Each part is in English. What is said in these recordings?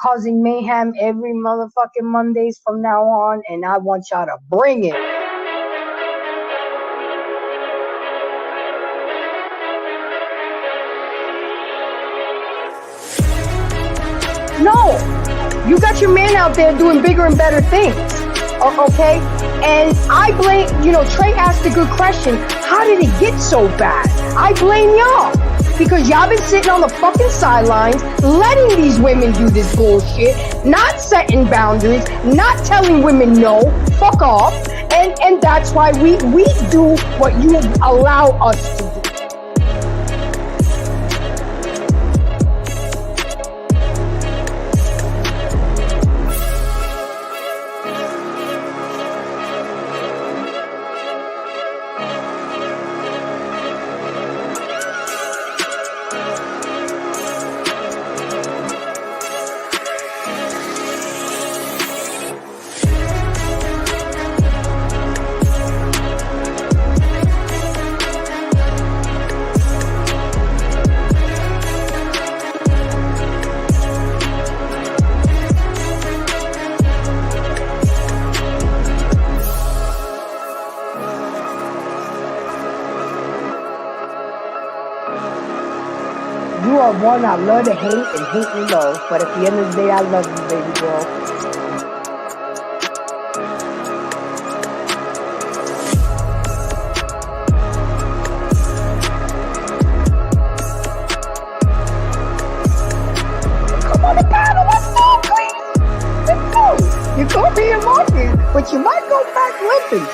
causing mayhem every motherfucking Mondays from now on, and I want y'all to bring it. No, you got your man out there doing bigger and better things, okay? And I blame, Trey asked a good question. How did it get so bad? I blame y'all. Because y'all been sitting on the fucking sidelines, letting these women do this bullshit, not setting boundaries, not telling women no, fuck off. And that's why we do what you allow us to do. You are one I love to hate and hate to love, but at the end of the day, I love you, baby girl. Come on the battle, let's go, please. Let's go. You could be in market, but you might go back limping.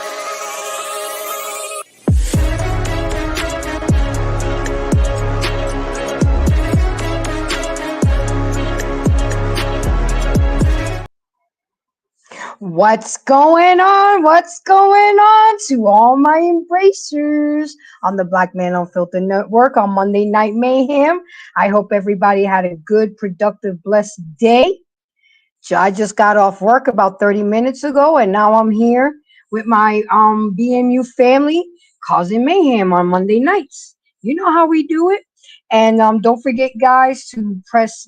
What's going on? What's going on to all my embracers on the Black Man Unfiltered Network on Monday Night Mayhem? I hope everybody had a good, productive, blessed day. I just got off work about 30 minutes ago, and now I'm here with my BMU family causing mayhem on Monday nights. You know how we do it. And don't forget, guys, to press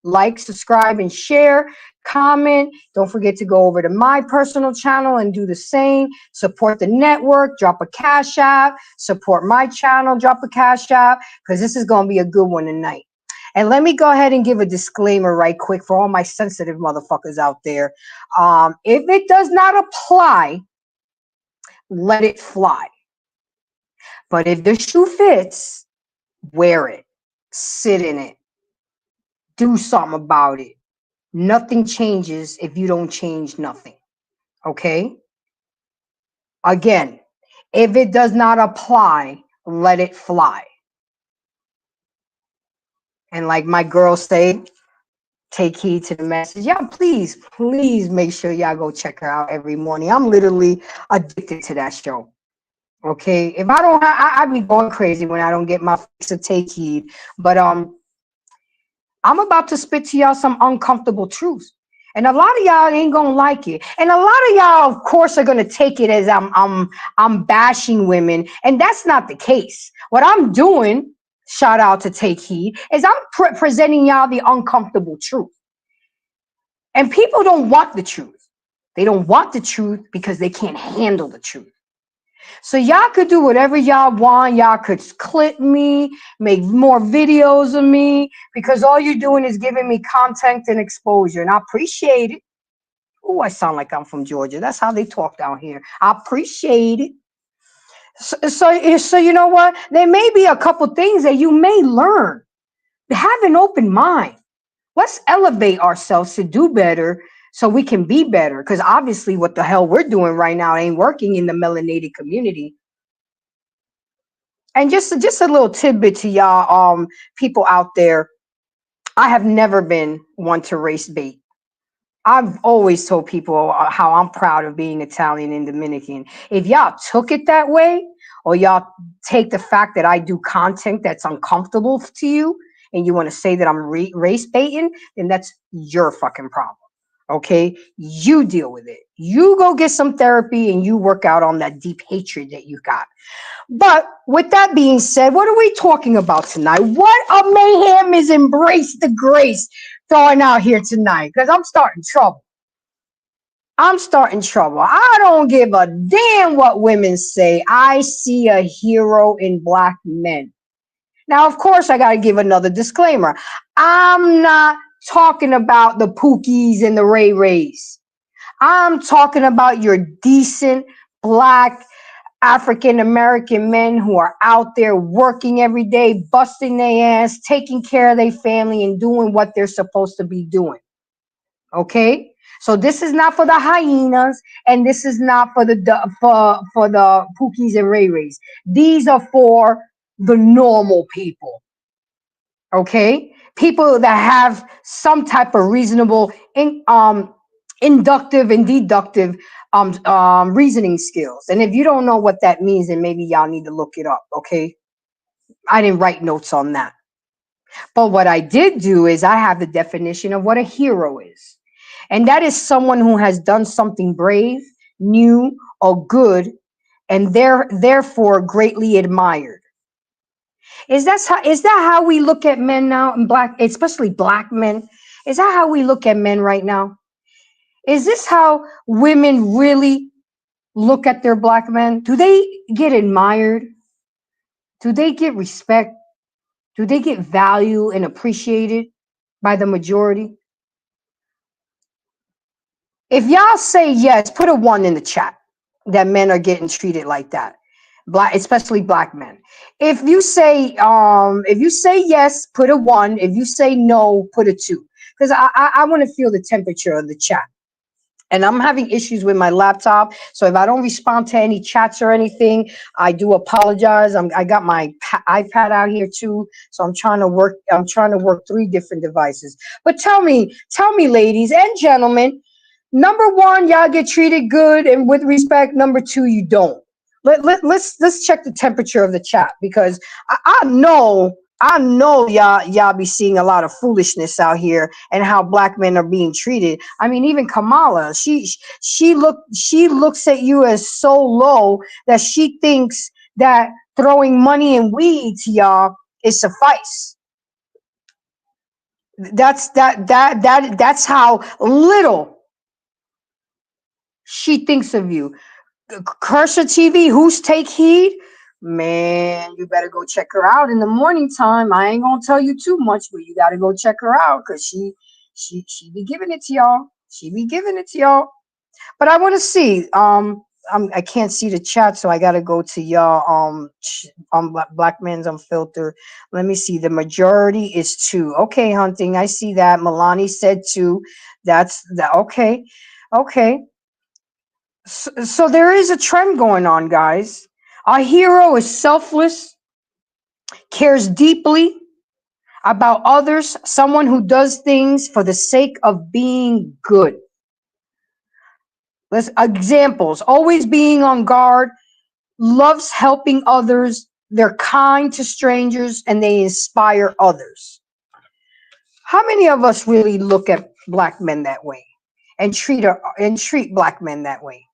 like, subscribe, and share. Comment. Don't forget to go over to my personal channel and do the same. Support the network. Drop a cash app. Support my channel. Drop a cash app, because this is going to be a good one tonight. And let me go ahead and give a disclaimer right quick for all my sensitive motherfuckers out there. If it does not apply, let it fly. But if the shoe fits, wear it. Sit in it. Do something about it. Nothing changes if you don't change nothing. Okay? Again, if it does not apply, let it fly. And like my girls say, take heed to the message. Yeah, please make sure y'all go check her out every morning. I'm literally addicted to that show. Okay? If I don't, I be going crazy when I don't get my fix of Take Heed. But I'm about to spit to y'all some uncomfortable truths. And a lot of y'all ain't gonna like it. And a lot of y'all, of course, are gonna take it as I'm bashing women. And that's not the case. What I'm doing, shout out to Take Heed, is I'm presenting y'all the uncomfortable truth. And people don't want the truth. They don't want the truth because they can't handle the truth. So y'all could do whatever y'all want. Y'all could clip me, make more videos of me, because all you're doing is giving me content and exposure, and I appreciate it. Oh, I sound like I'm from Georgia. That's how they talk down here. I appreciate it. So you know what? There may be a couple things that you may learn. Have an open mind. Let's elevate ourselves to do better, so we can be better, because obviously what the hell we're doing right now ain't working in the melanated community. And just a little tidbit to y'all people out there, I have never been one to race bait. I've always told people how I'm proud of being Italian and Dominican. If y'all took it that way, or y'all take the fact that I do content that's uncomfortable to you, and you want to say that I'm race baiting, then that's your fucking problem. Okay, you deal with it. You go get some therapy and you work out on that deep hatred that you got. But with that being said, what are we talking about tonight? What a mayhem is Embrace the Grace. throwing out here tonight because I'm starting trouble. I'm starting trouble. I don't give a damn what women say. I see a hero in black men. Now, of course, I got to give another disclaimer. I'm not talking about the Pookies and the Ray Rays. I'm talking about your decent black African American men who are out there working every day, busting their ass, taking care of their family, and doing what they're supposed to be doing. Okay? So this is not for the hyenas, and this is not for the for the Pookies and Ray Rays. These are for the normal people. Okay, people that have some type of reasonable inductive and deductive reasoning skills. And if you don't know what that means, then maybe y'all need to look it up. Okay, I didn't write notes on that, but what I did do is I have the definition of what a hero is, and that is someone who has done something brave, new, or good, and therefore greatly admired. Is that how we look at men now, and black, especially black men? Is that how we look at men right now? Is this how women really look at their black men? Do they get admired? Do they get respect? Do they get value and appreciated by the majority? If y'all say yes, put a 1 in the chat that men are getting treated like that. Black, especially black men. If you say yes, put a 1. If you say no, put a 2. Because I want to feel the temperature of the chat. And I'm having issues with my laptop, so if I don't respond to any chats or anything, I do apologize. I got my iPad out here too, so I'm trying to work. I'm trying to work 3 different devices. But tell me, ladies and gentlemen, number 1, y'all get treated good and with respect. Number 2, you don't. Let's check the temperature of the chat, because I know y'all be seeing a lot of foolishness out here and how black men are being treated. I mean, even Kamala, she looks at you as so low that she thinks that throwing money and weed to y'all is suffice. That's how little she thinks of you. Cursor TV, who's take heed? Man, you better go check her out in the morning time. I ain't gonna tell you too much, but you gotta go check her out, because she be giving it to y'all. She be giving it to y'all. But I want to see. I can't see the chat, so I gotta go to y'all. Black Men's Unfiltered. Let me see. The majority is 2. Okay, Hunting. I see that. Milani said 2. That's that. Okay, okay. So there is a trend going on, guys. Our hero is selfless, cares deeply about others, someone who does things for the sake of being good. Let's examples: always being on guard, loves helping others, they're kind to strangers, and they inspire others. How many of us really look at black men that way and treat black men that way?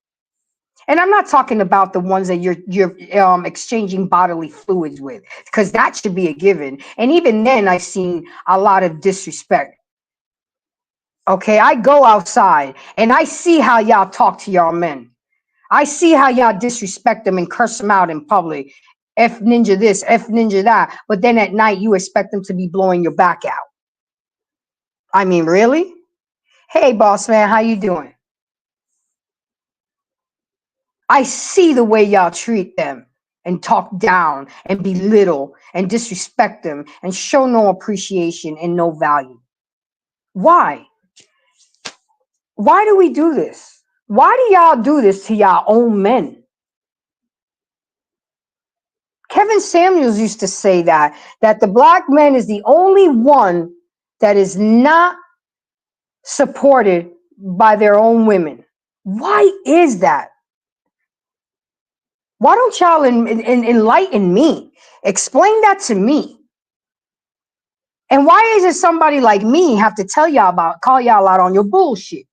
And I'm not talking about the ones that you're exchanging bodily fluids with, because that should be a given. And even then, I've seen a lot of disrespect. Okay, I go outside and I see how y'all talk to y'all men. I see how y'all disrespect them and curse them out in public. F ninja this, F ninja that. But then at night, you expect them to be blowing your back out. I mean, really? Hey, boss man, how you doing? I see the way y'all treat them and talk down and belittle and disrespect them and show no appreciation and no value. Why? Why do we do this? Why do y'all do this to y'all own men? Kevin Samuels used to say that the black man is the only one that is not supported by their own women. Why is that? Why don't y'all enlighten me? Explain that to me. And why is it somebody like me have to call y'all out on your bullshit?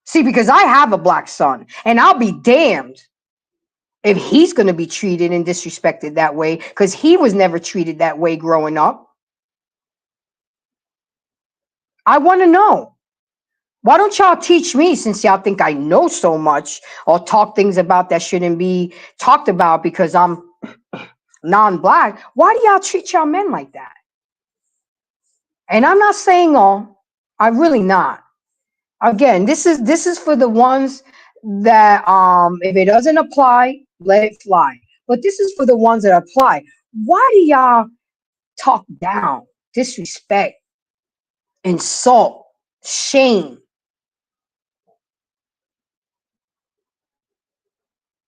See, because I have a black son, and I'll be damned if he's going to be treated and disrespected that way, because he was never treated that way growing up. I want to know. Why don't y'all teach me, since y'all think I know so much, or talk things about that shouldn't be talked about because I'm non-black? Why do y'all treat y'all men like that? And I'm not saying all. I'm really not. Again, this is for the ones that if it doesn't apply, let it fly. But this is for the ones that apply. Why do y'all talk down, disrespect, insult, shame,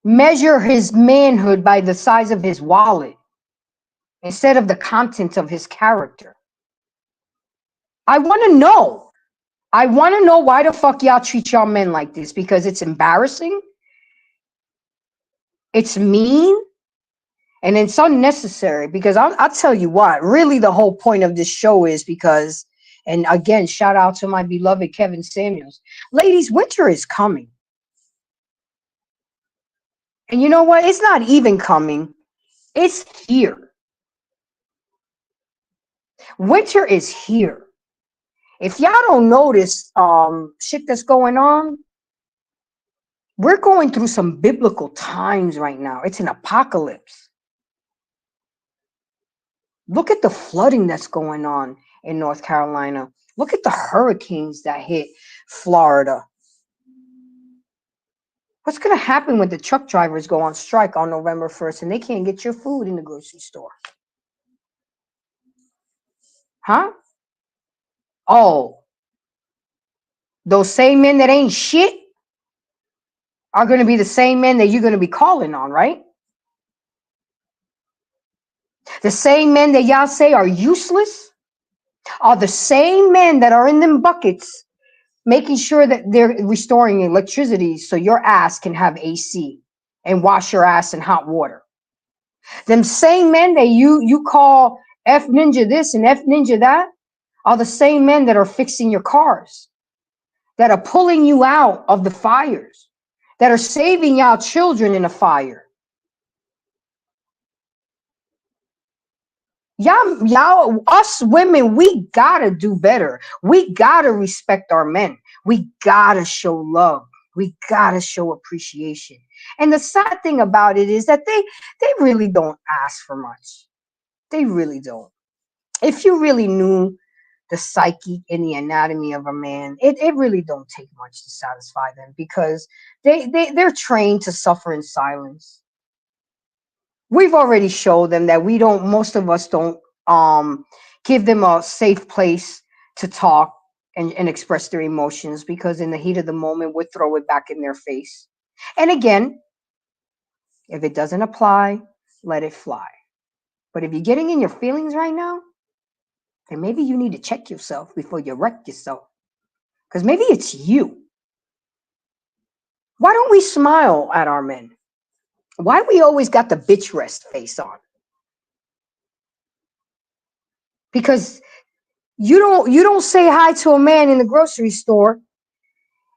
measure his manhood by the size of his wallet instead of the content of his character? I want to know. I want to know why the fuck y'all treat y'all men like this, because it's embarrassing, it's mean, and it's unnecessary. Because I'll tell you what, really the whole point of this show is because, and again, shout out to my beloved Kevin Samuels. Ladies, winter is coming. And you know what? It's not even coming. It's here. Winter is here. If y'all don't notice shit that's going on, we're going through some biblical times right now. It's an apocalypse. Look at the flooding that's going on in North Carolina. Look at the hurricanes that hit Florida. What's going to happen when the truck drivers go on strike on November 1st and they can't get your food in the grocery store? Huh? Oh, those same men that ain't shit are going to be the same men that you're going to be calling on, right? The same men that y'all say are useless are the same men that are in them buckets making sure that they're restoring electricity so your ass can have AC and wash your ass in hot water. Them same men that you call F ninja this and F ninja that are the same men that are fixing your cars, that are pulling you out of the fires, that are saving y'all children in a fire. Y'all, us women, we gotta do better. We gotta respect our men. We gotta show love. We gotta show appreciation. And the sad thing about it is that they really don't ask for much. They really don't. If you really knew the psyche and the anatomy of a man, it really don't take much to satisfy them, because they're trained to suffer in silence. We've already showed them that most of us don't give them a safe place to talk and express their emotions, because in the heat of the moment we'll throw it back in their face. And again, if it doesn't apply, let it fly. But if you're getting in your feelings right now, then maybe you need to check yourself before you wreck yourself, because maybe it's you. Why don't we smile at our men? Why we always got the bitch rest face on? Because you don't say hi to a man in the grocery store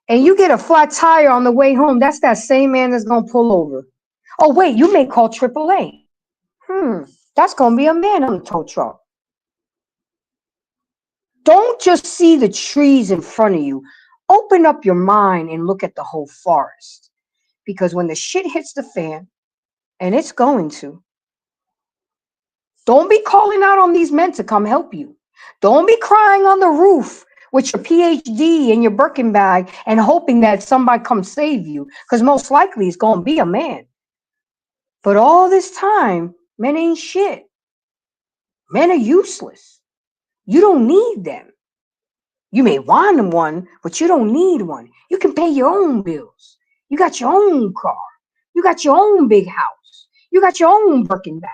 and you get a flat tire on the way home. That's that same man that's gonna pull over. Oh wait, you may call AAA. That's gonna be a man on the tow truck. Don't just see the trees in front of you. Open up your mind and look at the whole forest. Because when the shit hits the fan, and it's going to, don't be calling out on these men to come help you. Don't be crying on the roof with your PhD and your Birkin bag and hoping that somebody comes save you, because most likely it's going to be a man. But all this time, men ain't shit. Men are useless. You don't need them. You may want one, but you don't need one. You can pay your own bills. You got your own car. You got your own big house. You got your own Birkin bag.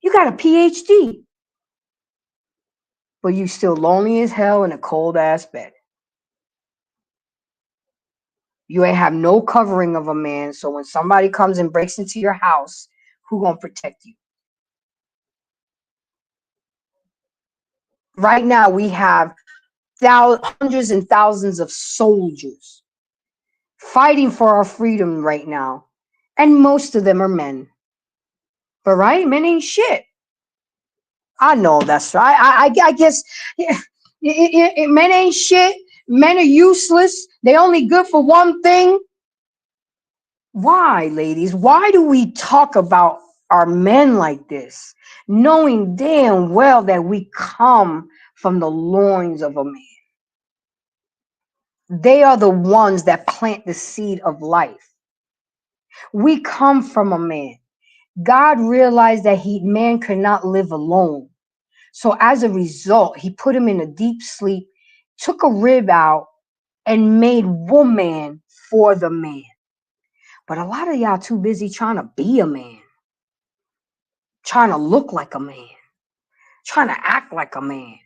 You got a PhD. But you still lonely as hell in a cold ass bed. You ain't have no covering of a man, so when somebody comes and breaks into your house, who gonna protect you? Right now, we have hundreds and thousands of soldiers fighting for our freedom right now, and most of them are men. But right, men ain't shit. I know that's right. I guess, yeah, Men ain't shit. Men are useless. They only good for one thing. Why, ladies? Why do we talk about our men like this, knowing damn well that we come from the loins of a man? They are the ones that plant the seed of life. We come from a man. God realized that man could not live alone. So as a result, he put him in a deep sleep, took a rib out, and made woman for the man. But a lot of y'all too busy trying to be a man, trying to look like a man, trying to act like a man,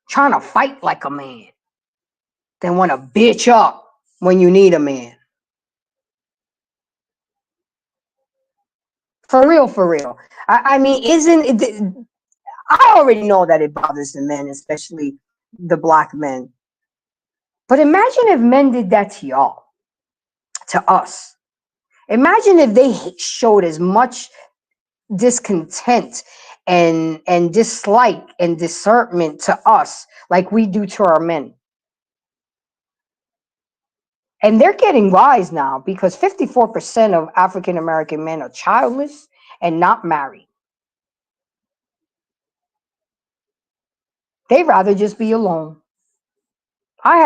trying to fight like a man, then want to bitch up when you need a man. For real, for real. I mean, isn't it? I already know that it bothers the men, especially the black men. But imagine if men did that to y'all, to us. Imagine if they showed as much discontent and dislike and discernment to us like we do to our men. And they're getting wise now because 54% of African American men are childless and not married. They'd rather just be alone. I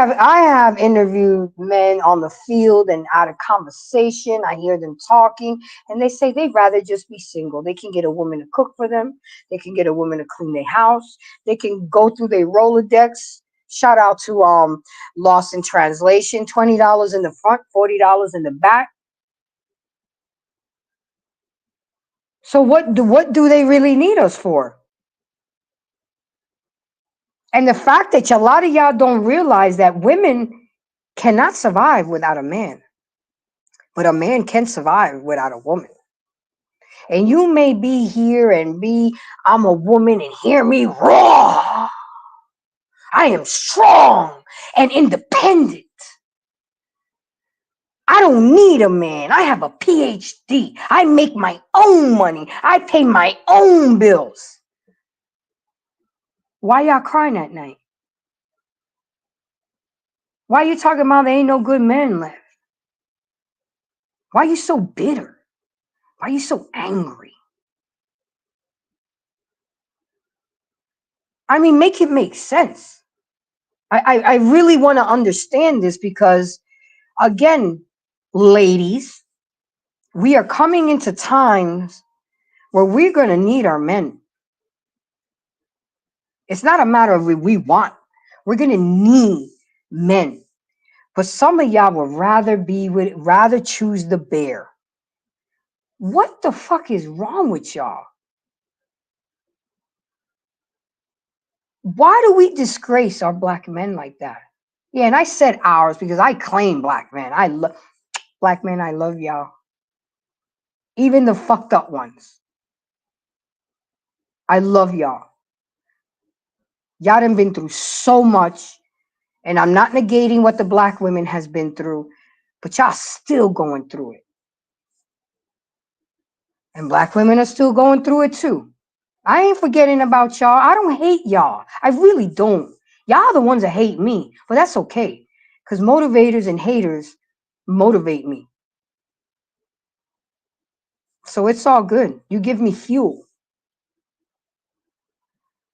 have interviewed men on the field and out of conversation. I hear them talking and they say they'd rather just be single. They can get a woman to cook for them. They can get a woman to clean their house. They can go through their Rolodex. Shout out to Lost in Translation, $20 in the front, $40 in the back. So what do they really need us for? And the fact that a lot of y'all don't realize that women cannot survive without a man, but a man can survive without a woman. And you may be here and I'm a woman and hear me raw. I am strong and independent. I don't need a man. I have a PhD. I make my own money. I pay my own bills. Why y'all crying at night? Why you talking about there ain't no good men left? Why you so bitter? Why you so angry? I mean, make it make sense. I really want to understand this because, again, ladies, we are coming into times where we're going to need our men. It's not a matter of what we want. We're going to need men. But some of y'all would rather choose the bear. What the fuck is wrong with y'all? Why do we disgrace our black men like that? Yeah, and I said ours because I claim black men. Black men, I love y'all. Even the fucked up ones. I love y'all. Y'all done been through so much. And I'm not negating what the black women has been through, but y'all still going through it. And black women are still going through it too. I ain't forgetting about y'all. I don't hate y'all. I really don't. Y'all are the ones that hate me, but that's okay. Because motivators and haters motivate me. So it's all good. You give me fuel.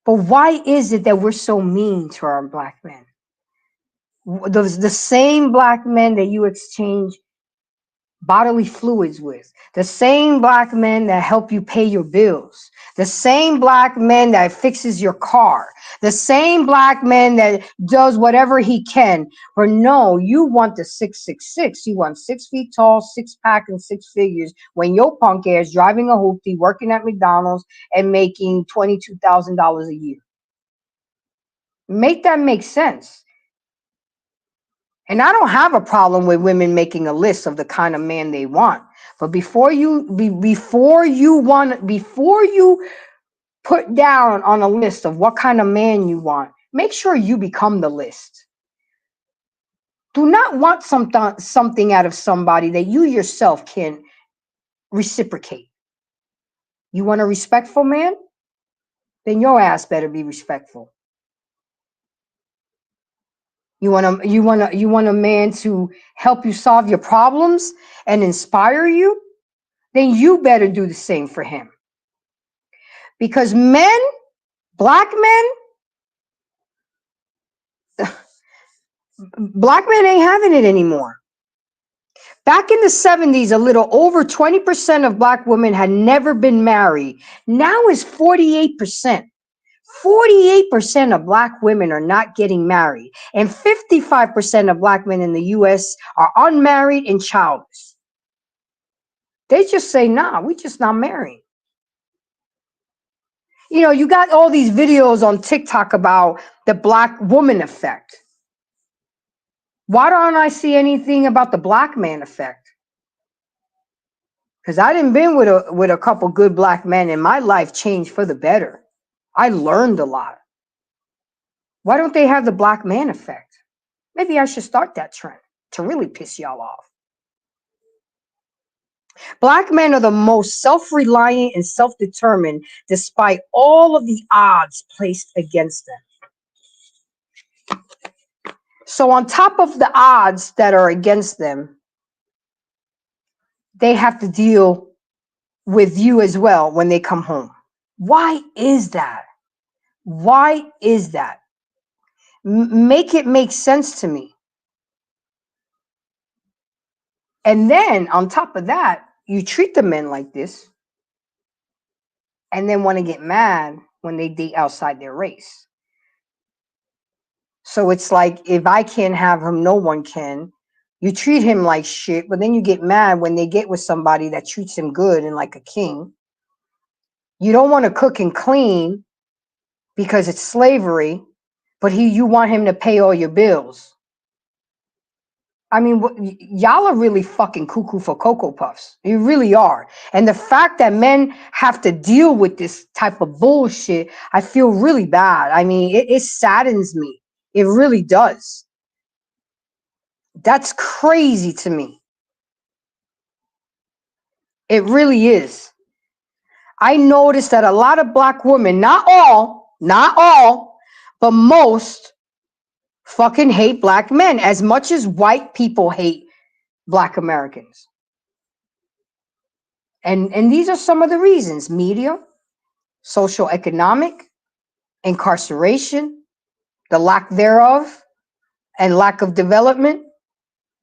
But why is it that we're so mean to our black men? The same black men that you exchange bodily fluids with, the same black men that help you pay your bills, the same black men that fixes your car, the same black man that does whatever he can. But no, you want the 666. You want 6 feet tall, 6-pack, and 6 figures when your punk ass driving a hoopty, working at McDonald's, and making $22,000 a year. Make that make sense. And I don't have a problem with women making a list of the kind of man they want. But before you put down on a list of what kind of man you want, make sure you become the list. Do not want something out of somebody that you yourself can reciprocate. You want a respectful man? Then your ass better be respectful. You want a man to help you solve your problems and inspire you? Then you better do the same for him. Because men, black men, black men ain't having it anymore. Back in the 70s, a little over 20% of black women had never been married. Now it's 48%. 48% of black women are not getting married, and 55% of black men in the US are unmarried and childless. They just say, nah, we just not married. You know, you got all these videos on TikTok about the black woman effect. Why don't I see anything about the black man effect? Because I didn't been with a couple good black men, and my life changed for the better. I learned a lot. Why don't they have the black man effect? Maybe I should start that trend to really piss y'all off. Black men are the most self-reliant and self-determined despite all of the odds placed against them. So on top of the odds that are against them, they have to deal with you as well when they come home. Why is that? Why is that? Make it make sense to me. And then on top of that, you treat the men like this and then want to get mad when they date outside their race. So it's like, if I can't have him, no one can. You treat him like shit, but then you get mad when they get with somebody that treats him good and like a king. You don't want to cook and clean because it's slavery, but you want him to pay all your bills. I mean, y'all are really fucking cuckoo for Cocoa Puffs. You really are. And the fact that men have to deal with this type of bullshit, I feel really bad. I mean, it saddens me. It really does. That's crazy to me. It really is. I noticed that a lot of black women, not all, but most fucking hate black men as much as white people hate black Americans. And these are some of the reasons: media, social economic, incarceration, the lack thereof, and lack of development,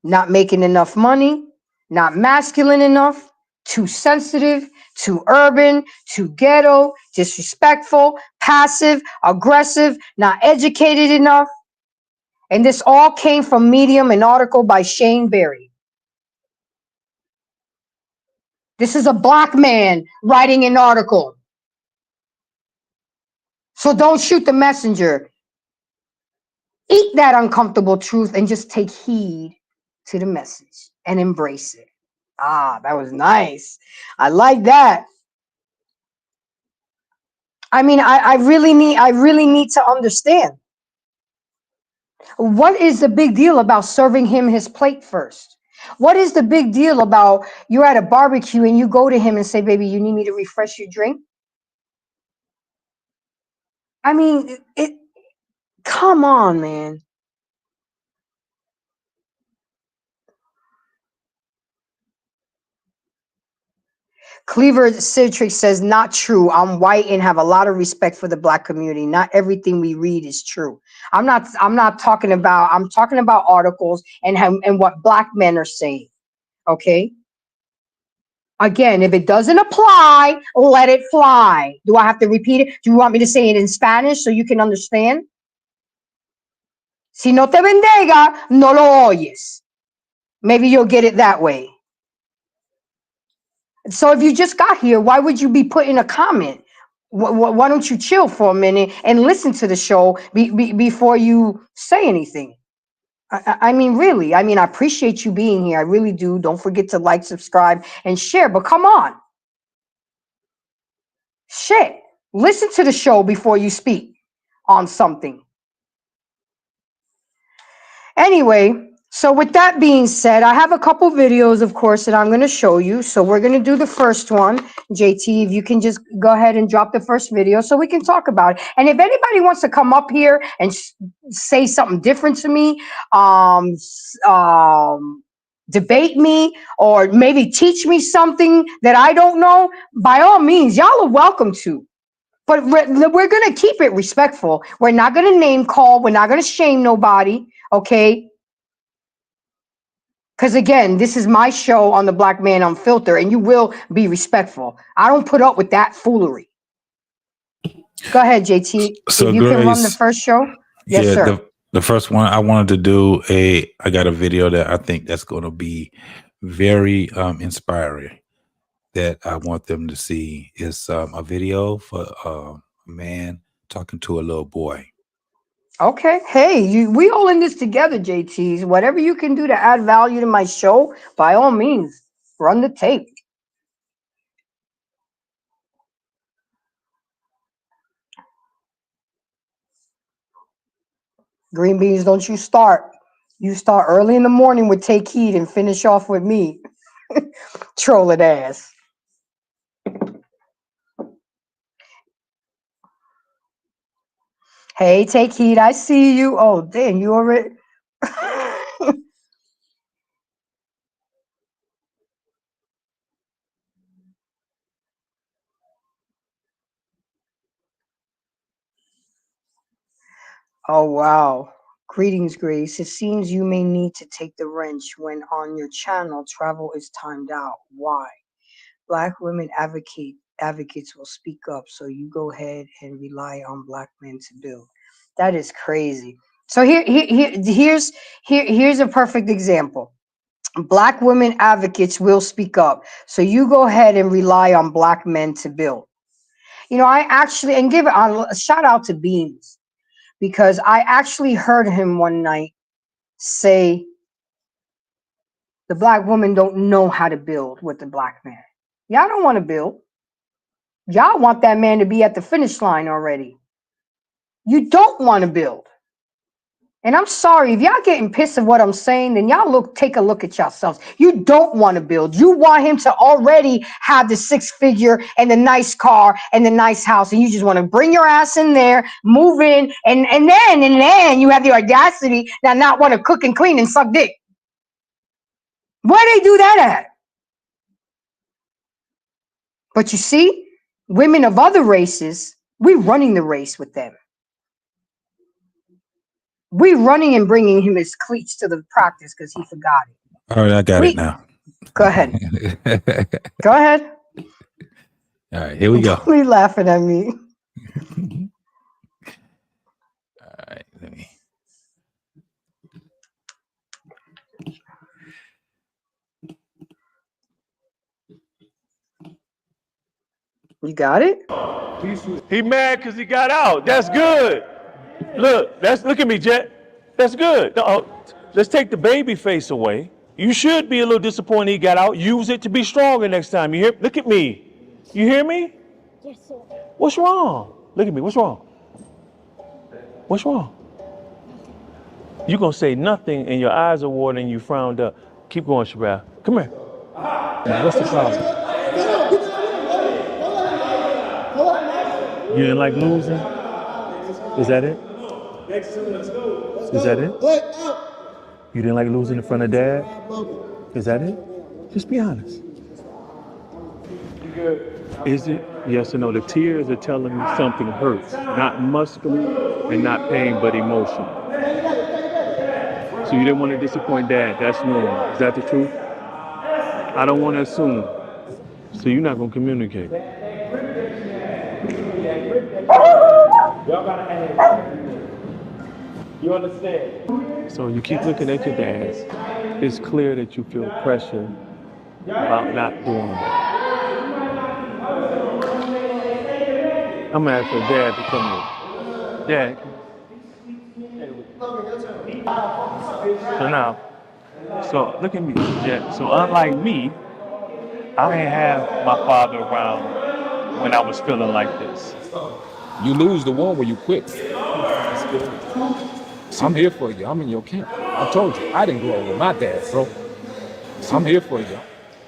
not making enough money, not masculine enough, too sensitive, too urban, too ghetto, disrespectful, passive, aggressive, not educated enough. And this all came from Medium, an article by Shane Berry. This is a black man writing an article. So don't shoot the messenger. Eat that uncomfortable truth and just take heed to the message and embrace it. Ah, that was nice. I like that. I mean, I really need to understand. What is the big deal about serving him his plate first? What is the big deal about you're at a barbecue and you go to him and say, baby, you need me to refresh your drink? I mean, come on, man. Cleaver Citrix says, not true. I'm white and have a lot of respect for the black community. Not everything we read is true. I'm not talking about, I'm talking about articles and what black men are saying. Okay. Again, if it doesn't apply, let it fly. Do I have to repeat it? Do you want me to say it in Spanish so you can understand? Si no te bendiga, no lo oyes. Maybe you'll get it that way. So if you just got here, why would you be putting a comment? Why don't you chill for a minute and listen to the show before you say anything? I mean, really, I mean, I appreciate you being here. I really do. Don't forget to like, subscribe, and share. But come on. Shit. Listen to the show before you speak on something. Anyway, So with that being said, I have a couple videos, of course, that I'm going to show you. So we're going to do the first one. JT, if you can just go ahead and drop the first video so we can talk about it. And if anybody wants to come up here and say something different to me, debate me, or maybe teach me something that I don't know, by all means, y'all are welcome to. But we're going to keep it respectful. We're not going to name call. We're not going to shame nobody. Okay. Because again, this is my show on the Black Man Unfiltered, and you will be respectful. I don't put up with that foolery. Go ahead, JT. So if you Grace, can run the first show. Yes, yeah, sir. the first one I wanted to do I got a video that I think that's going to be very inspiring that I want them to see. Is a video for a man talking to a little boy. Okay. Hey, we all in this together, JTs. Whatever you can do to add value to my show, by all means, run the tape. Green beans, don't you start. You start early in the morning with Take Heed and finish off with me. Troll it ass. Hey, Take Heed, I see you. Oh, damn, you already... Oh, wow. Greetings, Grace. It seems you may need to take the wrench when on your channel travel is timed out. Why? Black women advocates will speak up, so you go ahead and rely on Black men to build. That is crazy. So here's a perfect example. Black women advocates will speak up, so you go ahead and rely on Black men to build. You know, I actually, and give a shout out to Beans, because I actually heard him one night say the Black woman don't know how to build with the Black man. Y'all don't want to build. Y'all want that man to be at the finish line already. You don't want to build. And I'm sorry, if y'all getting pissed at what I'm saying, then y'all take a look at yourselves. You don't want to build. You want him to already have the 6-figure and the nice car and the nice house, and you just want to bring your ass in there, move in, and then you have the audacity to not want to cook and clean and suck dick. Where they do that at? But you see, women of other races, we're running the race with them. We're running and bringing him his cleats to the practice because he forgot it. All right, I got it now. Go ahead. Go ahead. All right, here we go. Please laughing at me. All right, let me. You got it? He mad because he got out. That's good. Look at me, Jet. That's good. Let's take the baby face away. You should be a little disappointed he got out. Use it to be stronger next time. You hear? Look at me. You hear me? Yes, sir. What's wrong? Look at me. What's wrong? What's wrong? You're going to say nothing and your eyes are watering and you frowned up. Keep going, Shabab. Come here. What's the problem? You didn't like losing? Is that it? Is that it? You didn't like losing in front of Dad? Is that it? Just be honest. Is it? Yes or no? The tears are telling me something hurts. Not muscular and not pain, but emotion. So you didn't want to disappoint Dad. That's normal. Is that the truth? I don't want to assume. So you're not going to communicate. Y'all gotta ask. You understand? So you keep looking at your dad. It's clear that you feel pressure about not doing that. I'm gonna ask your dad to come here. Dad. So look at me, Jet. So unlike me, I didn't have my father around when I was feeling like this. You lose the war when you quit. I'm here for you. I'm in your camp. I told you, I didn't grow up with my dad, bro. I'm here for you.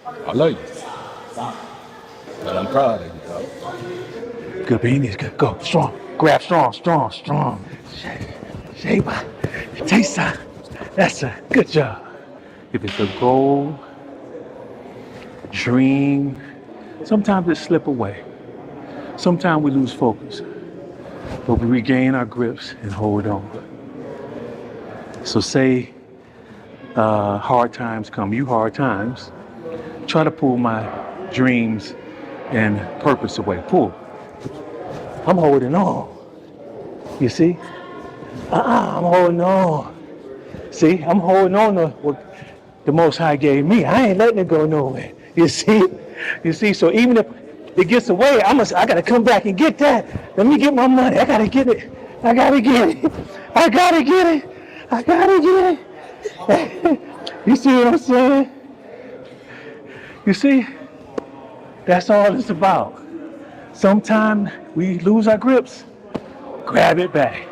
I love you. And I'm proud of you, dog. Good, beanies. Good. Go. Strong. Grab strong, strong, strong. Shaper. Taste that. That's a good job. If it's a goal, dream, sometimes it slip away. Sometimes we lose focus. But we regain our grips and hold on. So say hard times come, you hard times, try to pull my dreams and purpose away. Pull. I'm holding on. You see? I'm holding on. See, I'm holding on to what the Most High gave me. I ain't letting it go nowhere. You see? You see? So even if it gets away, I gotta come back and get that. Let me get my money. I gotta get it. I gotta get it. I gotta get it. I gotta get it. You see what I'm saying? You see? That's all it's about. Sometimes we lose our grips. Grab it back.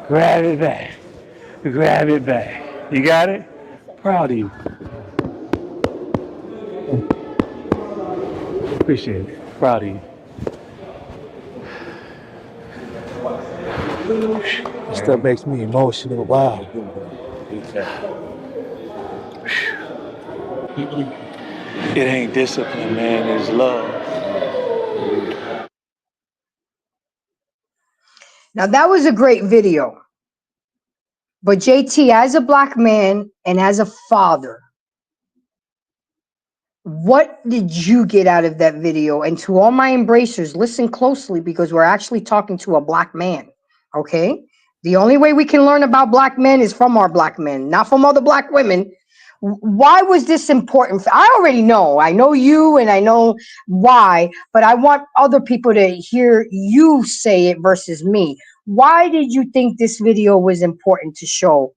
Grab it back. Grab it back. You got it? Proud of you. Appreciate it. Proud of you. This stuff makes me emotional. Wow. It ain't discipline, man. It's love. Now that was a great video. But JT, as a black man and as a father, what did you get out of that video? And to all my embracers, listen closely because we're actually talking to a black man, okay? The only way we can learn about black men is from our black men, not from other black women. Why was this important? I already know. I know you and I know why, but I want other people to hear you say it versus me. Why did you think this video was important to show?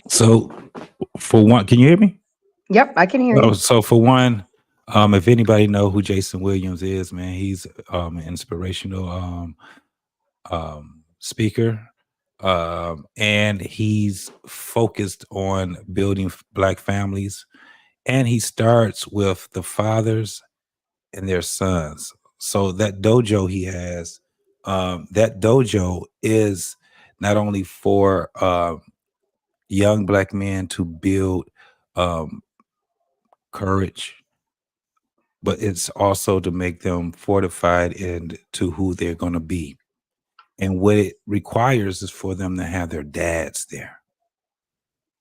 So, for one, can you hear me? Yep, I can hear you. So for one, if anybody know who Jason Williams is, man, he's an inspirational speaker, and he's focused on building black families, and he starts with the fathers and their sons. So that dojo he has, that dojo is not only for young black men to build courage, but it's also to make them fortified into who they're going to be. And what it requires is for them to have their dads there.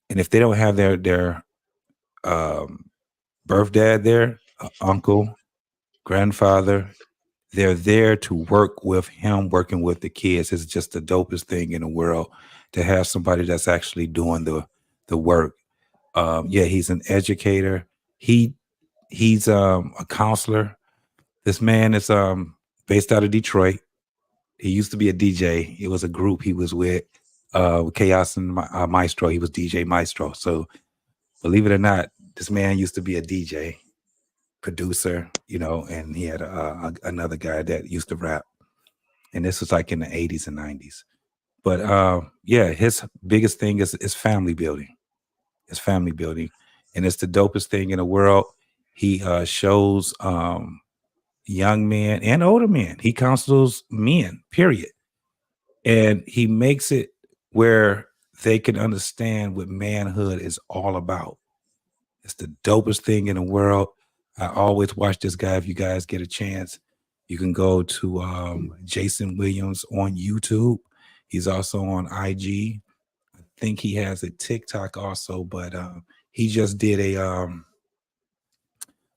And if they don't have their birth dad there, uncle, grandfather, they're there to work with him, working with the kids. It's just the dopest thing in the world to have somebody that's actually doing the work. Yeah, he's an educator. He's a counselor. This man is based out of Detroit. He used to be a DJ. It was a group he was with Chaos and Maestro. He was DJ Maestro. So believe it or not, this man used to be a DJ, producer, you know, and he had another guy that used to rap. And this was like in the 80s and 90s. But yeah, his biggest thing is family building. It's family building. And it's the dopest thing in the world. He shows young men and older men. He counsels men, period. And he makes it where they can understand what manhood is all about. It's the dopest thing in the world. I always watch this guy. If you guys get a chance, you can go to Jason Williams on YouTube. He's also on IG. I think he has a TikTok also, but he just did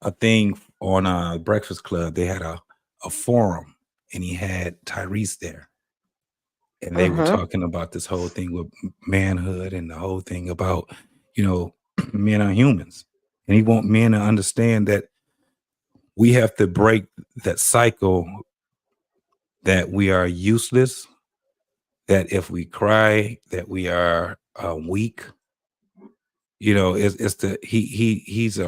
a thing on Breakfast Club. They had a forum, and he had Tyrese there. And they were talking about this whole thing with manhood and the whole thing about, you know, men are humans. And he want men to understand that we have to break that cycle that we are useless, that if we cry, that we are weak. You know, it's the he's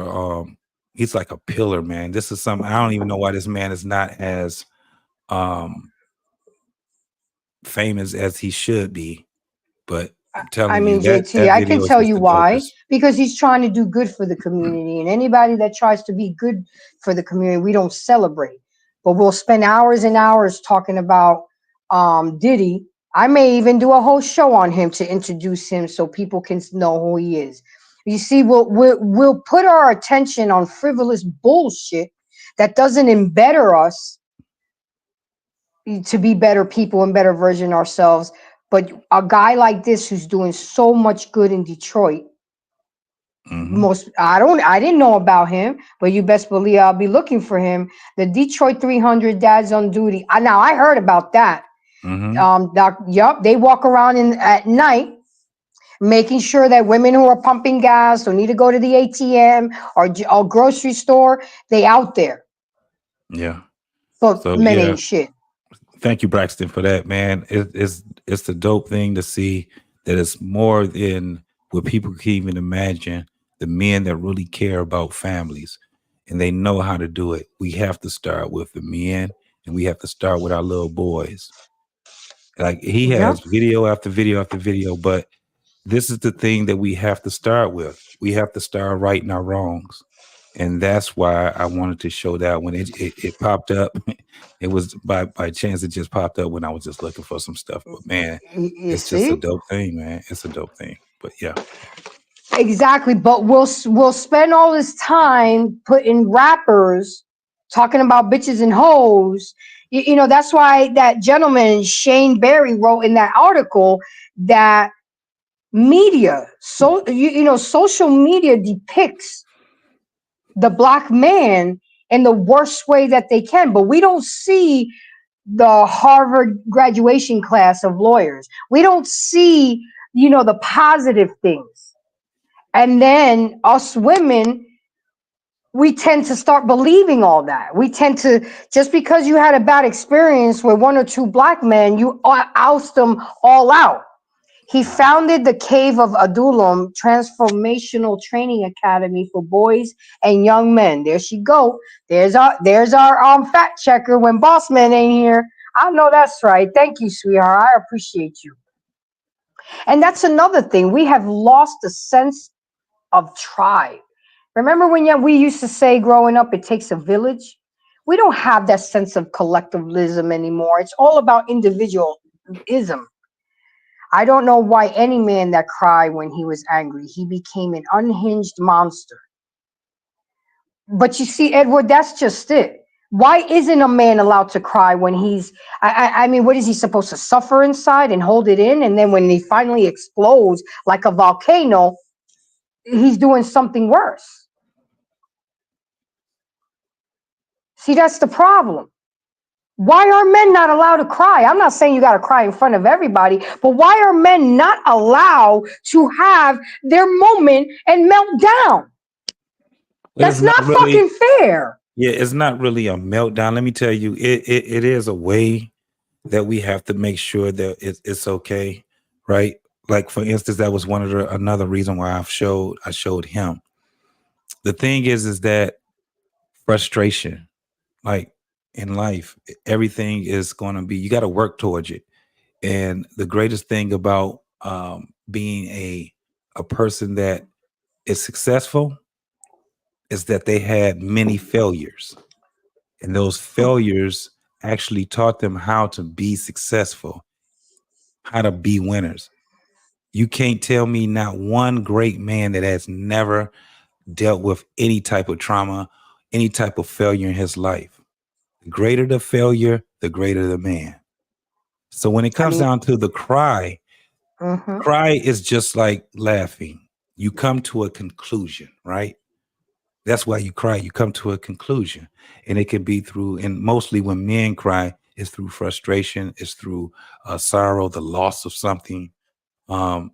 like a pillar, man. This is something I don't even know why this man is not as famous as he should be. But I'm telling I you mean, that JT, I can video is tell just you the why. dopest. Because he's trying to do good for the community. And anybody that tries to be good for the community, we don't celebrate. But we'll spend hours and hours talking about Diddy. I may even do a whole show on him to introduce him so people can know who he is. You see, we'll put our attention on frivolous bullshit that doesn't embetter us to be better people and better version ourselves. But a guy like this who's doing so much good in Detroit, Hmm. most I didn't know about him, but you best believe I'll be looking for him. The Detroit 300 Dads on Duty. Now I heard about that. Hmm. Yup, they walk around at night making sure that women who are pumping gas or need to go to the ATM or grocery store, they out there. Yeah. But So men yeah, ain't shit. thank you, Braxton, for that, man. It's a dope thing to see that it's more than what people can even imagine. The men that really care about families and they know how to do it. We have to start with the men and we have to start with our little boys. Like he Yeah. has video after video after video, but this is the thing that we have to start with. We have to start righting our wrongs. And that's why I wanted to show that when it popped up. It was by chance it just popped up when I was just looking for some stuff. But man, You it's just a see? dope thing, man. It's a dope thing. But yeah. Exactly, but we'll spend all this time putting rappers talking about bitches and hoes. That's why that gentleman Shane Barry wrote in that article that social media depicts the black man in the worst way that they can, but we don't see the Harvard graduation class of lawyers. We don't see, the positive things. And then us women, we tend to start believing all that. We tend to, just because you had a bad experience with one or two black men, you oust them all out. He founded the Cave of Adullam Transformational Training Academy for boys and young men. There she go. There's our fact checker when Boss Man ain't here. I know that's right. Thank you, sweetheart. I appreciate you. And that's another thing. We have lost a sense of tribe. Remember when we used to say growing up, it takes a village? We don't have that sense of collectivism anymore. It's all about individualism. I don't know why any man that cried when he was angry, he became an unhinged monster. But you see, Edward, that's just it. Why isn't a man allowed to cry when I mean, what is he supposed to suffer inside and hold it in? And then when he finally explodes like a volcano, he's doing something worse. See, that's the problem. Why are men not allowed to cry? I'm not saying you got to cry in front of everybody, but why are men not allowed to have their moment and melt down? Well, it's That's not not really, fucking fair. yeah, it's not really a meltdown. Let me tell you, it is a way that we have to make sure that it's okay, right? Like for instance, that was another reason why I showed him. The thing is that frustration, like in life, everything is going to be, you got to work towards it. And the greatest thing about being a person that is successful is that they had many failures, and those failures actually taught them how to be successful, how to be winners. You can't tell me not one great man that has never dealt with any type of trauma, any type of failure in his life. The greater the failure, the greater the man. So when it I comes mean, down to the mhm. cry is just like laughing. You come to a conclusion, right? That's why you cry. You come to a conclusion. And it can be through, and mostly when men cry, it's through frustration, it's through sorrow, the loss of something. Um,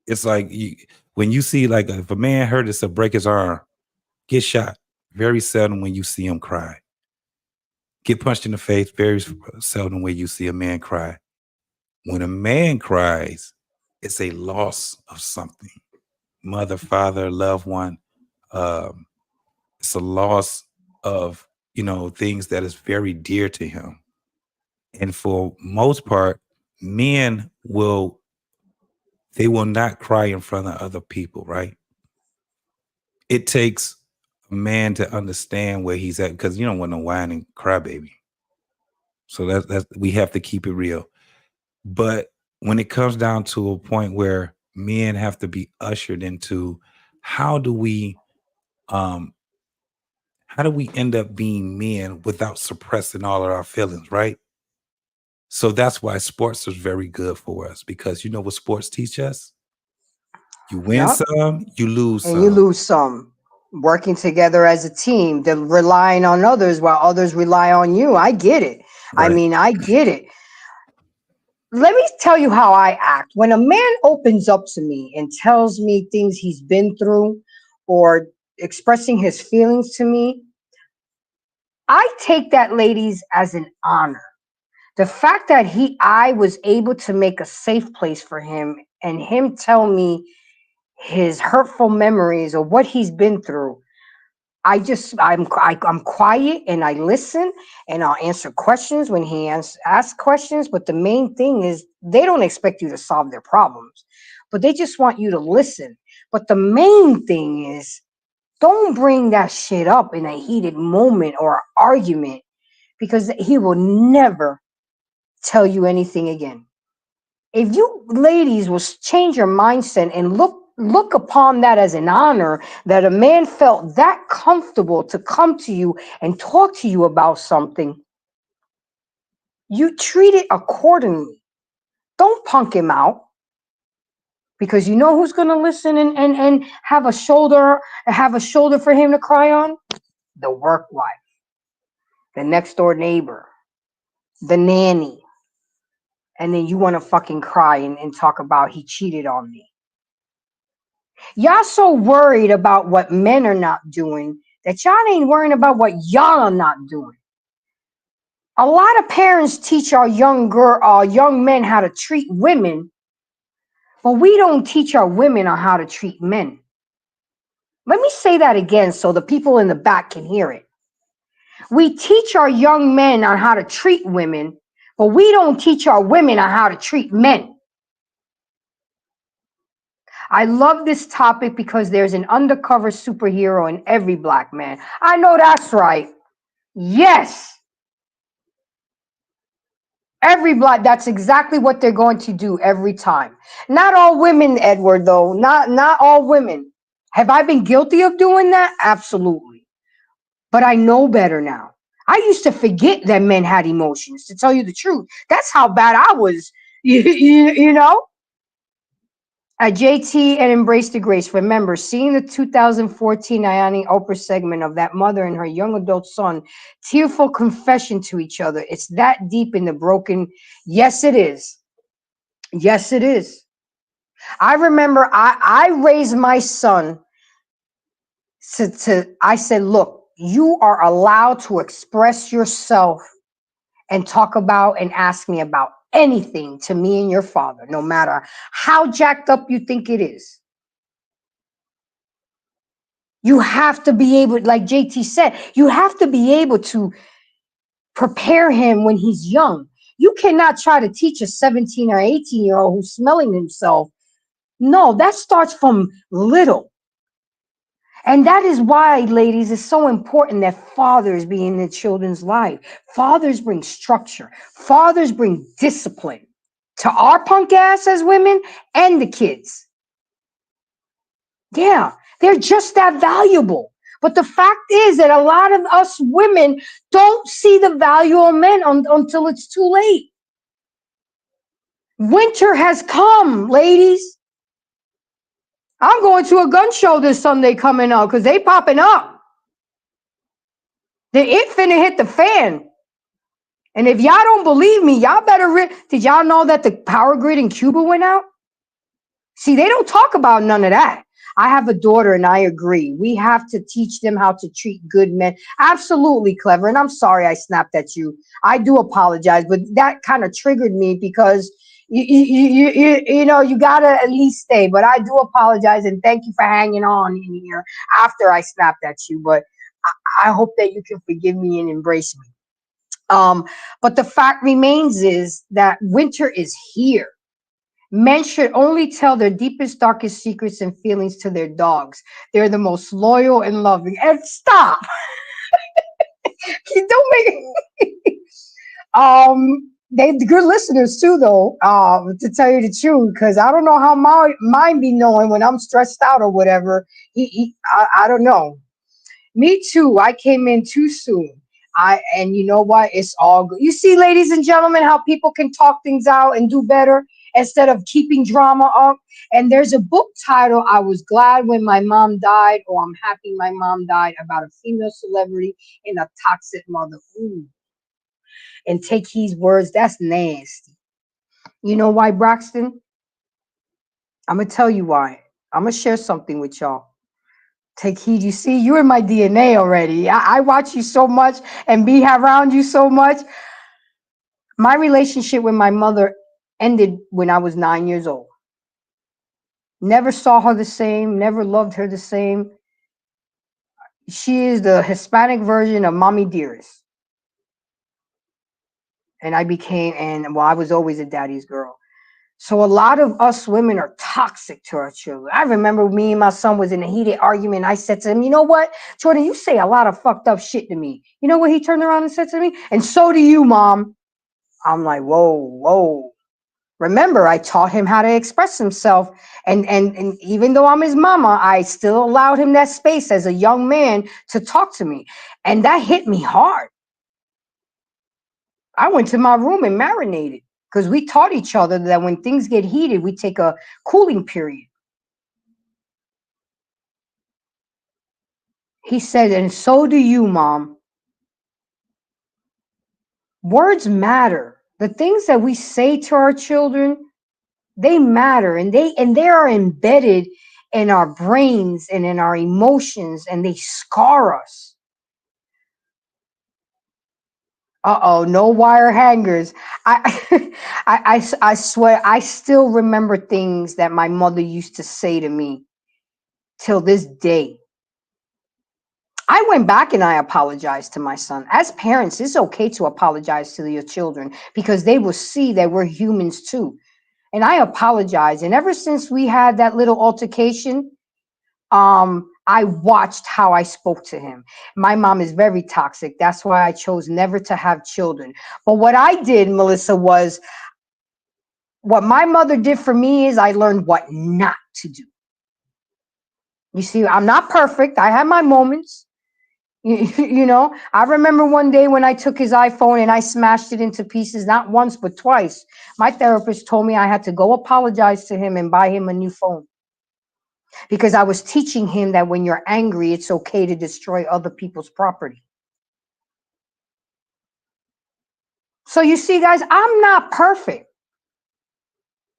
it's like when you see, like, if a man hurt himself, break his arm, get shot, very seldom when you see him cry. Get punched in the face, very seldom when you see a man cry. When a man cries, it's a loss of something. Mother, father, loved one. Um, it's a loss of, things that is very dear to him. And for most part, men will They will not cry in front of other people, right? It takes a man to understand where he's at, because you don't want no whining crybaby. So that's we have to keep it real. But when it comes down to a point where men have to be ushered into how do we um how do we end up being men without suppressing all of our feelings, right? So that's why sports is very good for us, because you know what sports teach us? You win Yep. some, you lose And you some. lose some. Working together as a team, they're relying on others while others rely on you. I get it. I Right. mean, I get it. Let me tell you how I act. When a man opens up to me and tells me things he's been through or expressing his feelings to me, I take that, ladies, as an honor. The fact that I was able to make a safe place for him and him tell me his hurtful memories or what he's been through, I'm quiet and I listen, and I'll answer questions when he asks questions. But the main thing is they don't expect you to solve their problems, but they just want you to listen. But the main thing is don't bring that shit up in a heated moment or argument, because he will never tell you anything again. If you ladies will change your mindset and look upon that as an honor, that a man felt that comfortable to come to you and talk to you about something, you treat it accordingly. Don't punk him out, because you know who's going to listen and have a shoulder for him to cry on? The work wife, the next door neighbor, the nanny. And then you want to fucking cry and talk about he cheated on me. Y'all so worried about what men are not doing that y'all ain't worrying about what y'all are not doing. A lot of parents teach our young men how to treat women, but we don't teach our women on how to treat men. Let me say that again so the people in the back can hear it. We teach our young men on how to treat women, but we don't teach our women on how to treat men. I love this topic because there's an undercover superhero in every black man. I know that's right. Yes. Every black, that's exactly what they're going to do every time. Not all women, Edward, though. Not all women. Have I been guilty of doing that? Absolutely. But I know better now. I used to forget that men had emotions, to tell you the truth. That's how bad I was. You know? At JT and Embrace the Grace, remember, seeing the 2014 Ayani Oprah segment of that mother and her young adult son, tearful confession to each other. It's that deep in the broken. Yes, it is. Yes, it is. I remember I raised my son I said, look, you are allowed to express yourself and talk about and ask me about anything to me and your father, no matter how jacked up you think it is. You have to be able, like JT said, you have to be able to prepare him when he's young. You cannot try to teach a 17 or 18-year-old who's smelling himself. No, that starts from little. And that is why, ladies, it's so important that fathers be in their children's life. Fathers bring structure. Fathers bring discipline to our punk ass as women and the kids. Yeah, they're just that valuable. But the fact is that a lot of us women don't see the value of men until it's too late. Winter has come, ladies. I'm going to a gun show this Sunday coming up because they popping up. It finna hit the fan. And if y'all don't believe me, y'all better did y'all know that the power grid in Cuba went out? See, they don't talk about none of that. I have a daughter and I agree. We have to teach them how to treat good men. Absolutely, Clever. And I'm sorry I snapped at you. I do apologize, but that kind of triggered me because you know, you gotta at least stay. But I do apologize and thank you for hanging on in here after I snapped at you. But I hope that you can forgive me and embrace me. But the fact remains is that winter is here. Men should only tell their deepest, darkest secrets and feelings to their dogs. They're the most loyal and loving. And stop. You don't make they good listeners too, though, to tell you the truth, because I don't know how mine be knowing when I'm stressed out or whatever. I don't know. Me too. I came in too soon. And you know what? It's all good. You see, ladies and gentlemen, how people can talk things out and do better instead of keeping drama up. And there's a book title, I Was Glad When My Mom Died, or I'm Happy My Mom Died, about a female celebrity and a toxic mother. Ooh. And take his words, that's nasty. You know why, Braxton? I'm going to tell you why. I'm going to share something with y'all. Take heed. You see, you're in my DNA already. I watch you so much and be around you so much. My relationship with my mother ended when I was 9 years old. Never saw her the same, never loved her the same. She is the Hispanic version of Mommy Dearest. And I was always a daddy's girl. So a lot of us women are toxic to our children. I remember me and my son was in a heated argument. I said to him, you know what, Jordan, you say a lot of fucked up shit to me. You know what he turned around and said to me? And so do you, Mom. I'm like, whoa. Remember, I taught him how to express himself. And even though I'm his mama, I still allowed him that space as a young man to talk to me. And that hit me hard. I went to my room and marinated. Because we taught each other that when things get heated, we take a cooling period. He said, and so do you, Mom. Words matter. The things that we say to our children, they matter. And they are embedded in our brains and in our emotions, and they scar us. Uh-oh, no wire hangers. I swear, I still remember things that my mother used to say to me till this day. I went back and I apologized to my son. As parents, it's okay to apologize to your children because they will see that we're humans too. And I apologized. And ever since we had that little altercation, I watched how I spoke to him. My mom is very toxic. That's why I chose never to have children. But what I did, Melissa, was what my mother did for me is I learned what not to do. You see, I'm not perfect. I have my moments. You know, I remember one day when I took his iPhone and I smashed it into pieces, not once, but twice. My therapist told me I had to go apologize to him and buy him a new phone. Because I was teaching him that when you're angry, it's okay to destroy other people's property. So you see, guys, I'm not perfect.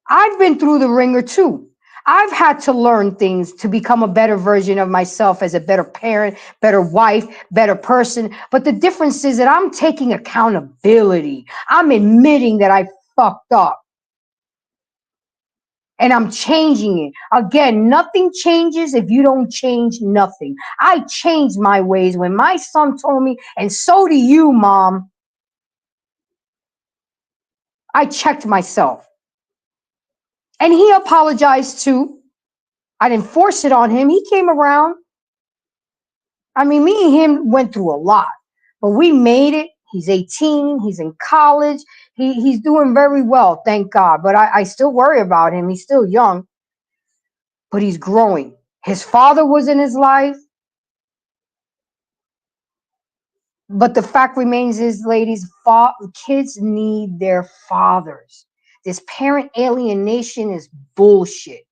I've been through the ringer too. I've had to learn things to become a better version of myself as a better parent, better wife, better person. But the difference is that I'm taking accountability. I'm admitting that I fucked up. And I'm changing it. Again, nothing changes if you don't change nothing. I changed my ways when my son told me, and so do you, Mom. I checked myself. And he apologized too. I didn't force it on him. He came around. I mean, me and him went through a lot, but we made it. He's 18. He's in college. He's doing very well, thank God. But I still worry about him. He's still young, but he's growing. His father was in his life. But the fact remains is, ladies, kids need their fathers. This parent alienation is bullshit.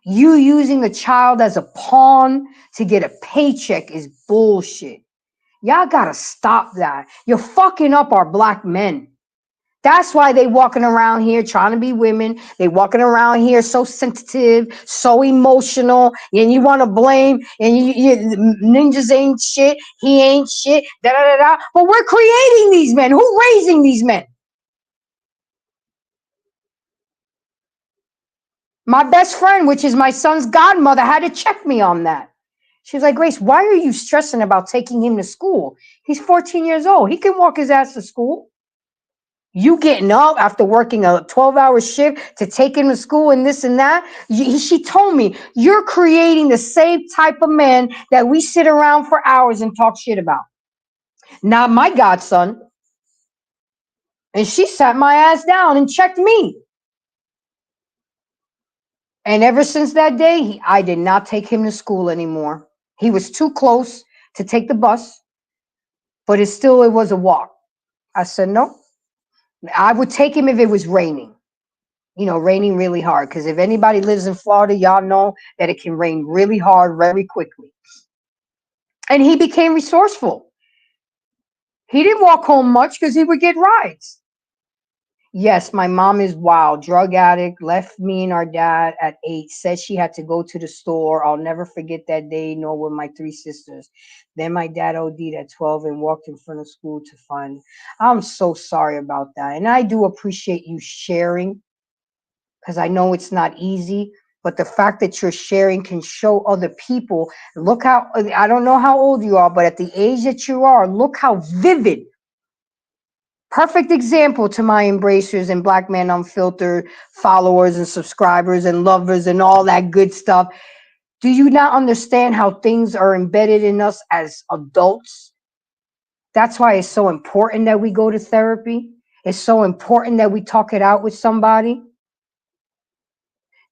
You using a child as a pawn to get a paycheck is bullshit. Y'all gotta stop that. You're fucking up our black men. That's why they walking around here trying to be women. They walking around here so sensitive, so emotional, and you want to blame, and ninjas ain't shit, he ain't shit, da-da-da-da. But we're creating these men. Who's raising these men? My best friend, which is my son's godmother, had to check me on that. She was like, Grace, why are you stressing about taking him to school? He's 14 years old. He can walk his ass to school. You getting up after working a 12-hour shift to take him to school and this and that. She told me, you're creating the same type of man that we sit around for hours and talk shit about. Not my godson. And she sat my ass down and checked me. And ever since that day, I did not take him to school anymore. He was too close to take the bus, but it was a walk. I said, no. I would take him if it was raining. Raining really hard. Because if anybody lives in Florida, y'all know that it can rain really hard very quickly. And he became resourceful. He didn't walk home much because he would get rides. Yes, my mom is wild, drug addict, left me and our dad at 8, said she had to go to the store. I'll never forget that day, nor will my 3 sisters. Then my dad OD'd at 12 and walked in front of school to find. I'm so sorry about that. And I do appreciate you sharing, because I know it's not easy, but the fact that you're sharing can show other people. Look how, I don't know how old you are, but at the age that you are, look how vivid. Perfect example to my embracers and Black Man Unfiltered followers and subscribers and lovers and all that good stuff. Do you not understand how things are embedded in us as adults? That's why it's so important that we go to therapy. It's so important that we talk it out with somebody.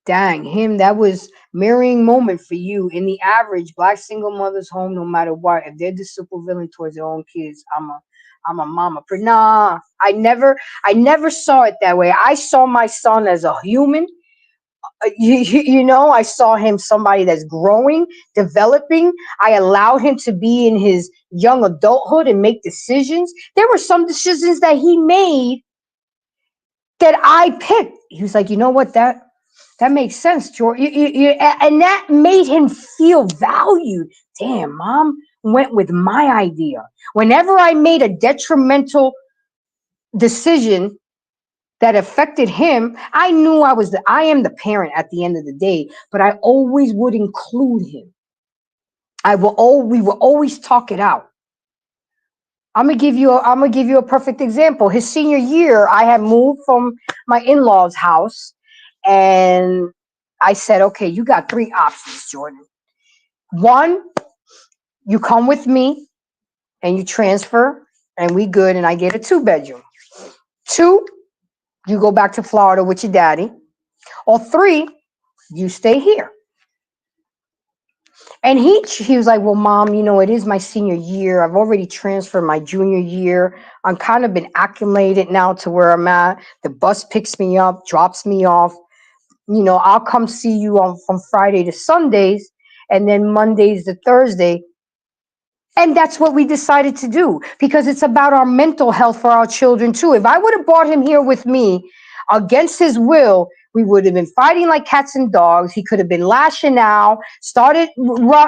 Dang, him, that was mirroring moment for you. In the average Black single mother's home, no matter what, if they're the supervillain towards their own kids, I'm a mama. Nah, I never saw it that way. I saw my son as a human. I saw him somebody that's growing, developing. I allowed him to be in his young adulthood and make decisions. There were some decisions that he made that I picked. He was like, you know what, that makes sense, George. And that made him feel valued. Damn, mom went with my idea. Whenever I made a detrimental decision that affected him, I knew I am the parent at the end of the day, but I always would include him. We will always talk it out. I'm gonna give you a perfect example. His senior year, I had moved from my in-laws' house, and I said, okay, you got 3 options, Jordan. 1, you come with me and you transfer and we good and I get a 2-bedroom. 2, you go back to Florida with your daddy. Or 3, you stay here. And he was like, well, mom, it is my senior year. I've already transferred my junior year. I'm kind of been acclimated now to where I'm at. The bus picks me up, drops me off. I'll come see you from Friday to Sundays and then Mondays to Thursday. And that's what we decided to do, because it's about our mental health for our children too. If I would have brought him here with me against his will, we would have been fighting like cats and dogs. He could have been lashing out, started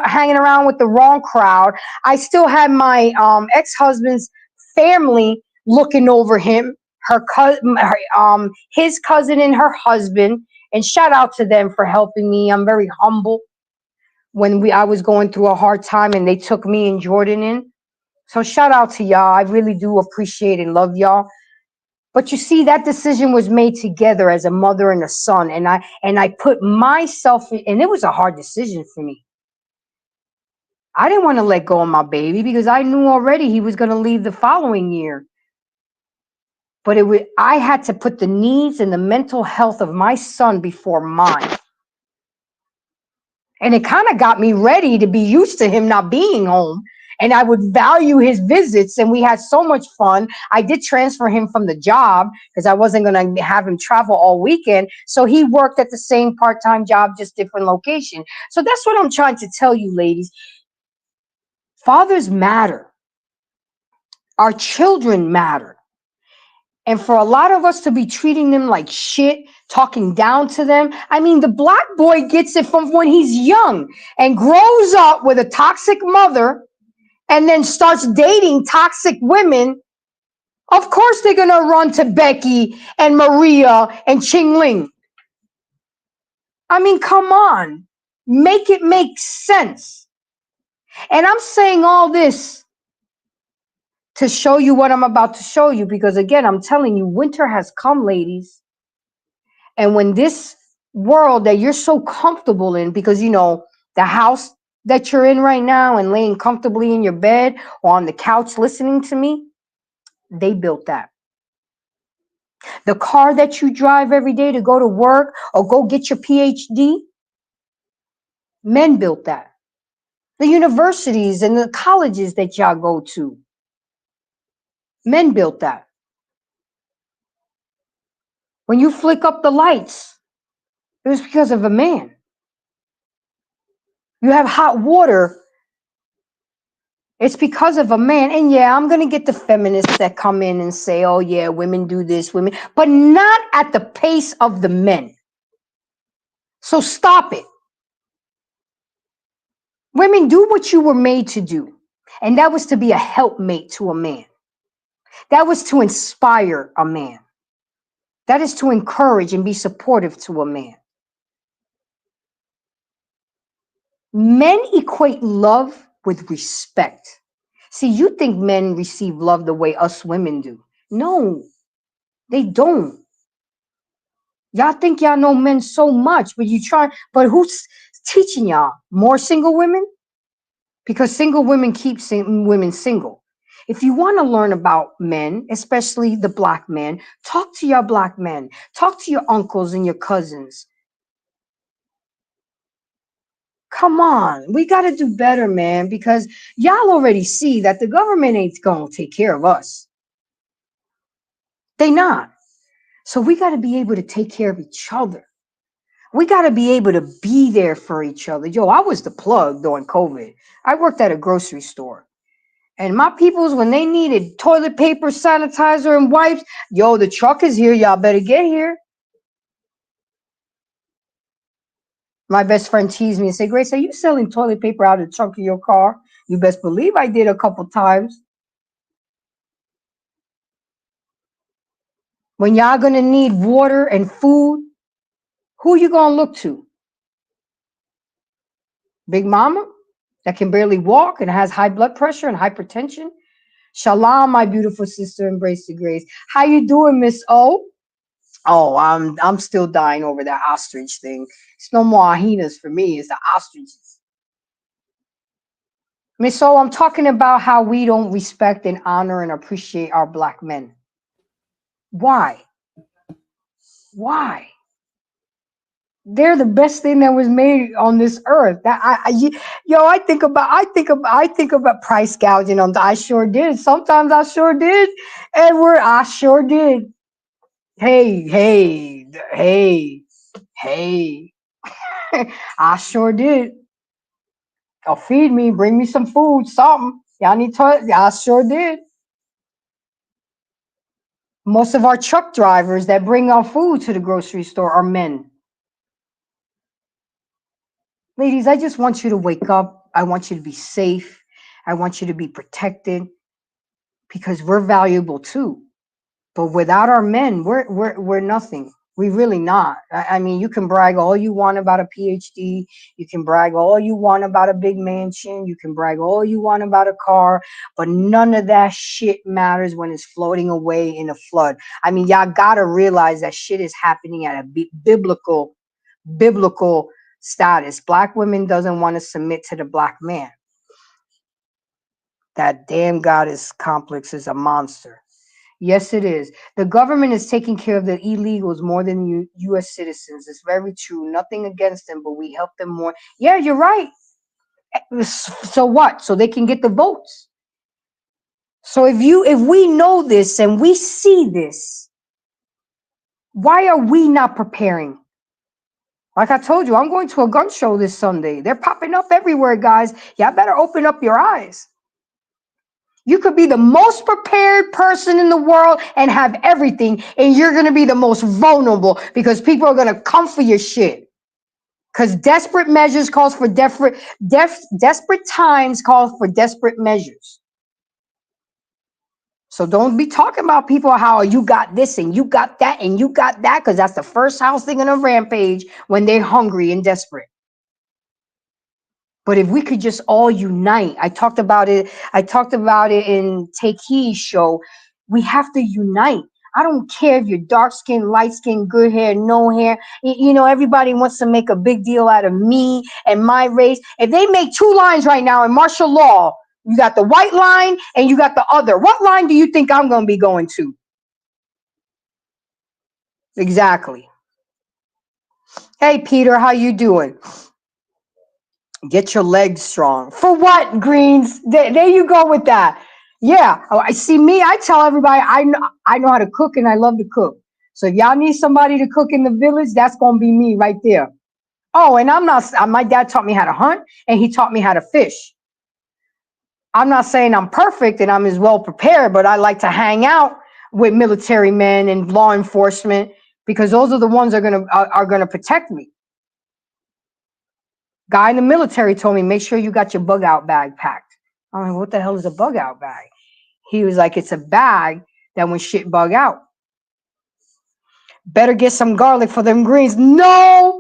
hanging around with the wrong crowd. I still had my ex-husband's family looking over him, his cousin and her husband. And shout out to them for helping me. I'm very humble. When I was going through a hard time and they took me and Jordan in. So shout out to y'all. I really do appreciate and love y'all. But you see, that decision was made together as a mother and a son. And I put myself in, and it was a hard decision for me. I didn't want to let go of my baby because I knew already he was going to leave the following year. But I had to put the needs and the mental health of my son before mine. And it kind of got me ready to be used to him not being home. And I would value his visits. And we had so much fun. I did transfer him from the job because I wasn't going to have him travel all weekend. So he worked at the same part-time job, just different location. So that's what I'm trying to tell you, ladies. Fathers matter. Our children matter. And for a lot of us to be treating them like shit, talking down to them. I mean, the Black boy gets it from when he's young and grows up with a toxic mother and then starts dating toxic women. Of course, they're going to run to Becky and Maria and Ching Ling. I mean, come on. Make it make sense. And I'm saying all this to show you what I'm about to show you, because again, I'm telling you, winter has come, ladies. And when this world that you're so comfortable in, because you know, the house that you're in right now and laying comfortably in your bed or on the couch listening to me, they built that. The car that you drive every day to go to work or go get your PhD, men built that. The universities and the colleges that y'all go to, men built that. When you flick up the lights, it was because of a man. You have hot water, it's because of a man. And yeah, I'm going to get the feminists that come in and say, oh yeah, women do this, women, but not at the pace of the men. So stop it. Women, do what you were made to do. And that was to be a helpmate to a man. That was to inspire a man. That is to encourage and be supportive to a man. Men equate love with respect. See, you think men receive love the way us women do. No, they don't. Y'all think y'all know men so much, but who's teaching y'all? More single women? Because single women keep women single. If you want to learn about men, especially the black men, talk to your black men. Talk to your uncles and your cousins. Come on, we got to do better, man, because y'all already see that the government ain't going to take care of us. They not. So we got to be able to take care of each other. We got to be able to be there for each other. Yo, I was the plug during COVID. I worked at a grocery store. And my peoples, when they needed toilet paper, sanitizer, and wipes, yo, the truck is here. Y'all better get here. My best friend teased me and said, Grace, are you selling toilet paper out of the trunk of your car? You best believe I did a couple times. When y'all going to need water and food, who you going to look to? Big Mama that can barely walk and has high blood pressure and hypertension? Shalom, my beautiful sister, embrace the grace. How you doing, Miss O? Oh, I'm still dying over that ostrich thing. It's no more hyenas for me. It's the ostriches. Miss O, I'm talking about how we don't respect and honor and appreciate our black men. Why? Why? They're the best thing that was made on this earth. That I think about price gouging on. I sure did. Sometimes I sure did, Edward. I sure did. Hey. I sure did. Oh, feed me, bring me some food, something. Y'all need toilet. I sure did. Most of our truck drivers that bring our food to the grocery store are men. Ladies, I just want you to wake up. I want you to be safe. I want you to be protected because we're valuable too. But without our men, we're nothing. We really not. I mean, you can brag all you want about a PhD. You can brag all you want about a big mansion. You can brag all you want about a car. But none of that shit matters when it's floating away in a flood. I mean, y'all got to realize that shit is happening at a biblical status. Black women doesn't want to submit to the black man. That damn goddess complex is a monster. Yes, it is. The government is taking care of the illegals more than U.S. citizens. It's very true. Nothing against them, but we help them more. Yeah, you're right. So what? So they can get the votes. So if we know this and we see this, why are we not preparing? Like I told you, I'm going to a gun show this Sunday. They're popping up everywhere, guys. Y'all better open up your eyes. You could be the most prepared person in the world and have everything, and you're going to be the most vulnerable because people are going to come for your shit. Because desperate measures calls for desperate times calls for desperate measures. So don't be talking about people how you got this and you got that and you got that, because that's the first house thing on a rampage when they're hungry and desperate. But if we could just all unite, I talked about it in Take Heed show. We have to unite. I don't care if you're dark skin, light skin, good hair, no hair. You know, everybody wants to make a big deal out of me and my race. If they make two lines right now in martial law, you got the white line and you got the other. What line do you think I'm going to be going to? Exactly. Hey, Peter, how you doing? Get your legs strong. For what, Greens? There you go with that. Yeah. Oh, I see me. I tell everybody I know how to cook and I love to cook. So if y'all need somebody to cook in the village, that's going to be me right there. Oh, and my dad taught me how to hunt and he taught me how to fish. I'm not saying I'm perfect and I'm as well prepared, but I like to hang out with military men and law enforcement because those are the ones that are gonna protect me. Guy in the military told me, make sure you got your bug out bag packed. I'm like, what the hell is a bug out bag? He was like, it's a bag that when shit bug out. Better get some garlic for them greens. No,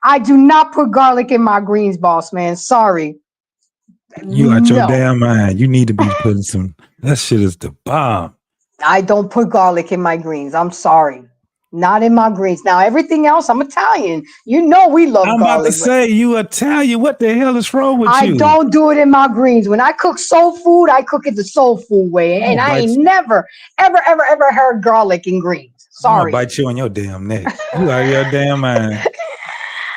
I do not put garlic in my greens, boss man. Sorry. You out your damn mind. You need to be putting some. That shit is the bomb. I don't put garlic in my greens. I'm sorry. Not in my greens. Now, everything else, I'm Italian. You know we love garlic. I'm about to say, you Italian. What the hell is wrong with you? I don't do it in my greens. When I cook soul food, I cook it the soul food way. And I ain't never, ever heard garlic in greens. Sorry. I'm gonna bite you on your damn neck. You out of your damn mind.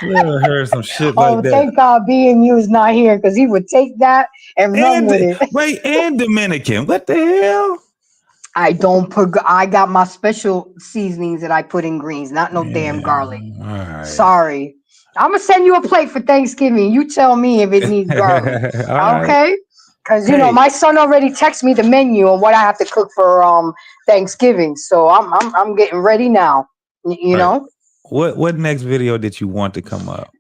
You ever heard some shit like that? Thank God BMU is not here because he would take that and run with it. Wait, and Dominican. What the hell? I don't put. I got my special seasonings that I put in greens, not no damn garlic. All right. Sorry. I'm gonna send you a plate for Thanksgiving. You tell me if it needs garlic. Okay? Because you know my son already texted me the menu and what I have to cook for Thanksgiving. So I'm getting ready now. You know. What next video did you want to come up?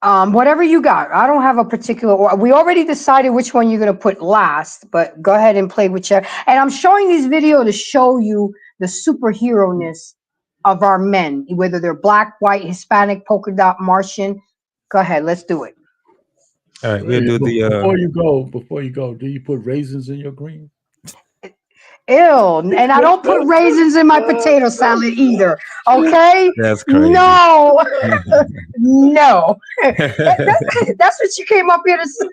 Whatever you got. I don't have a particular order. We already decided which one you're going to put last, but go ahead and play whichever. And I'm showing this video to show you the superhero-ness of our men, whether they're black, white, Hispanic, polka dot, Martian. Go ahead. Let's do it. All right. We'll do the... Before you go, do you put raisins in your greens? Ew, and I don't put raisins in my potato salad either. Okay? That's crazy. No, no. That's what you came up here to say.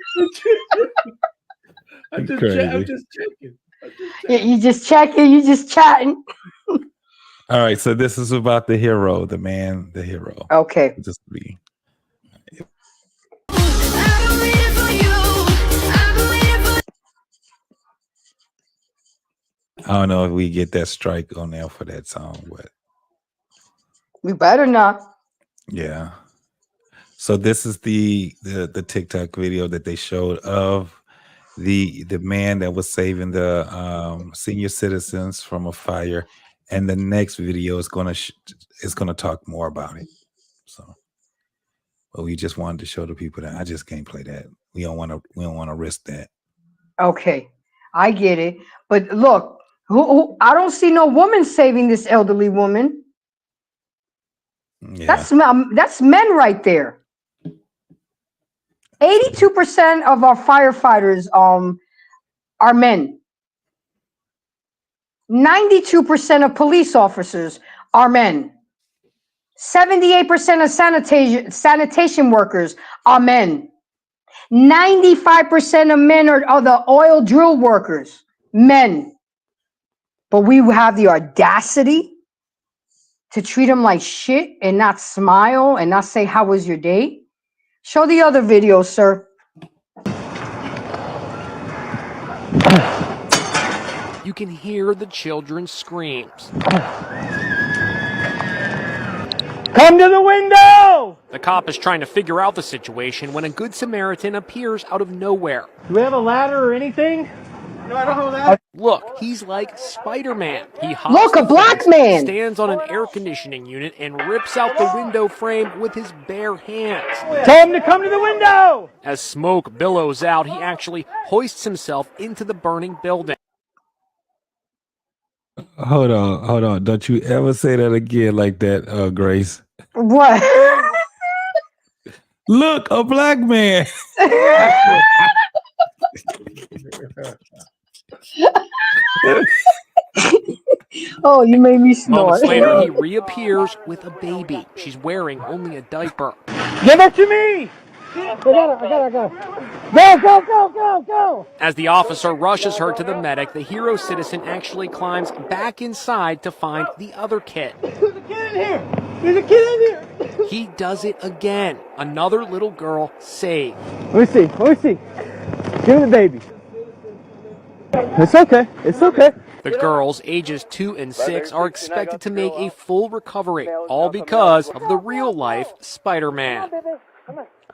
I'm just checking. You just checking. You just chatting. All right. So this is about the hero, the man, the hero. Okay. Just be. I don't know if we get that strike on there for that song, but we better not. Yeah. So this is the TikTok video that they showed of the man that was saving the senior citizens from a fire, and the next video is gonna talk more about it. So, but we just wanted to show the people that I just can't play that. We don't want to risk that. Okay, I get it, but look. I don't see no woman saving this elderly woman. Yeah. That's men right there. 82% of our firefighters are men. 92% of police officers are men. 78% of sanitation workers are men. 95% of men are the oil drill workers, men. But we have the audacity to treat them like shit and not smile and not say, how was your day? Show the other video, sir. You can hear the children's screams. Come to the window! The cop is trying to figure out the situation when a good Samaritan appears out of nowhere. Do we have a ladder or anything? No, I don't have a ladder. Look, he's like Spider-Man. He hops Look, a black man stands on an air conditioning unit and rips out the window frame with his bare hands. Tell him to come to the window! As smoke billows out, he actually hoists himself into the burning building. Hold on. Don't you ever say that again like that, Grace. What? Look, a black man. Oh, you made me Moments snort. later, he reappears with a baby. She's wearing only a diaper. Give it to me. I got it. Go. As the officer rushes her to the medic, the hero citizen actually climbs back inside to find the other kid. There's a kid in here. There's a kid in here. He does it again. Another little girl saved. Let me see. Give me the baby. It's okay. The girls, ages 2 and 6, are expected to make a full recovery, all because of the real-life Spider-Man.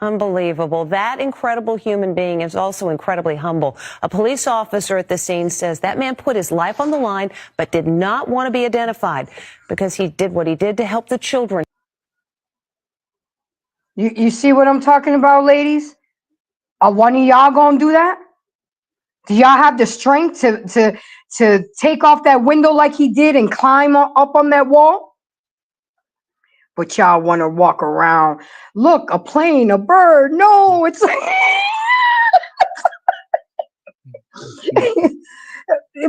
Unbelievable. That incredible human being is also incredibly humble. A police officer at the scene says that man put his life on the line, but did not want to be identified because he did what he did to help the children. You see what I'm talking about, ladies? Are one of y'all gonna do that? Do y'all have the strength to take off that window like he did and climb up on that wall? But y'all want to walk around. Look, a plane, a bird. No, it's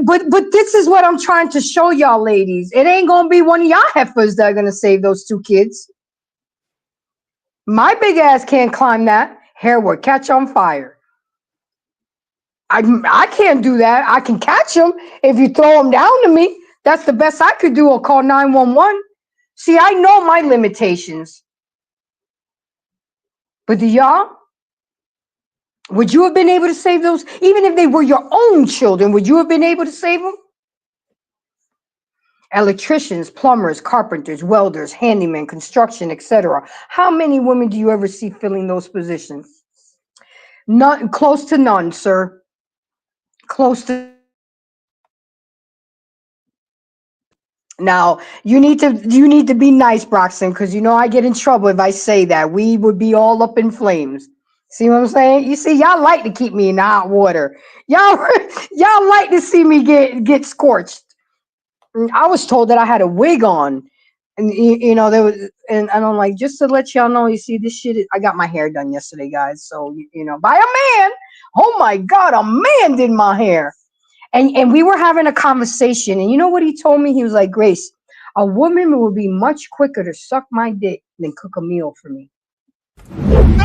but this is what I'm trying to show y'all, ladies. It ain't gonna be one of y'all heifers that are gonna save those 2 kids. My big ass can't climb that. Hair will catch on fire. I can't do that. I can catch them if you throw them down to me. That's the best I could do, or call 911. See, I know my limitations. But do y'all? Would you have been able to save those? Even if they were your own children, would you have been able to save them? Electricians, plumbers, carpenters, welders, handymen, construction, etc. How many women do you ever see filling those positions? None, close to none, sir. Close to. Now you need to be nice, Broxton, because I get in trouble if I say that. We would be all up in flames. See what I'm saying? You see, y'all like to keep me in the hot water. Y'all like to see me get scorched. I was told that I had a wig on, and there was, and I'm like, just to let y'all know, you see, this shit. I got my hair done yesterday, guys. So by a man. Oh my God, a man did my hair. And we were having a conversation, and you know what he told me? He was like, Grace, a woman will be much quicker to suck my dick than cook a meal for me. Let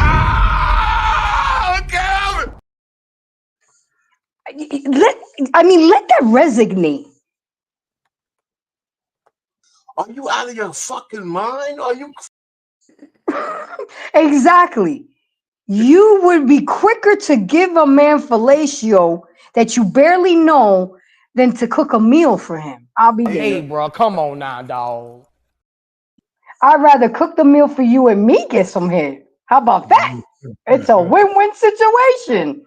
that resonate. Are you out of your fucking mind? Are you? Exactly. You would be quicker to give a man fellatio that you barely know than to cook a meal for him. I'll be damned. Hey, bro, come on now, dog. I'd rather cook the meal for you and me get some head. How about that? It's a win-win situation.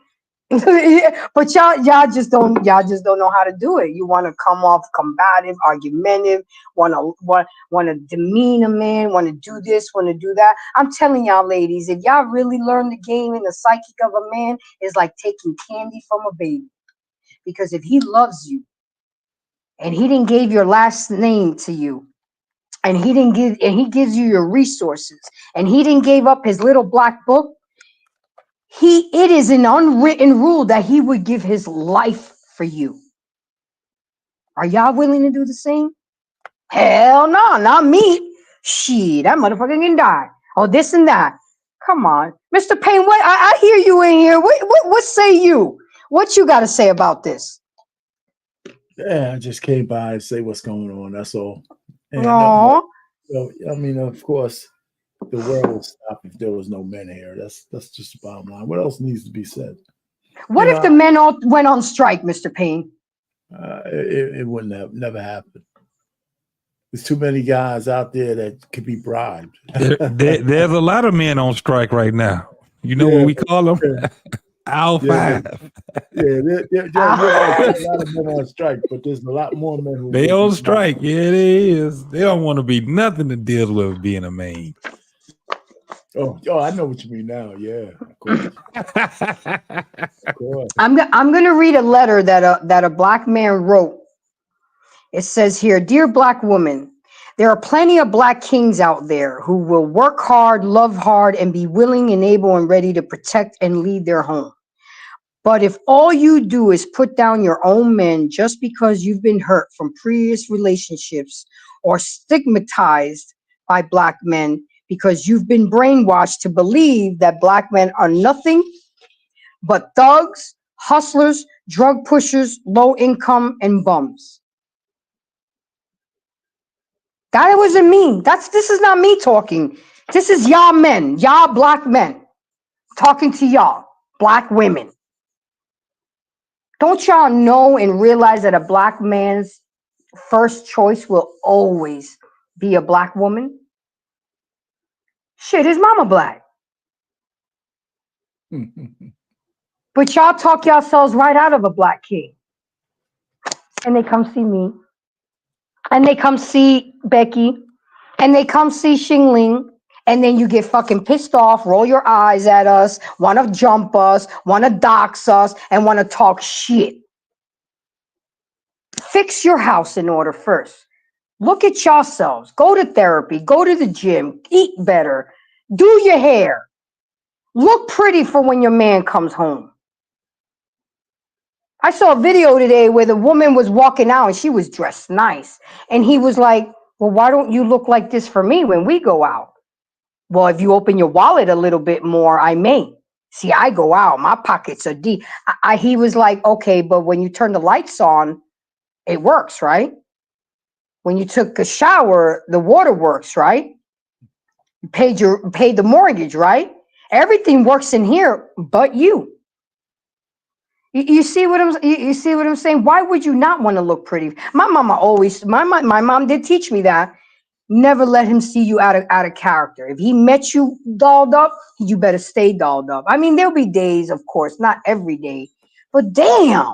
But y'all just don't know how to do it. You want to come off combative, argumentative, want to demean a man, want to do this, want to do that. I'm telling y'all, ladies, if y'all really learn the game in the psyche of a man, is like taking candy from a baby. Because if he loves you and he didn't give your last name to you, and he gives you your resources, and he didn't give up his little black book, it is an unwritten rule that he would give his life for you. Are y'all willing to do the same? Hell no, not me. Shit, that motherfucker can die. Oh, this and that. Come on, Mr. Payne. What I hear you in here. What say you? What you got to say about this? Yeah, I just came by and say what's going on. That's all. And, of course, the world would stop if there was no men here. That's just the bottom line. What else needs to be said? What if the men all went on strike, Mr. Payne? It wouldn't have never happened. There's too many guys out there that could be bribed. There's a lot of men on strike right now. You know what we call them? Aisle 5. There's a lot of men on strike, but there's a lot more men who they on strike. Yeah, it is. They don't want to be nothing to deal with being a man. Oh, I know what you mean now. Yeah, of course. Of course. I'm gonna read a letter that a black man wrote. It says here, "Dear black woman, There are plenty of black kings out there who will work hard, love hard, and be willing and able and ready to protect and lead their home. But if all you do is put down your own men just because you've been hurt from previous relationships or stigmatized by black men because you've been brainwashed to believe that black men are nothing but thugs, hustlers, drug pushers, low income, and bums. That wasn't me. This is not me talking. This is y'all men, y'all black men talking to y'all, black women. Don't y'all know and realize that a black man's first choice will always be a black woman? Shit, his mama black. But y'all talk yourselves right out of a black king. And they come see me. And they come see Becky. And they come see Xingling. And then you get fucking pissed off, roll your eyes at us, want to jump us, want to dox us, and want to talk shit. Fix your house in order first. Look at yourselves. Go to therapy. Go to the gym. Eat better. Do your hair. Look pretty for when your man comes home. I saw a video today where the woman was walking out and she was dressed nice. And he was like, well, why don't you look like this for me when we go out? Well, if you open your wallet a little bit more, I may. See, I go out. My pockets are deep. He was like, okay, but when you turn the lights on, it works, right? When you took a shower, the water works, right? You paid the mortgage, right? Everything works in here but you. You see what I'm saying? Why would you not want to look pretty? My mom did teach me that. Never let him see you out of character. If he met you dolled up, you better stay dolled up. I mean, there'll be days, of course, not every day, but damn,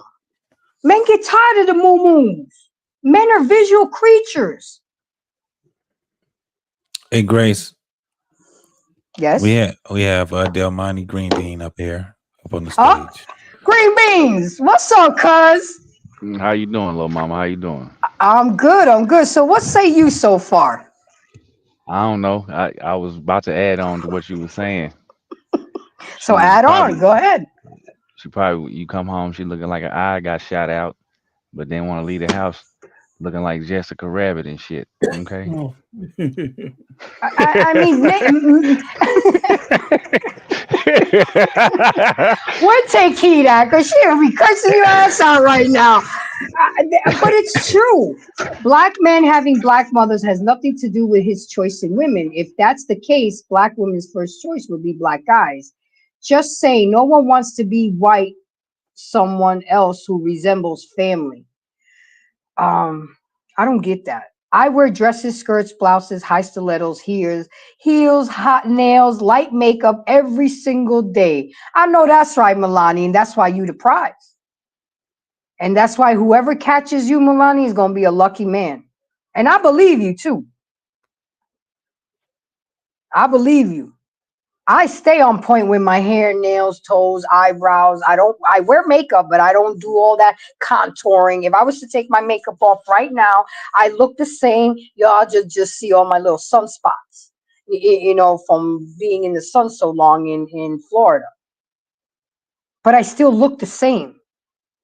men get tired of the moo-moos. Men are visual creatures. Hey, Grace. Yes. We have Delmonte Green Bean up here, up on the stage. Green beans. What's up, cuz? How you doing, little mama? How you doing? I'm good. So what say you so far? I don't know. I was about to add on to what you were saying. So add on. Go ahead. You come home, she looking like her eye got shot out, but then want to leave the house looking like Jessica Rabbit and shit. Okay. I mean, we'll take heed at because she'll be cursing your ass out right now. But it's true. Black men having black mothers has nothing to do with his choice in women. If that's the case, black women's first choice would be black guys. Just say no one wants to be white someone else who resembles family. I don't get that. I wear dresses, skirts, blouses, high stilettos, heels, hot nails, light makeup every single day. I know that's right, Milani, and that's why you the prize. And that's why whoever catches you, Milani, is going to be a lucky man. And I believe you, too. I believe you. I stay on point with my hair, nails, toes, eyebrows. I wear makeup, but I don't do all that contouring. If I was to take my makeup off right now, I look the same. Y'all just see all my little sunspots, from being in the sun so long in Florida. But I still look the same.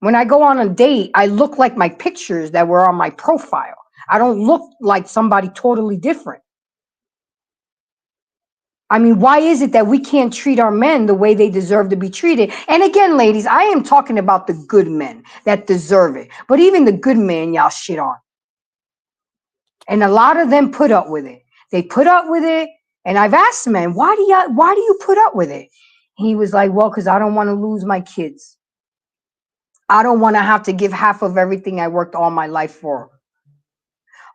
When I go on a date, I look like my pictures that were on my profile. I don't look like somebody totally different. I mean, why is it that we can't treat our men the way they deserve to be treated? And again, ladies, I am talking about the good men that deserve it. But even the good men, y'all shit on. And a lot of them put up with it. They put up with it. And I've asked the man, why do you put up with it? He was like, well, because I don't want to lose my kids. I don't want to have to give half of everything I worked all my life for.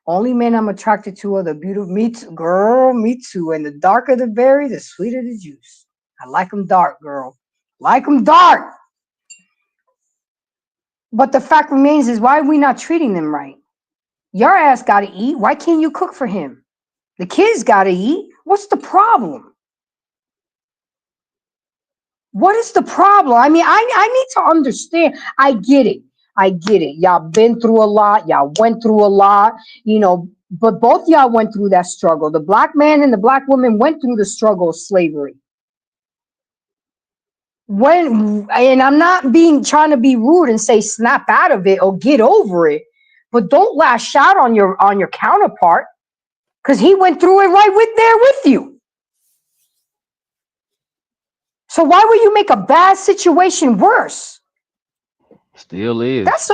Only men I'm attracted to are the beautiful. Me too, girl, me too. And the darker the berry, the sweeter the juice. I like them dark, girl. Like them dark. But the fact remains is, why are we not treating them right? Your ass got to eat. Why can't you cook for him? The kids got to eat. What's the problem? What is the problem? I mean, I need to understand. I get it. Y'all been through a lot. Y'all went through a lot. But both y'all went through that struggle. The black man and the black woman went through the struggle of slavery. And I'm not trying to be rude and say snap out of it or get over it, but don't lash out on your counterpart, because he went through it right there with you. So why would you make a bad situation worse? Still is. That's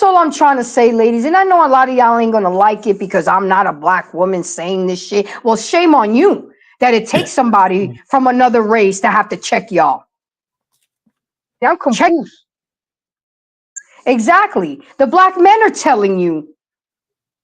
all I'm trying to say, ladies. And I know a lot of y'all ain't gonna like it because I'm not a black woman saying this shit. Well, shame on you that it takes somebody from another race to have to check y'all. I'm confused. Exactly. The black men are telling you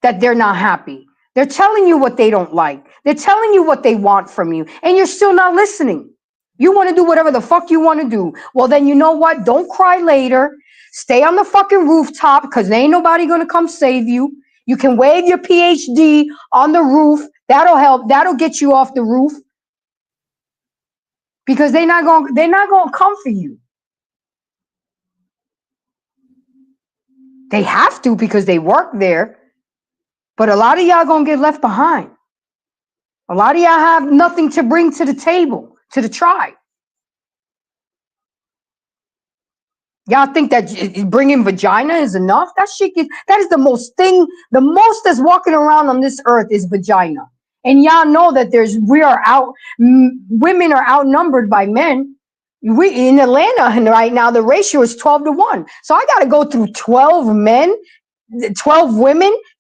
that they're not happy. They're telling you what they don't like. They're telling you what they want from you, and you're still not listening. You want to do whatever the fuck you want to do. Well, then you know what? Don't cry later. Stay on the fucking rooftop, because there ain't nobody going to come save you. You can wave your PhD on the roof. That'll help. That'll get you off the roof, because they're not going to come for you. They have to, because they work there. But a lot of y'all going to get left behind. A lot of y'all have nothing to bring to the table, to the tribe. Y'all think that bringing vagina is enough? That is the most that's walking around on this earth is vagina. And y'all know that women are outnumbered by men. We in Atlanta right now, the ratio is 12-1. So I got to go through 12 women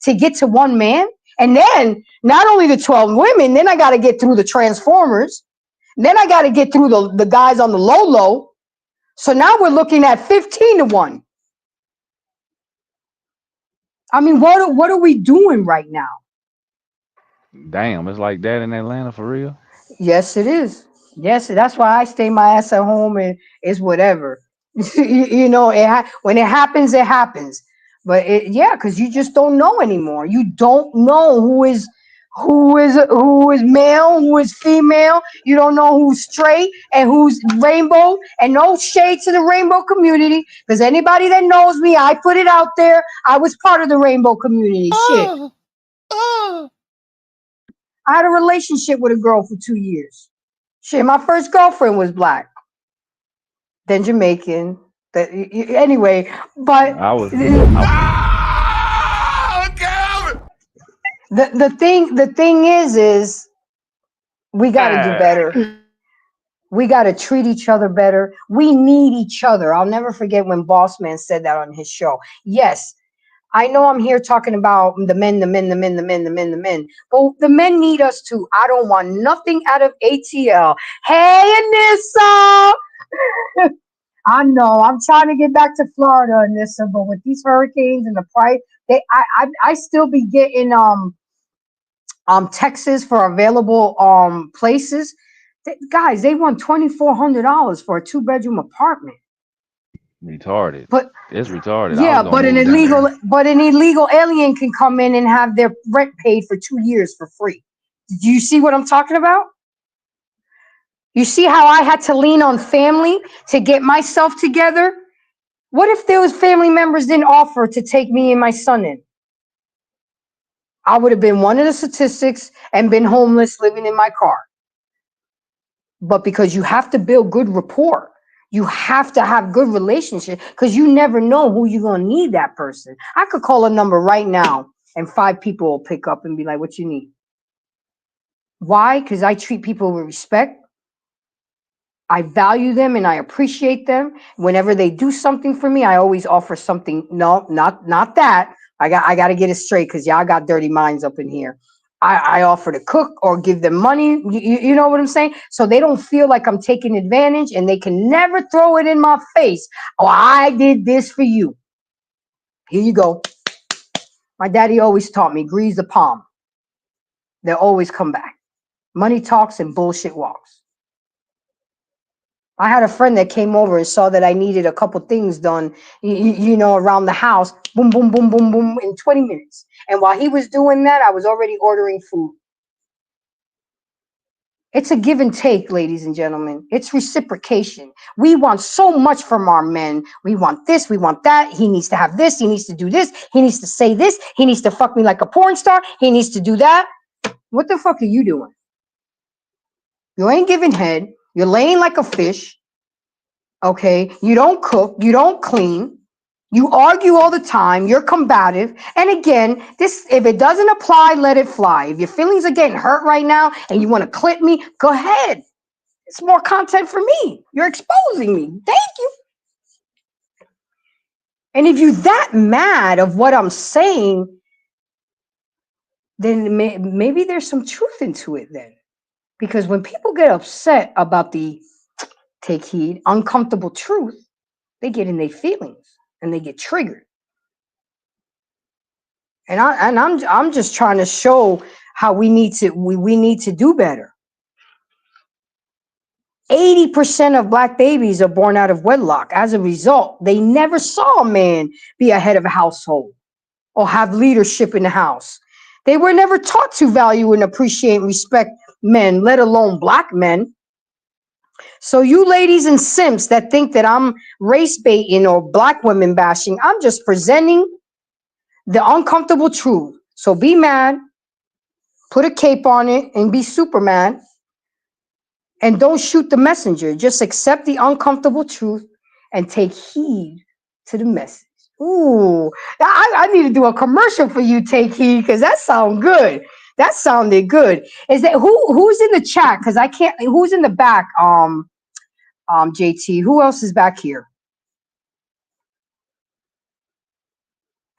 to get to one man. And then not only the 12 women, then I got to get through the transformers. Then I got to get through the guys on the low. So now we're looking at 15-1. I mean, what are we doing right now? Damn, it's like that in Atlanta for real? Yes, it is. Yes, that's why I stay my ass at home, and it's whatever. you know, when it happens, it happens. But because you just don't know anymore. You don't know who is male, who is female. You don't know who's straight and who's rainbow. And no shade to the rainbow community, because anybody that knows me, I put it out there. I was part of the rainbow community. Shit. I had a relationship with a girl for 2 years. Shit, my first girlfriend was black, then Jamaican. Anyway, but the thing is we got to do better. We got to treat each other better. We need each other. I'll never forget when Boss Man said that on his show. Yes, I know I'm here talking about the men. But the men need us too. I don't want nothing out of ATL. Hey, Anissa. I know I'm trying to get back to Florida, Anissa, but with these hurricanes and the price, I still be getting Texas for available places. Guys, they want $2,400 for a 2-bedroom apartment. Retarded. But it's retarded. Yeah, but an illegal alien can come in and have their rent paid for 2 years for free. Do you see what I'm talking about? You see how I had to lean on family to get myself together? What if those family members didn't offer to take me and my son in? I would have been one of the statistics and been homeless living in my car. But because you have to build good rapport, you have to have good relationship, because you never know who you're going to need that person. I could call a number right now and 5 people will pick up and be like, what you need? Why? Because I treat people with respect. I value them and I appreciate them. Whenever they do something for me, I always offer something. No, not that. I got to get it straight, because y'all got dirty minds up in here. I offer to cook or give them money. You know what I'm saying? So they don't feel like I'm taking advantage, and they can never throw it in my face. Oh, I did this for you. Here you go. My daddy always taught me, grease the palm. They'll always come back. Money talks and bullshit walks. I had a friend that came over and saw that I needed a couple things done, around the house. Boom, boom, boom, boom, boom, in 20 minutes. And while he was doing that, I was already ordering food. It's a give and take, ladies and gentlemen. It's reciprocation. We want so much from our men. We want this, we want that. He needs to have this, he needs to do this, he needs to say this, he needs to fuck me like a porn star, he needs to do that. What the fuck are you doing? You ain't giving head. You're laying like a fish. Okay? You don't cook, you don't clean. You argue all the time. You're combative. And again, this, if it doesn't apply, let it fly. If your feelings are getting hurt right now and you want to clip me, go ahead. It's more content for me. You're exposing me. Thank you. And if you're that mad of what I'm saying, then maybe there's some truth into it then. Because when people get upset about the, take heed, uncomfortable truth, they get in their feelings and they get triggered. And I'm just trying to show how we need to do better. 80% of black babies are born out of wedlock. As a result, they never saw a man be a head of a household or have leadership in the house. They were never taught to value and appreciate and respect men, let alone black men. So you ladies and simps that think that I'm race baiting or black women bashing, I'm just presenting the uncomfortable truth. So be mad, put a cape on it, and be Superman. And don't shoot the messenger. Just accept the uncomfortable truth and take heed to the message. Ooh, I need to do a commercial for you, take heed, because that sounds good. That sounded good. Is that who's in the chat? Because I can't. Who's in the back? JT. Who else is back here?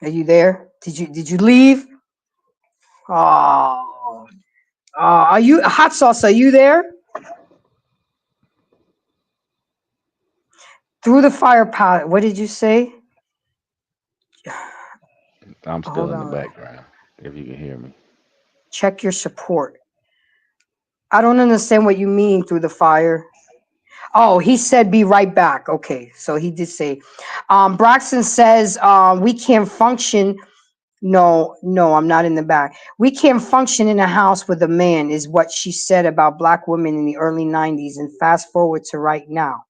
Are you there? Did you leave? Oh, are you hot sauce? Are you there? Through the fire pot. What did you say? I'm still in the background, if you can hear me. Check your support. I don't understand what you mean through the fire. Oh, he said be right back. Okay, so he did say. Braxton says we can't function. No, I'm not in the back. We can't function in a house with a man is what she said about black women in the early 90s. And fast forward to right now.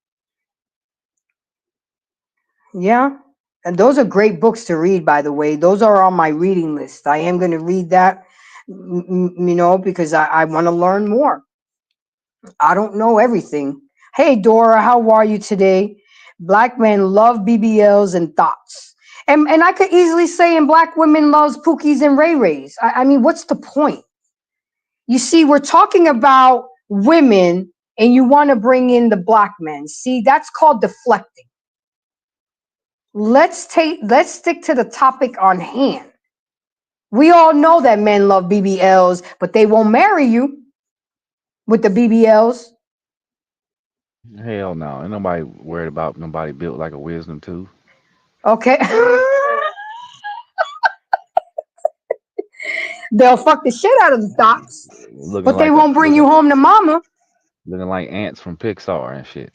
Yeah. And those are great books to read, by the way. Those are on my reading list. I am going to read that, because I want to learn more. I don't know everything. Hey, Dora, how are you today? Black men love BBLs and thoughts. And I could easily say, and black women loves Pookies and Ray Rays. I mean, what's the point? You see, we're talking about women and you want to bring in the black men. See, that's called deflecting. Let's stick to the topic on hand. We all know that men love BBLs, but they won't marry you with the BBLs. Hell no. Ain't nobody worried about nobody built like a wisdom tooth. Okay. They'll fuck the shit out of the thoughts, but they won't bring you home to mama. Looking like ants from Pixar and shit.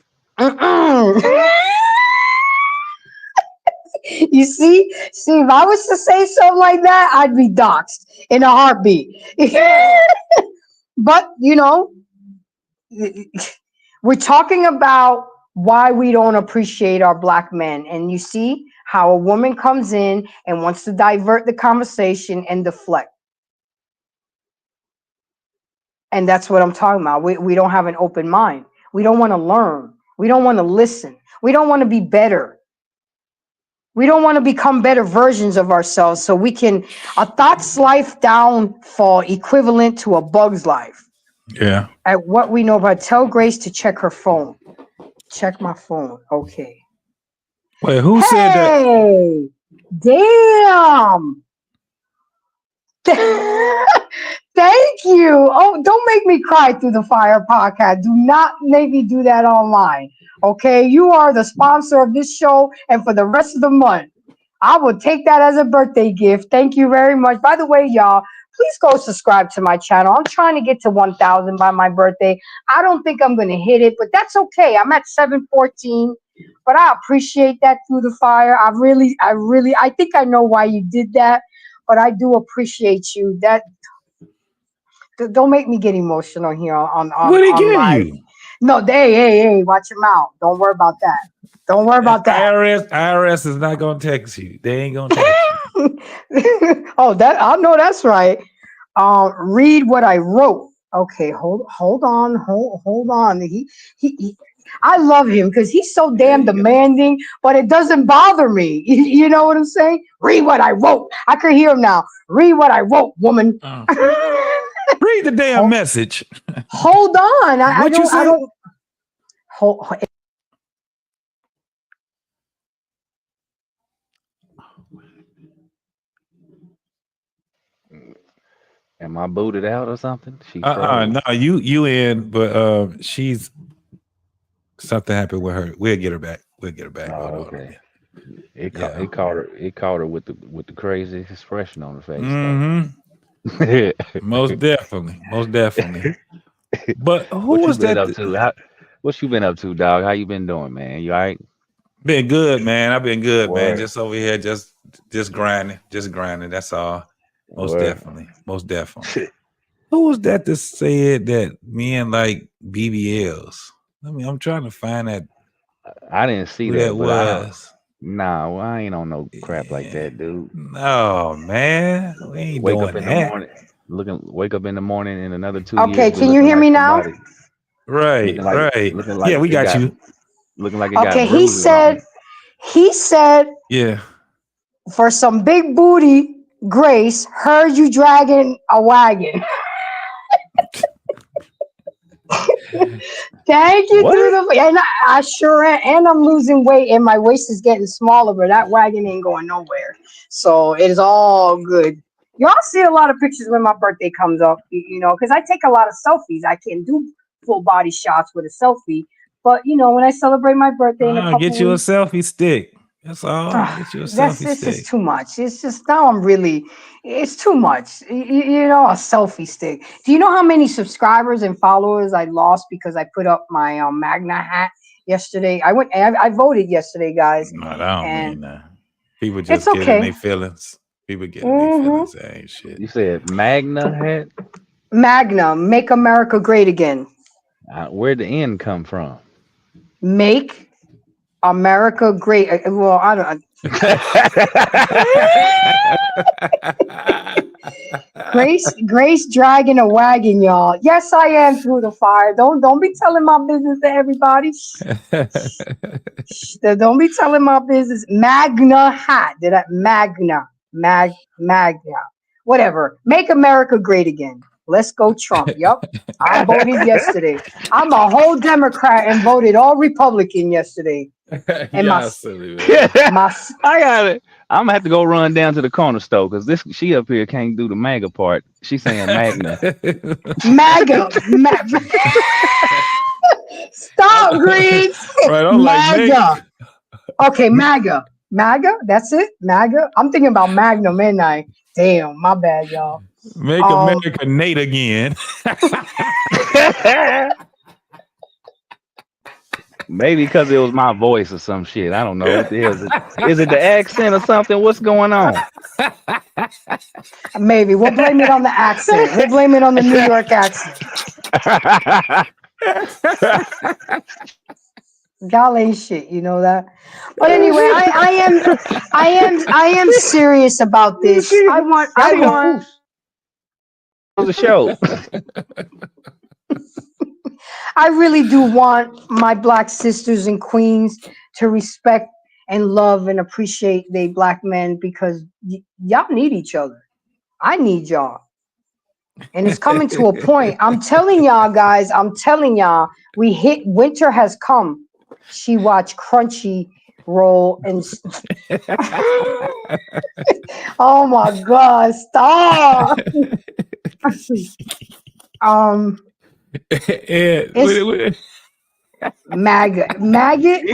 You see, if I was to say something like that, I'd be doxxed in a heartbeat. But, we're talking about why we don't appreciate our black men. And you see how a woman comes in and wants to divert the conversation and deflect. And that's what I'm talking about. We don't have an open mind. We don't want to learn. We don't want to listen. We don't want to be better. We don't want to become better versions of ourselves so we can, a thought's life downfall equivalent to a bug's life. Yeah. At what we know about, tell Grace to check her phone. Check my phone. Okay. Wait, who said that? Hey, damn. Thank you. Oh, don't make me cry through the fire podcast. Do not make me do that online. Okay, you are the sponsor of this show and for the rest of the month. I will take that as a birthday gift. Thank you very much. By the way, y'all, please go subscribe to my channel. I'm trying to get to 1,000 by my birthday. I don't think I'm going to hit it, but that's okay. I'm at 714, but I appreciate that through the fire. I think I know why you did that, but I do appreciate you. don't make me get emotional here What did he on give live. you? No, hey, watch your mouth. Don't worry about that. Don't worry about that. IRS is not gonna text you. They ain't gonna text you. Oh, that I know that's right. Read what I wrote. Okay, hold on. He I love him because he's so damn demanding, but it doesn't bother me. You know what I'm saying? Read what I wrote. I can hear him now. Read what I wrote, woman. Read the damn message. Hold on. I don't. Hold. Am I booted out or something? She froze. No, you in, but she's something happened with her. We'll get her back. Oh, okay. It caught her with the crazy expression on her face. Mm-hmm. Most definitely. But who What you was been that? up to? What you been up to, dog? How you been doing, man? You all right? Been good, man. I've been good, man. Word. Just over here, just grinding. That's all. Most definitely. Who was that said that men like BBLs? I'm trying to find that. I didn't see who that, that but was. well, I ain't on no crap like that, dude. No, man. We ain't Wake doing up in that. the morning, wake up in the morning in another 2 Okay, years. can you hear me now? Right. Looking like Yeah, we got you. Looking like it got Okay, bruises on he said Yeah. for some big booty, Grace heard you dragging a wagon. Thank you through the and I sure am, and I'm losing weight and my waist is getting smaller, but that wagon ain't going nowhere. So it is all good. Y'all see a lot of pictures when my birthday comes up, you know, because I take a lot of selfies. I can do full body shots with a selfie, but you know, when I celebrate my birthday in a couple Get you a weeks, selfie stick. That's all. Get you a selfie this stick. is too much. It's just now it's too much. You know, a selfie stick. Do you know how many subscribers and followers I lost because I put up my Magna hat yesterday? I voted yesterday, guys. No, I don't mean that. People It's just getting okay. their feelings. People getting their feelings. That ain't shit. You said Magna hat? Magna, make America great again. Where'd the N come from? Make America great. Well, I don't. Grace dragging a wagon, y'all. Yes, I am through the fire. Don't be telling my business to everybody. Don't be telling my business. Magna hat. Did I Magna? Whatever. Make America great again. Let's go Trump. Yup. I voted yesterday. I'm a whole Democrat and voted all Republican yesterday. And I got it. I'm gonna have to go run down to the corner store because she up here can't do the MAGA part. She's saying Magna. MAGA. Stop, Greens. Right, I'm MAGA. Okay, MAGA. MAGA. That's it. MAGA. I'm thinking about Magnum, ain't I? Damn, my bad, y'all. Make America Nate again. Maybe because it was my voice or some shit. I don't know what the hell is it. Is it the accent or something? What's going on? Maybe we'll blame it on the accent. We'll blame it on the New York accent. Y'all ain't shit, you know that. But anyway, I am serious about this. I want the show. I really do want my black sisters and queens to respect and love and appreciate they black men because y'all need each other. I need y'all. And it's coming to a point. I'm telling y'all, guys, winter has come. She watched Crunchy roll and oh my God, stop. Maggot. Now you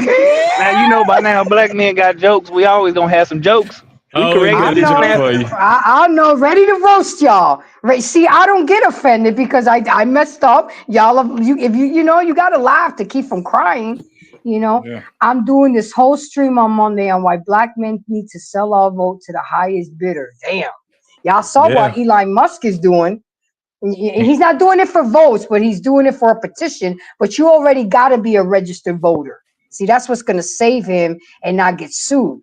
know by now black men got jokes. We always gonna have some jokes. We created this mess. I know, ready to roast y'all. See, I don't get offended because I messed up. Y'all, if you know, you gotta laugh to keep from crying. You know, I'm doing this whole stream on Monday on why black men need to sell our vote to the highest bidder. Damn, y'all saw what Elon Musk is doing. He's not doing it for votes, but he's doing it for a petition. But you already got to be a registered voter. See, that's what's going to save him and not get sued.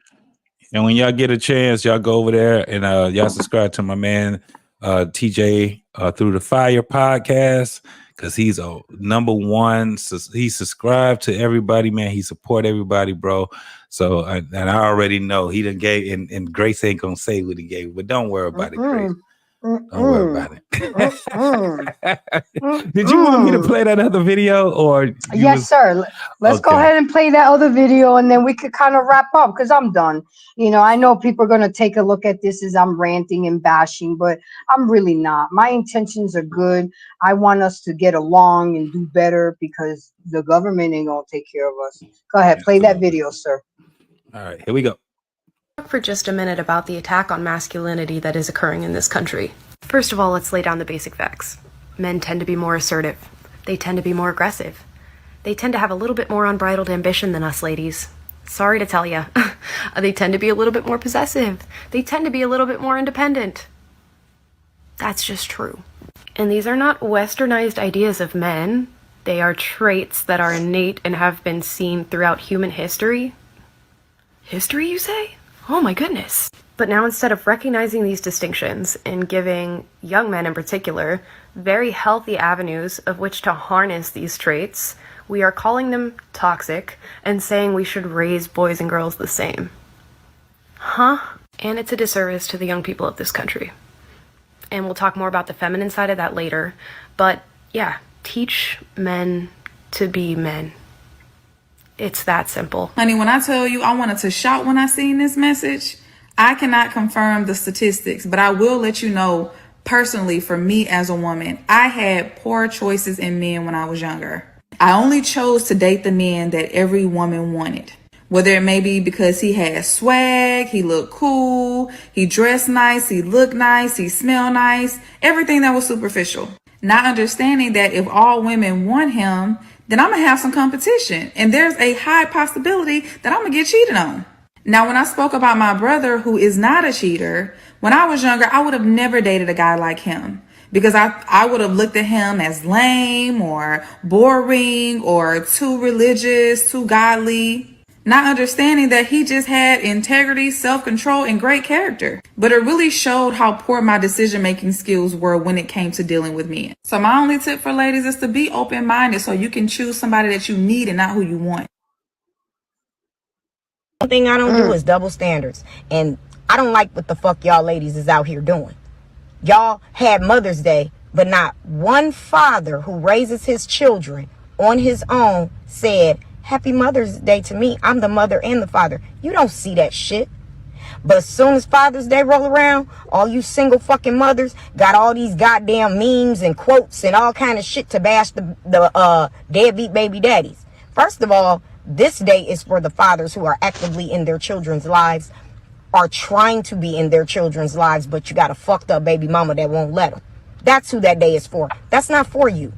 And when y'all get a chance, y'all go over there and y'all subscribe to my man TJ Through the Fire podcast, because he's a number one. He subscribed to everybody, man. He support everybody, bro. So and I already know he done gave, and Grace ain't gonna say what he gave, but don't worry about it, Grace. Don't worry about it. Did you want me to play that other video, or yes, sir? Let's go ahead and play that other video, and then we could kind of wrap up, because I'm done. You know, I know people are going to take a look at this as I'm ranting and bashing, but I'm really not. My intentions are good. I want us to get along and do better, because the government ain't going to take care of us. Go ahead, play that video, sir. All right, here we go. For just a minute about the attack on masculinity that is occurring in this country. First of all, let's lay down the basic facts. Men tend to be more assertive. They tend to be more aggressive. They tend to have a little bit more unbridled ambition than us ladies. Sorry to tell you. They tend to be a little bit more possessive. They tend to be a little bit more independent. That's just true. And these are not westernized ideas of men. They are traits that are innate and have been seen throughout human history. History, you say? Oh my goodness. But now, instead of recognizing these distinctions and giving young men in particular very healthy avenues of which to harness these traits, we are calling them toxic and saying we should raise boys and girls the same. Huh? And it's a disservice to the young people of this country. And we'll talk more about the feminine side of that later. But yeah, teach men to be men. It's that simple. Honey, when I tell you I wanted to shout when I seen this message, I cannot confirm the statistics, but I will let you know personally, for me as a woman, I had poor choices in men when I was younger. I only chose to date the men that every woman wanted. Whether it may be because he had swag, he looked cool, he dressed nice, he looked nice, he smelled nice, everything that was superficial. Not understanding that if all women want him, then I'm going to have some competition. And there's a high possibility that I'm going to get cheated on. Now, when I spoke about my brother, who is not a cheater, when I was younger, I would have never dated a guy like him, because I would have looked at him as lame or boring or too religious, too godly, not understanding that he just had integrity, self-control, and great character. But it really showed how poor my decision-making skills were when it came to dealing with men. So my only tip for ladies is to be open-minded so you can choose somebody that you need and not who you want. One thing I don't do is double standards. And I don't like what the fuck y'all ladies is out here doing. Y'all had Mother's Day, but not one father who raises his children on his own said, Happy Mother's Day to me. I'm the mother and the father. You don't see that shit. But as soon as Father's Day roll around, all you single fucking mothers got all these goddamn memes and quotes and all kind of shit to bash the deadbeat baby daddies. First of all, this day is for the fathers who are actively in their children's lives, are trying to be in their children's lives, but you got a fucked up baby mama that won't let them. That's who that day is for. That's not for you.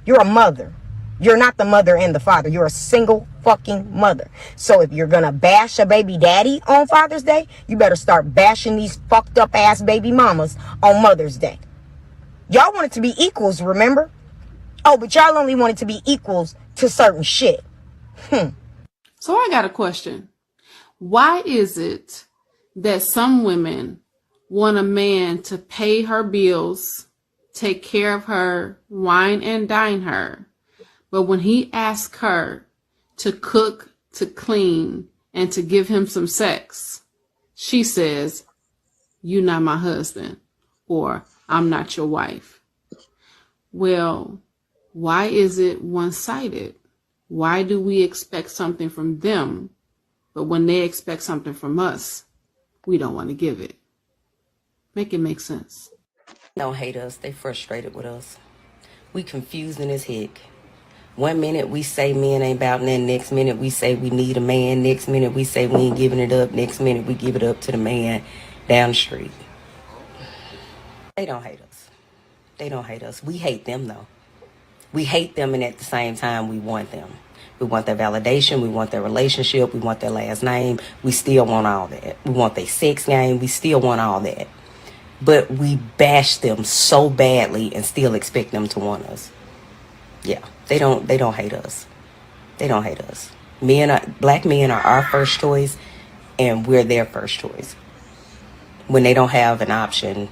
You're a mother. You're not the mother and the father. You're a single fucking mother. So if you're gonna bash a baby daddy on Father's Day, you better start bashing these fucked up ass baby mamas on Mother's Day. Y'all want it to be equals, remember? Oh, but y'all only want it to be equals to certain shit. So I got a question. Why is it that some women want a man to pay her bills, take care of her, wine and dine her, but when he asks her to cook, to clean, and to give him some sex, she says, "You're not my husband," or "I'm not your wife"? Well, why is it one-sided? Why do we expect something from them, but when they expect something from us, we don't want to give it? Make it make sense. They don't hate us. They frustrated with us. We confusing as heck. One minute we say men ain't about nothing. Next minute we say we need a man. Next minute we say we ain't giving it up. Next minute we give it up to the man down the street. They don't hate us. They don't hate us. We hate them though. We hate them, and at the same time we want them. We want their validation. We want their relationship. We want their last name. We still want all that. We want their sex game. We still want all that. but we bash them so badly and still expect them to want us. Yeah, they don't hate us. They don't hate us. Black men are our first choice, and we're their first choice. When they don't have an option,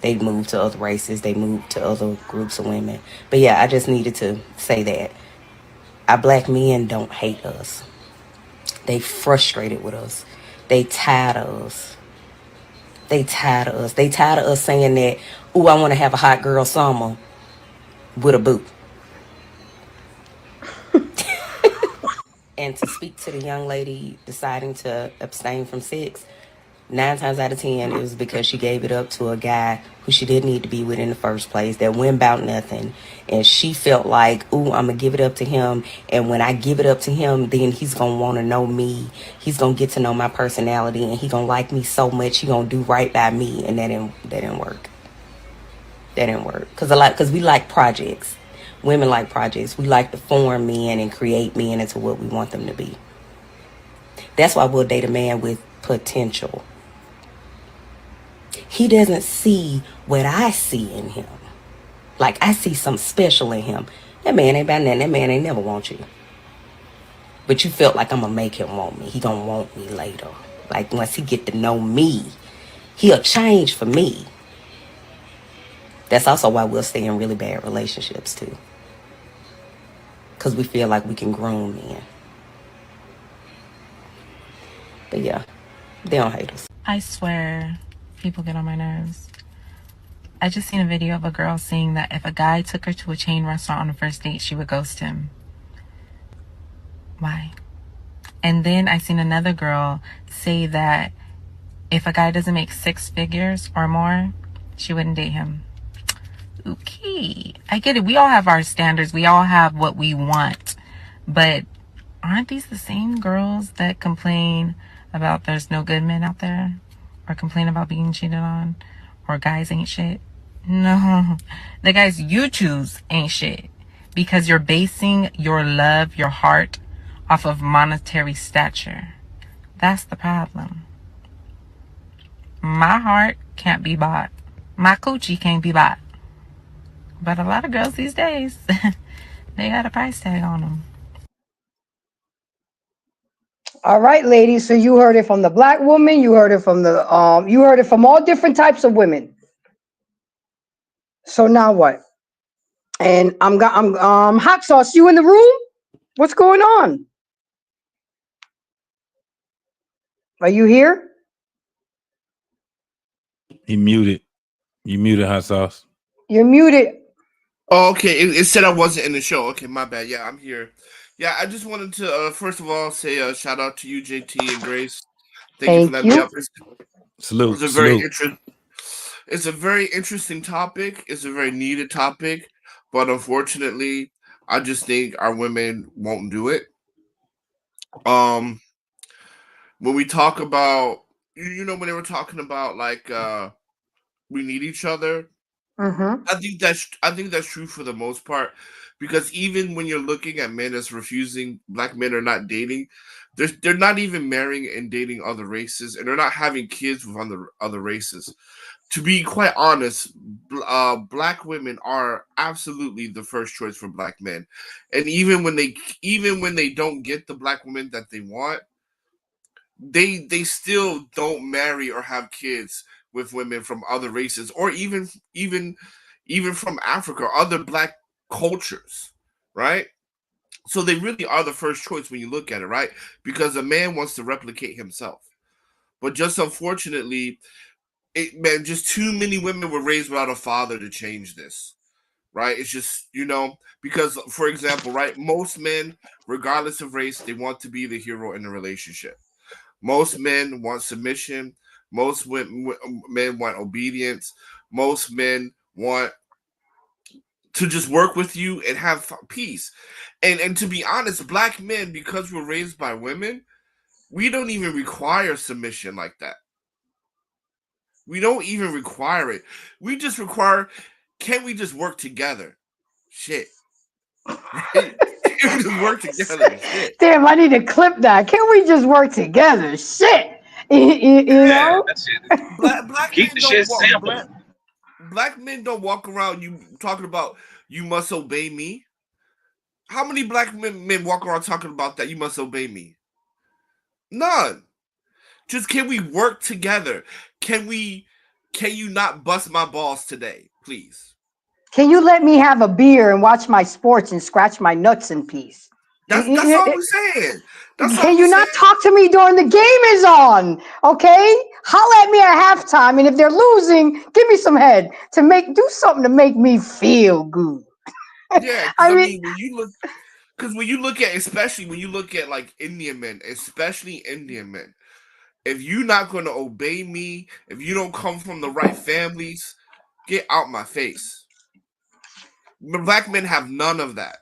they move to other races, they move to other groups of women. But yeah, I just needed to say that. Our black men don't hate us. They frustrated with us. They tired of us. They tired of us. They tired of us saying that, ooh, I want to have a hot girl summer with a boo. And to speak to the young lady deciding to abstain from sex, 9 times out of 10, it was because she gave it up to a guy who she didn't need to be with in the first place, that went about nothing. And she felt like, ooh, I'm going to give it up to him. And when I give it up to him, then he's going to want to know me. He's going to get to know my personality. And he's going to like me so much, he's going to do right by me. And that didn't work. That didn't work. Because we like projects. Women like projects. We like to form men and create men into what we want them to be. That's why we'll date a man with potential. He doesn't see what I see in him. Like, I see something special in him. That man ain't about nothing. That man ain't never want you. But you felt like I'm going to make him want me. He going to want me later. Like, once he get to know me, he'll change for me. That's also why we'll stay in really bad relationships, too. Because we feel like we can groom men. But yeah, they don't hate us. I swear, people get on my nerves. I just seen a video of a girl saying that if a guy took her to a chain restaurant on a first date, she would ghost him. Why? And then I seen another girl say that if a guy doesn't make 6 figures or more, she wouldn't date him. Okay, I get it. We all have our standards. We all have what we want. But aren't these the same girls that complain about there's no good men out there? Or complain about being cheated on? Or guys ain't shit? No. The guys you choose ain't shit. Because you're basing your love, your heart, off of monetary stature. That's the problem. My heart can't be bought. My coochie can't be bought. But a lot of girls these days, they got a price tag on them. All right, ladies. So you heard it from the black woman. You heard it from you heard it from all different types of women. So now what? And I'm Hot Sauce. You in the room? What's going on? Are you here? He muted. You muted, Hot Sauce. You're muted. Oh, okay. It said I wasn't in the show. Okay, my bad. Yeah, I'm here. Yeah, I just wanted to first of all say shout out to you, JT and Grace. Thank you for letting me up. Salute. It's a very interesting topic. It's a very needed topic, but unfortunately, I just think our women won't do it. When we talk about, when they were talking about like we need each other. I think that's true for the most part, because even when you're looking at men as refusing, black men are not dating. They're not even marrying and dating other races, and they're not having kids with other races. To be quite honest, black women are absolutely the first choice for black men, and even when they don't get the black women that they want, they still don't marry or have kids with women from other races, or even from Africa or other black cultures, right? So they really are the first choice when you look at it, right? Because a man wants to replicate himself. But just unfortunately, just too many women were raised without a father to change this, right? It's just, because, for example, right, most men, regardless of race, they want to be the hero in a relationship. Most men want submission. Most men want obedience. Most men want to just work with you and have peace. And to be honest, black men, because we're raised by women, we don't even require submission like that. We don't even require it. We just require, can we just work together? Shit. Right? Can we just work together? Shit. Damn, I need to clip that. Can we just work together? Shit. You know? That's it. Black Keep men the don't shit walk. simple. Black men don't walk around you talking about you must obey me. How many black men walk around talking about that you must obey me? None. Just can we work together? Can you not bust my balls today, please? Can you let me have a beer and watch my sports and scratch my nuts in peace? That's all we're saying. That's all Can we're you saying. not talk to me during the game is on? Okay? Holla at me at halftime, and if they're losing, give me some head to do something to make me feel good. Yeah, because I mean, when you look at, especially when you look at like Indian men, especially Indian men, if you're not going to obey me, if you don't come from the right families, get out my face. Black men have none of that.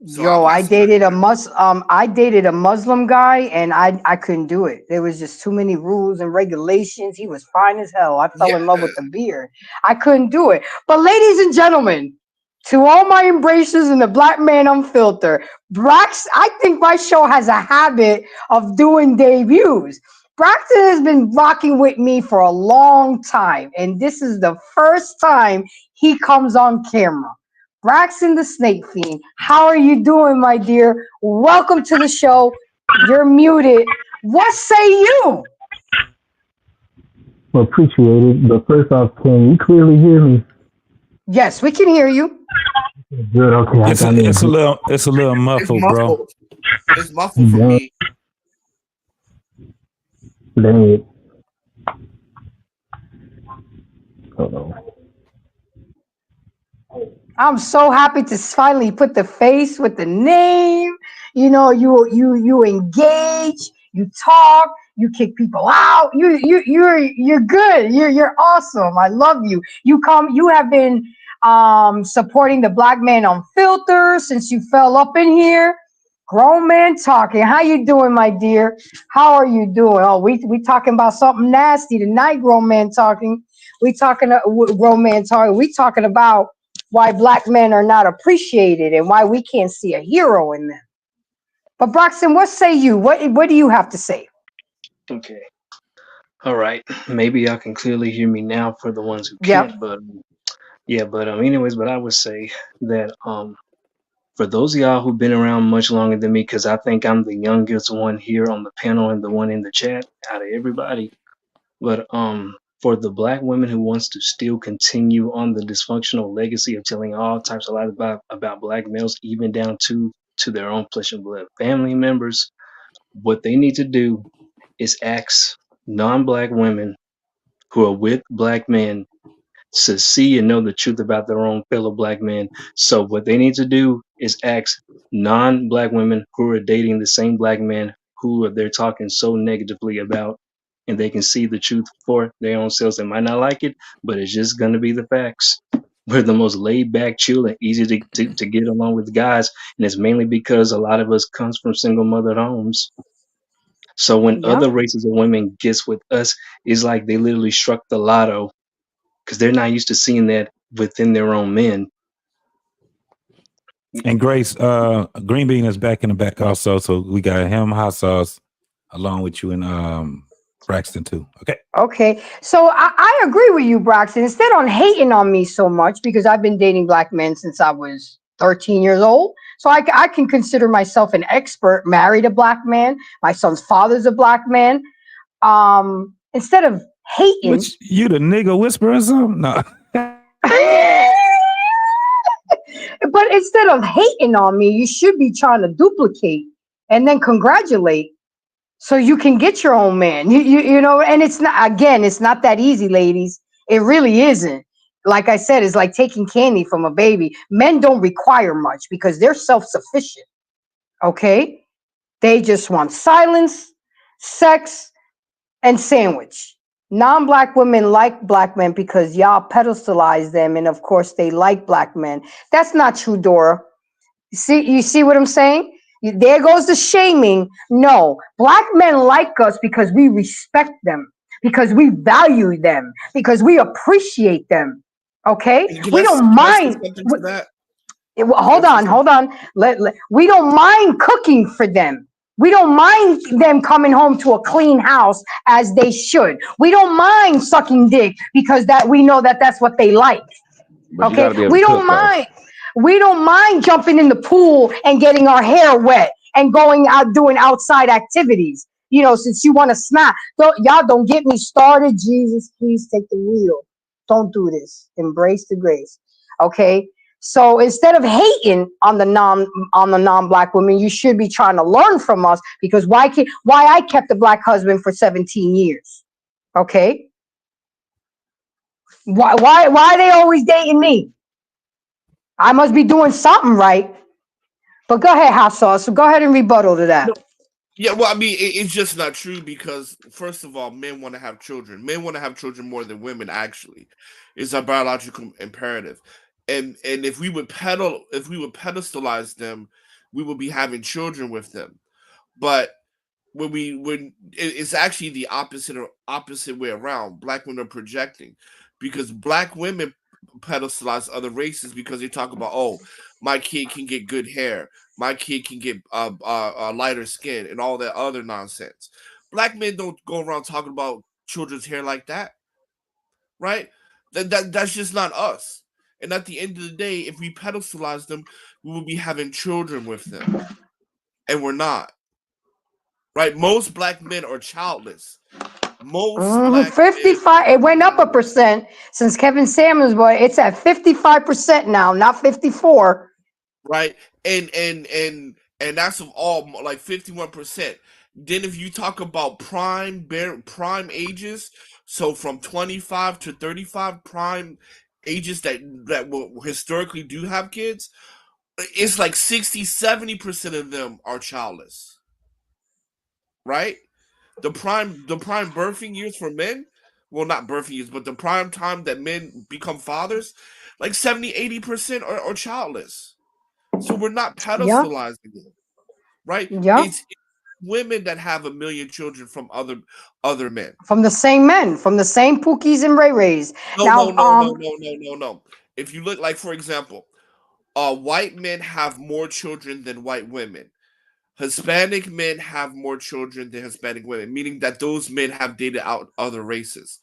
So Yo, I dated a Muslim guy, and I couldn't do it. There was just too many rules and regulations. He was fine as hell. I fell in love with the beard. I couldn't do it. But ladies and gentlemen, to all my embracers and the Black Man Unfiltered, I think my show has a habit of doing debuts. Braxton has been rocking with me for a long time, and this is the first time he comes on camera. Braxton the Snake Fiend, how are you doing, my dear? Welcome to the show. You're muted. What say you? Well, appreciate it. But first off, can you clearly hear me? Yes, we can hear you. Good. Okay. It's a little muffled, bro. It's muffled for me. Dang it. Hold on. I'm so happy to finally put the face with the name. You know, you engage, you talk, you kick people out. You're good. You're awesome. I love you. You have been supporting the Black Man Unfiltered since you fell up in here. Grown man talking. How you doing, my dear? How are you doing? Oh, we talking about something nasty tonight. Grown man talking. We talking grown man talking. We talking about why Black men are not appreciated and why we can't see a hero in them. But Braxton, what say you? What do you have to say? Okay. All right. Maybe y'all can clearly hear me now for the ones who Yep. can't, but yeah, but anyways, but I would say that for those of y'all who've been around much longer than me, because I think I'm the youngest one here on the panel and the one in the chat out of everybody. But for the Black women who wants to still continue on the dysfunctional legacy of telling all types of lies about Black males, even down to their own flesh and blood family members, what they need to do is ask non-Black women who are with Black men to see and know the truth about their own fellow Black men. So what they need to do is ask non-Black women who are dating the same Black men who they're talking so negatively about, and they can see the truth for their own selves. They might not like it, but it's just going to be the facts. We're the most laid back, chill, and easy to get along with guys, and it's mainly because a lot of us comes from single mothered homes. So when other races of women gets with us, it's like they literally struck the lotto, because they're not used to seeing that within their own men. And Grace, Green Bean is back in the back also, so we got him, Hot Sauce, along with you and Braxton too. Okay. So I agree with you, Braxton. Instead on hating on me so much, because I've been dating Black men since I was 13 years old. So I can consider myself an expert, married a Black man. My son's father's a Black man. Instead of hating. Which, you the nigga whisperer or something? No. But instead of hating on me, you should be trying to duplicate and then congratulate so you can get your own man. You know, and it's not that easy, ladies. It really isn't. Like I said, it's like taking candy from a baby. Men don't require much because they're self-sufficient. Okay? They just want silence, sex, and sandwich. Non-Black women like Black men because y'all pedestalize them, and of course they like Black men. That's not true, Dora. You see what I'm saying? There goes the shaming. No, Black men like us because we respect them, because we value them, because we appreciate them. Okay? We don't mind. Hold on. We don't mind cooking for them. We don't mind them coming home to a clean house as they should. We don't mind sucking dick because that we know that that's what they like. But you Okay, got to be able we to don't cook though. mind. We don't mind jumping in the pool and getting our hair wet and going out doing outside activities. You know, since you want to snap, y'all don't get me started. Jesus, please take the wheel. Don't do this. Embrace the grace. Okay. So instead of hating on the non-black women, you should be trying to learn from us because why I kept a black husband for 17 years. Okay. Why are they always dating me? I must be doing something right. But go ahead, Hot Sauce. So go ahead and rebuttal to that. Yeah, well, I mean, it's just not true because, first of all, men want to have children. Men want to have children more than women. Actually, it's a biological imperative. And if we would pedestalize them, we would be having children with them. But it's actually the opposite way around. Black women are projecting because black women pedestalize other races because they talk about, oh, my kid can get good hair, my kid can get lighter skin, and all that other nonsense. Black men don't go around talking about children's hair like that, right? That's just not us. And at the end of the day, if we pedestalize them, we will be having children with them, and we're not. Right? Most black men are childless. Most black 55. It went up 1% since Kevin Samuels, but it's at 55% now, not 54. Right? And that's of all like 51%. Then if you talk about prime ages, so from 25 to 35 prime ages that will historically do have kids, it's like 60-70% of them are childless. Right? The prime birthing years for men, well, not birthing years, but the prime time that men become fathers, like 70-80% are childless. So we're not pedestalizing it, right? Yeah. It's women that have 1 million children from other men. From the same men, from the same Pookies and Ray Rays. No. If you look, like, for example, white men have more children than white women. Hispanic men have more children than Hispanic women, meaning that those men have dated out other races.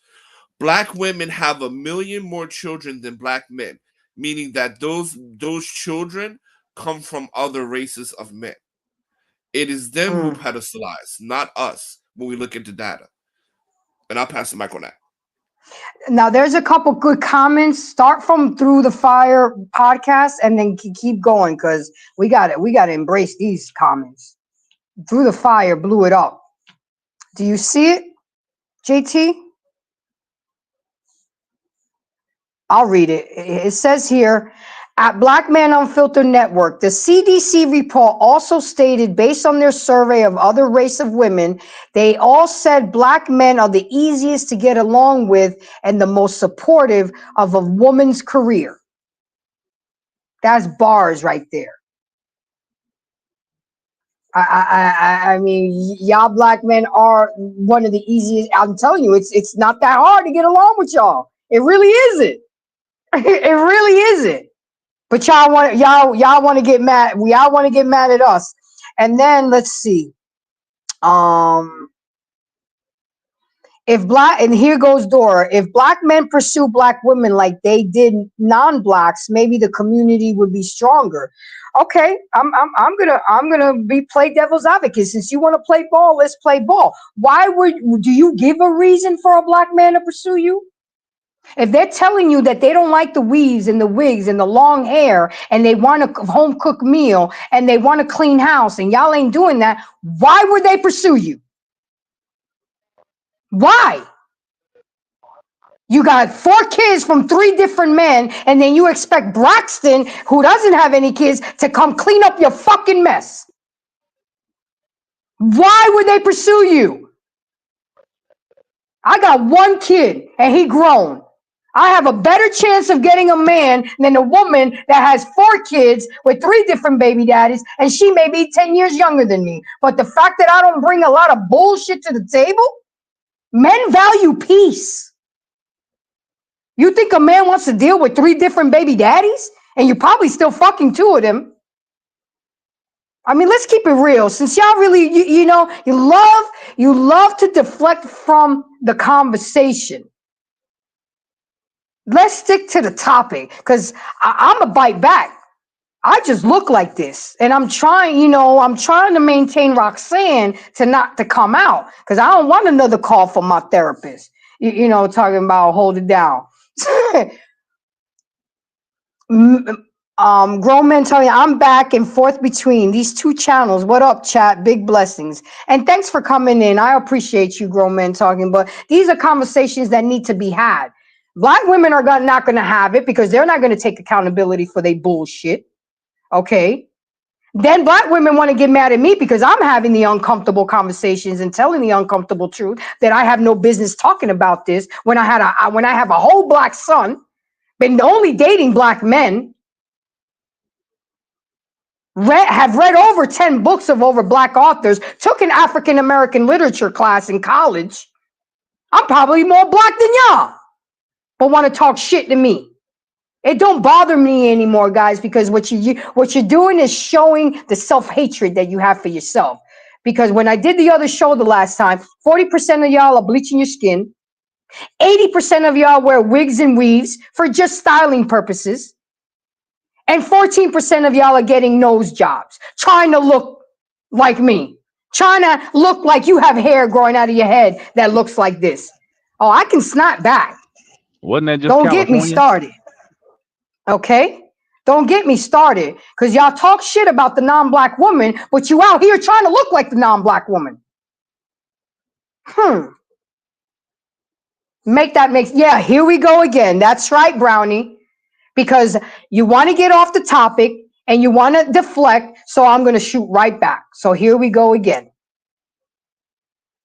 Black women have 1 million more children than black men, meaning that those children come from other races of men. It is them who pedestalize, not us, when we look into data. And I'll pass the mic on that. Now, there's a couple good comments. Start from Through the Fire podcast and then keep going because we got to embrace these comments. Through the Fire blew it up. Do you see it, JT? I'll read it. It says here, at Black Man Unfiltered Network, the CDC report also stated, based on their survey of other race of women, they all said black men are the easiest to get along with and the most supportive of a woman's career. That's bars right there. I mean, y'all black men are one of the easiest. I'm telling you, it's not that hard to get along with y'all. It really isn't. It really isn't. But y'all want to get mad. Y'all want to get mad at us. And then let's see. And here goes Dora. If black men pursue black women like they did non-blacks, maybe the community would be stronger. Okay, I'm gonna play devil's advocate. Since you want to play ball, let's play ball. Do you give a reason for a black man to pursue you? If they're telling you that they don't like the weaves and the wigs and the long hair and they want a home cooked meal and they want a clean house and y'all ain't doing that, why would they pursue you? Why? You got 4 kids from 3 different men and then you expect Braxton, who doesn't have any kids, to come clean up your fucking mess. Why would they pursue you? I got 1 kid and he grown. I have a better chance of getting a man than a woman that has 4 kids with 3 different baby daddies, and she may be 10 years younger than me. But the fact that I don't bring a lot of bullshit to the table, men value peace. You think a man wants to deal with 3 different baby daddies, and you're probably still fucking 2 of them. I mean, let's keep it real. Since y'all really, you know, you love to deflect from the conversation. Let's stick to the topic, because I'm a bite back. I just look like this, and I'm trying to maintain Roxanne to come out, because I don't want another call from my therapist. You know, talking about hold it down. Grown men telling you I'm back and forth between these two channels. What up, chat? Big blessings. And thanks for coming in. I appreciate you, grown men talking, but these are conversations that need to be had. Black women are not going to have it because they're not going to take accountability for their bullshit. Okay. Then black women want to get mad at me because I'm having the uncomfortable conversations and telling the uncomfortable truth that I have no business talking about this when I have a whole black son, been only dating black men, have read over 10 books of over black authors, took an African American literature class in college. I'm probably more black than y'all, but want to talk shit to me. It don't bother me anymore, guys, because what you're doing is showing the self-hatred that you have for yourself. Because when I did the other show the last time, 40% of y'all are bleaching your skin. 80% of y'all wear wigs and weaves for just styling purposes. And 14% of y'all are getting nose jobs, trying to look like me, trying to look like you have hair growing out of your head that looks like this. Oh, I can snap back. Wasn't that just Don't get me California? started. Okay? Don't get me started, because y'all talk shit about the non-black woman, but you out here trying to look like the non-black woman. Yeah, here we go again. That's right, Brownie. Because you want to get off the topic and you want to deflect, so I'm going to shoot right back. So here we go again.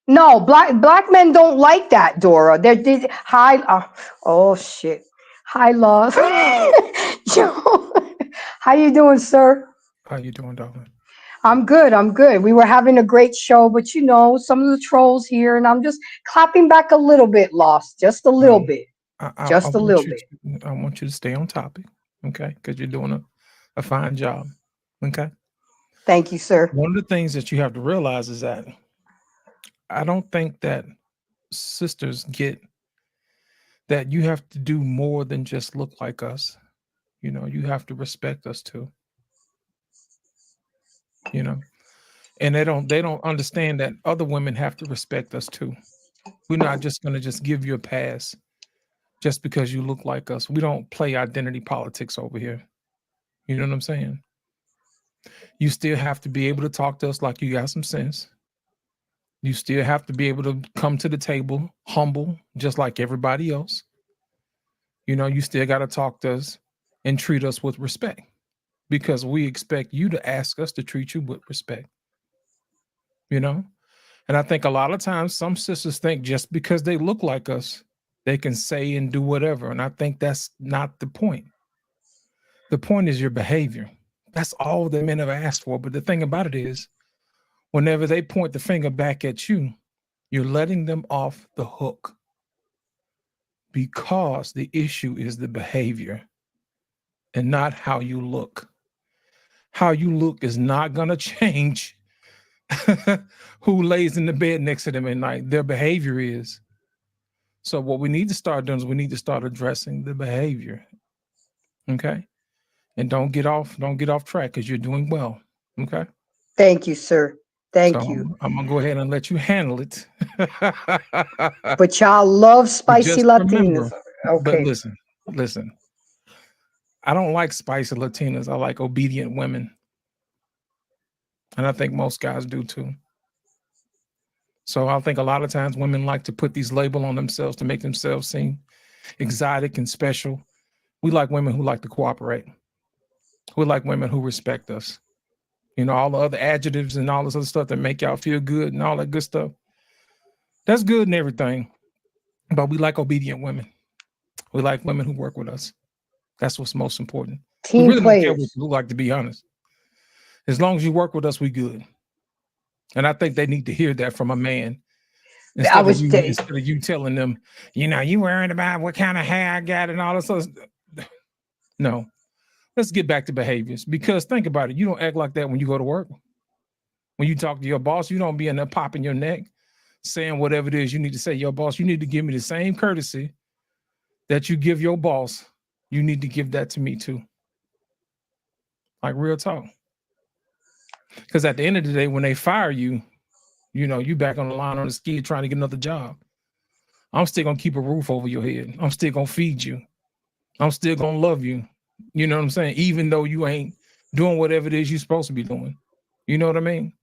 No, black men don't like that, Dora. Oh shit. Hi, love. Yo, how you doing, sir? How you doing, darling? I'm good. I'm good. We were having a great show, but you know, some of the trolls here, and I'm just clapping back a little bit, lost, just a little bit, I just a little want you bit. I want you to stay on topic, okay? Because you're doing a fine job, okay? Thank you, sir. One of the things that you have to realize is that I don't think that sisters get that you have to do more than just look like us. You know, you have to respect us too. You know, and they don't understand that other women have to respect us too. We're not just going to just give you a pass just because you look like us. We don't play identity politics over here. You know what I'm saying? You still have to be able to talk to us like you got some sense. You still have to be able to come to the table humble, just like everybody else. You know, you still got to talk to us and treat us with respect, because we expect you to ask us to treat you with respect. You know? And I think a lot of times some sisters think just because they look like us, they can say and do whatever. And I think that's not the point. The point is your behavior. That's all the men have asked for. But the thing about it is, whenever they point the finger back at you, you're letting them off the hook, because the issue is the behavior and not how you look. How you look is not going to change who lays in the bed next to them at night. Their behavior is. So what we need to start doing is we need to start addressing the behavior. Okay? And don't get off track, because you're doing well. Okay? Thank you, sir. Thank So you. I'm gonna go ahead and let you handle it. But y'all love But spicy just remember, Latinas. but Okay. listen. I don't like spicy Latinas. I like obedient women. And I think most guys do too. So I think a lot of times women like to put these labels on themselves to make themselves seem exotic and special. We like women who like to cooperate. We like women who respect us. You know, all the other adjectives and all this other stuff that make y'all feel good and all that good stuff. That's good and everything. But we like obedient women. We like women who work with us. That's what's most important. We Team really don't care what players. you look like, to be honest. As long as you work with us, we good. And I think they need to hear that from a man. Instead of you telling them, you know, you worried about what kind of hair I got and all this other stuff. No. Let's get back to behaviors, because think about it. You don't act like that when you go to work. When you talk to your boss, you don't be in there popping your neck, saying whatever it is you need to say. Your boss, you need to give me the same courtesy that you give your boss. You need to give that to me too. Like real talk. Because at the end of the day, when they fire you, you know, you back on the line on the skid trying to get another job. I'm still gonna keep a roof over your head. I'm still gonna feed you. I'm still gonna love you. You know what I'm saying? Even though you ain't doing whatever it is you're supposed to be doing. You know what I mean?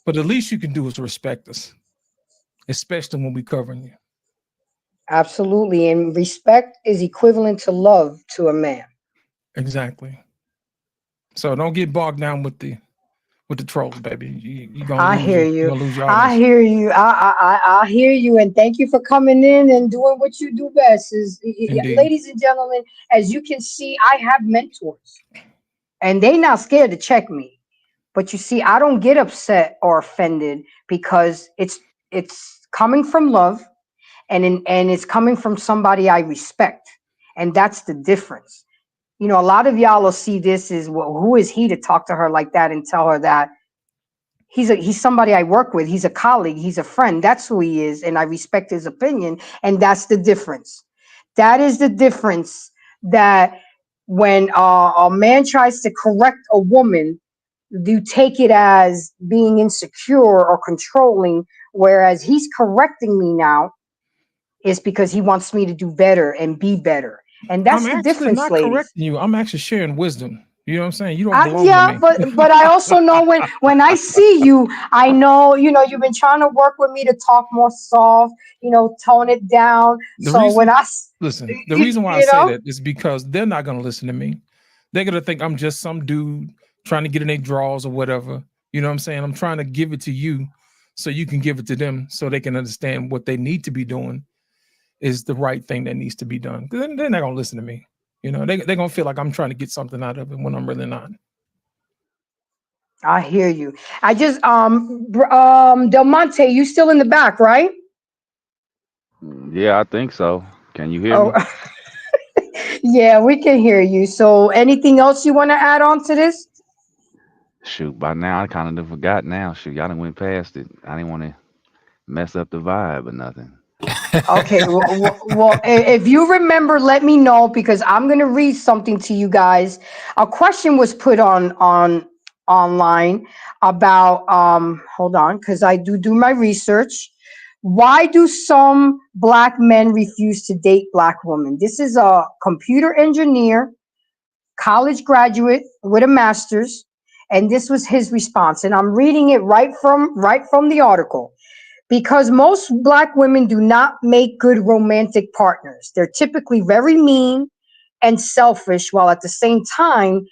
But the least you can do is respect us, especially when we covering you. Absolutely. And respect is equivalent to love to a man. Exactly. So don't get bogged down with the trolls, baby. You're gonna I lose hear you're you. gonna lose your I audience. hear you. I hear you. And thank you for coming in and doing what you do best. Indeed. Ladies and gentlemen, as you can see, I have mentors and they not scared to check me. But you see, I don't get upset or offended because it's coming from love and it's coming from somebody I respect. And that's the difference. You know, a lot of y'all will see this as, well, who is he to talk to her like that and tell her that? He's somebody I work with. He's a colleague. He's a friend. That's who he is. And I respect his opinion. And that's the difference. That is the difference, that when a man tries to correct a woman, you take it as being insecure or controlling, whereas he's correcting me now is because he wants me to do better and be better. And that's I'm the actually difference, not ladies. correcting you. I'm actually sharing wisdom. You know what I'm saying? You don't belong to Yeah, me. but I also know when I see you, I know, you know, you've been trying to work with me to talk more soft, you know, tone it down. The So when reason, I, listen, the reason why I say that is because they're not going to listen to me. They're going to think I'm just some dude trying to get in their drawers or whatever. You know what I'm saying? I'm trying to give it to you so you can give it to them so they can understand what they need to be doing is the right thing that needs to be done. Because they're not going to listen to me. You know, they're going to feel like I'm trying to get something out of it when I'm really not. I hear you. I just, Del Monte, you still in the back, right? Yeah, I think so. Can you hear Oh, me? yeah, we can hear you. So anything else you want to add on to this? Shoot, by now I kind of forgot now. Shoot, y'all done went past it. I didn't want to mess up the vibe or nothing. Okay, well, if you remember, let me know because I'm gonna read something to you guys. A question was put on online about hold on, because I do my research. Why do some black men refuse to date black women? This is a computer engineer, college graduate with a master's, and this was his response. And I'm reading it right from the article. Because most black women do not make good romantic partners. They're typically very mean and selfish, while at the same time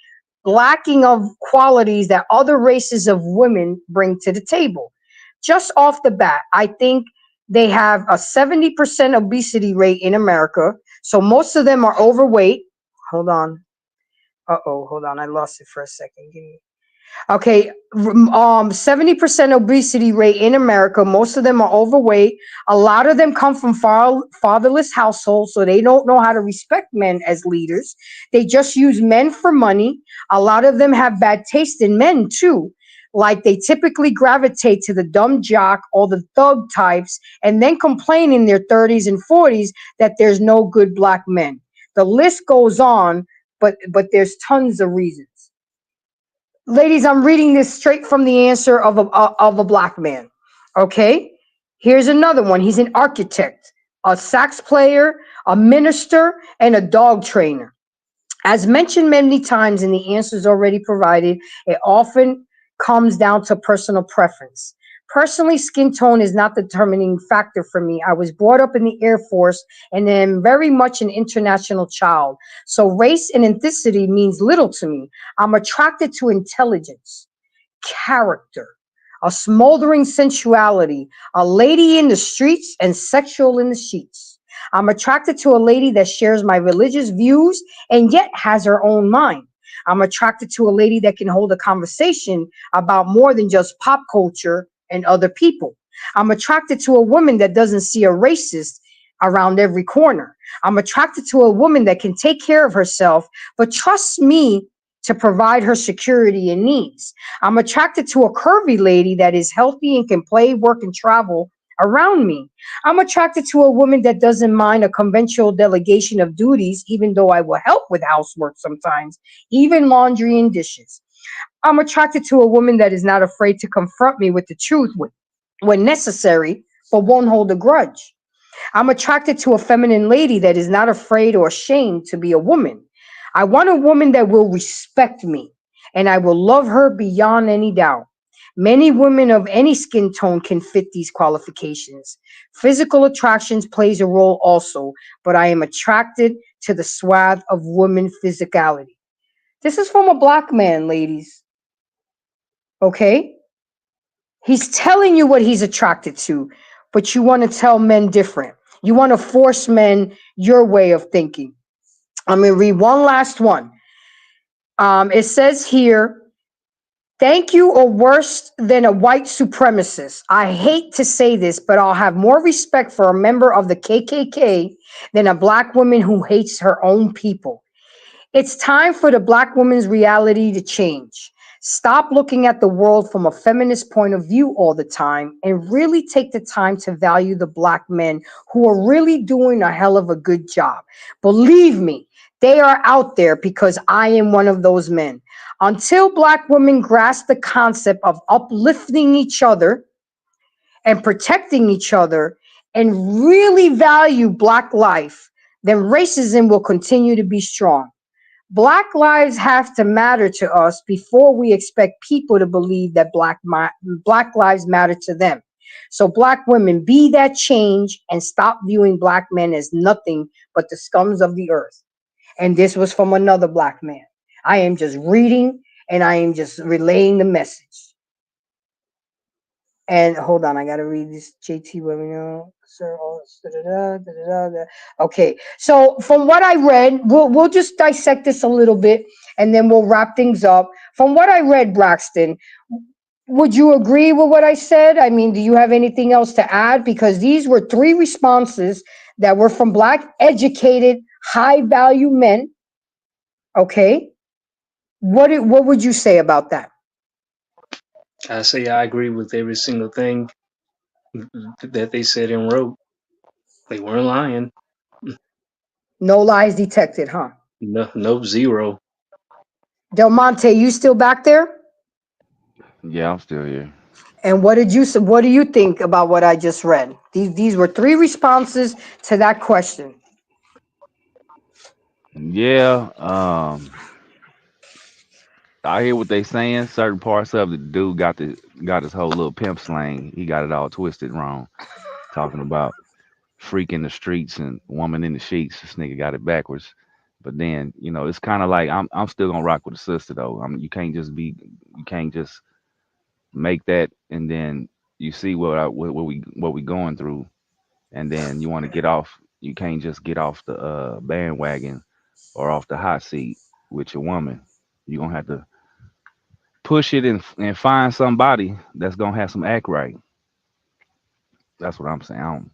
lacking of qualities that other races of women bring to the table. Just off the bat, I think they have a 70% obesity rate in America. So most of them are overweight. Hold on. Hold on. I lost it for a second. Give me. Okay, 70% obesity rate in America. Most of them are overweight. A lot of them come from fatherless households, so they don't know how to respect men as leaders. They just use men for money. A lot of them have bad taste in men too. Like they typically gravitate to the dumb jock or the thug types and then complain in their 30s and 40s that there's no good black men. The list goes on, but there's tons of reasons. Ladies, I'm reading this straight from the answer of a black man. Okay, here's another one. He's an architect, a sax player, a minister, and a dog trainer. As mentioned many times in the answers already provided, it often comes down to personal preference. Personally, skin tone is not the determining factor for me. I was brought up in the Air Force and am very much an international child. So race and ethnicity means little to me. I'm attracted to intelligence, character, a smoldering sensuality, a lady in the streets and sexual in the sheets. I'm attracted to a lady that shares my religious views and yet has her own mind. I'm attracted to a lady that can hold a conversation about more than just pop culture and other people. I'm attracted to a woman that doesn't see a racist around every corner. I'm attracted to a woman that can take care of herself, but trusts me to provide her security and needs. I'm attracted to a curvy lady that is healthy and can play, work, and travel around me. I'm attracted to a woman that doesn't mind a conventional delegation of duties, even though I will help with housework sometimes, even laundry and dishes. I'm attracted to a woman that is not afraid to confront me with the truth when necessary, but won't hold a grudge. I'm attracted to a feminine lady that is not afraid or ashamed to be a woman. I want a woman that will respect me, and I will love her beyond any doubt. Many women of any skin tone can fit these qualifications. Physical attractions plays a role also, but I am attracted to the swath of woman physicality. This is from a black man, ladies. Okay? He's telling you what he's attracted to, but you want to tell men different. You want to force men your way of thinking. I'm going to read one last one. It says here, thank you or worse than a white supremacist. I hate to say this, but I'll have more respect for a member of the KKK than a black woman who hates her own people. It's time for the black woman's reality to change. Stop looking at the world from a feminist point of view all the time and really take the time to value the black men who are really doing a hell of a good job. Believe me, they are out there because I am one of those men. Until black women grasp the concept of uplifting each other and protecting each other and really value black life, then racism will continue to be strong. Black lives have to matter to us before we expect people to believe that black lives matter to them. So black women, be that change and stop viewing black men as nothing but the scums of the earth. And this was from another black man. I am just reading and I am just relaying the message. And hold on, I gotta read this. JT, let me know, sir. Okay, so from what I read, we'll just dissect this a little bit, and then we'll wrap things up. From what I read, Braxton, would you agree with what I said? I mean, do you have anything else to add? Because these were 3 responses that were from black, educated, high-value men. Okay, what would you say about that? I say I agree with every single thing that they said and wrote. They weren't lying. No lies detected, huh? No, zero. Del Monte, you still back there? Yeah, I'm still here. And what do you think about what I just read? These were 3 responses to that question. Yeah, I hear what they saying. Certain parts of the dude got his whole little pimp slang. He got it all twisted wrong. Talking about freak in the streets and woman in the sheets. This nigga got it backwards. But then, it's kind of like I'm still gonna rock with the sister though. You can't just make that and then you see what we going through and then you want to get off. You can't just get off the bandwagon or off the hot seat with your woman. You're gonna have to push it and find somebody that's gonna have some act right. That's what I'm saying.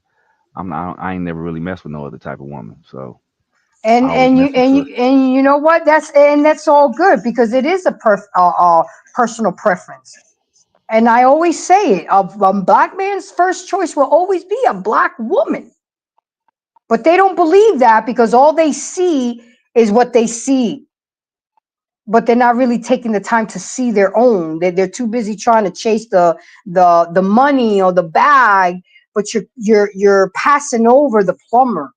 I ain't never really messed with no other type of woman, so I And always and you mess with and you sisters. and you know what? That's all good because it is a personal preference. And I always say it: a black man's first choice will always be a black woman. But they don't believe that because all they see is what they see. But they're not really taking the time to see their own. They're too busy trying to chase the money or the bag, but you're passing over the plumber.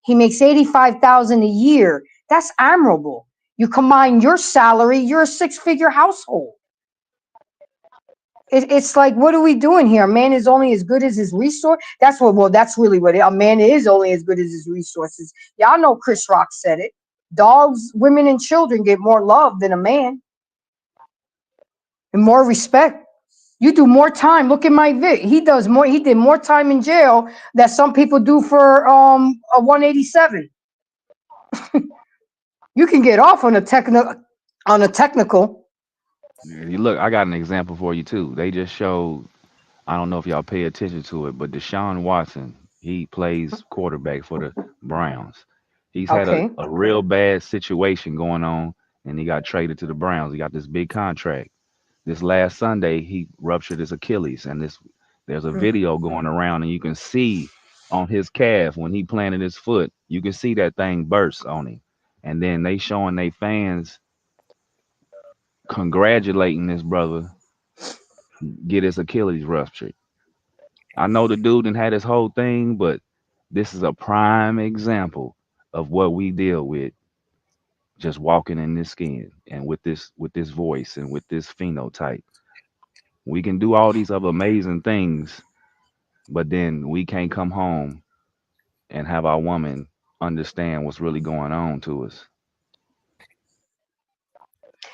He makes 85,000 a year. That's admirable. You combine your salary, you're a 6-figure household. It's like, what are we doing here? A man is only as good as his resource. That's really what a man is only as good as his resources. Y'all know Chris Rock said it. Dogs, women, and children get more love than a man and more respect. You do more time. Look at Mike Vick. He did more time in jail that some people do for a 187. You can get off on a technical. You look, I got an example for you too. They just showed. I don't know if y'all pay attention to it, but Deshaun Watson, he plays quarterback for the Browns. He's had a, Okay. a real bad situation going on and he got traded to the Browns. He got this big contract. This last Sunday, he ruptured his Achilles, and there's a video going around, and you can see on his calf when he planted his foot, you can see that thing burst on him, and then they showing their fans congratulating this brother get his Achilles ruptured. I know the dude didn't had his whole thing, but this is a prime example of what we deal with just walking in this skin and with this voice and with this phenotype. We can do all these other amazing things, but then we can't come home and have our woman understand what's really going on to us.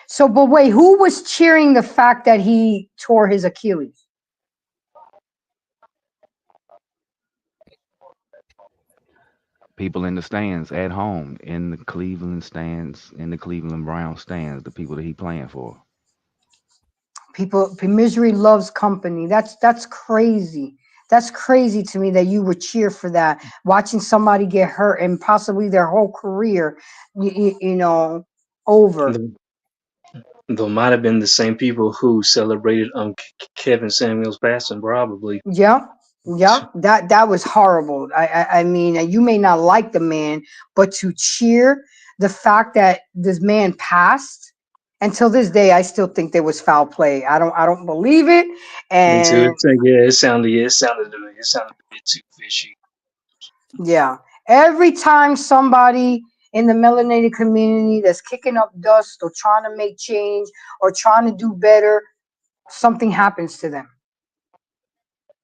So, but wait, who was cheering the fact that he tore his Achilles? People in the stands at home, in the Cleveland stands, in the Cleveland Brown stands, the people that he playing for. People, misery loves company. That's crazy. That's crazy to me that you would cheer for that. Watching somebody get hurt and possibly their whole career, over. Though might have been the same people who celebrated Kevin Samuels passing, probably. Yeah, yeah, that was horrible. I mean, you may not like the man, but to cheer the fact that this man passed, until this day, I still think there was foul play. I don't believe it, Me too. and It sounded a bit too fishy. yeah, every time somebody in the melanated community that's kicking up dust or trying to make change or trying to do better, something happens to them.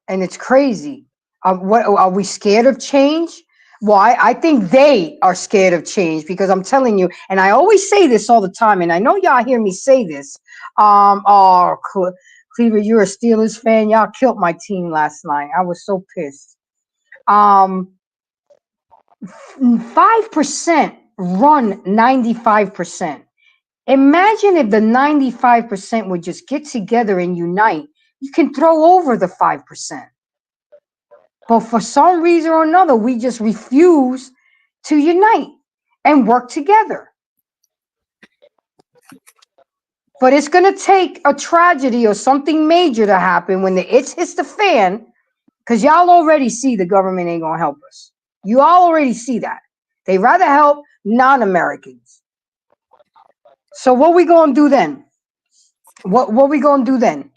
And it's crazy. What are we scared of change? Well, I think they are scared of change because I'm telling you, and I always say this all the time, and I know y'all hear me say this. Cleaver, you're a Steelers fan. Y'all killed my team last night. I was so pissed. 5% run 95%. Imagine if the 95% would just get together and unite. You can throw over the 5%. But for some reason or another, we just refuse to unite and work together. But it's going to take a tragedy or something major to happen when it hits the fan, because y'all already see the government ain't going to help us. You all already see that. They rather help non-Americans. So what we going to do then? What we going to do then?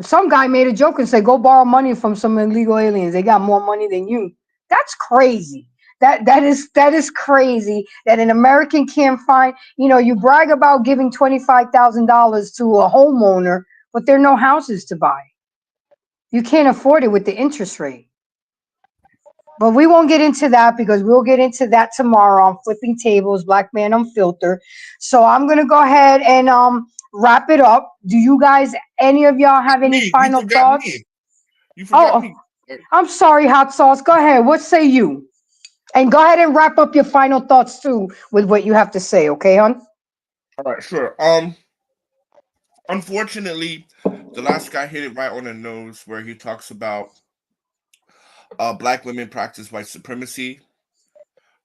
Some guy made a joke and said, go borrow money from some illegal aliens. They got more money than you. That's crazy. That is crazy that an American can't find, you brag about giving $25,000 to a homeowner, but there are no houses to buy. You can't afford it with the interest rate. But we won't get into that because we'll get into that tomorrow on Flipping Tables, Black Man Unfiltered. So I'm going to go ahead and wrap it up. Do you guys, any of y'all have any final thoughts? You forgot me. I'm sorry, Hot Sauce. Go ahead. What say you? And go ahead and wrap up your final thoughts too with what you have to say, okay, hon? All right, sure. Unfortunately, the last guy hit it right on the nose where he talks about black women practice white supremacy.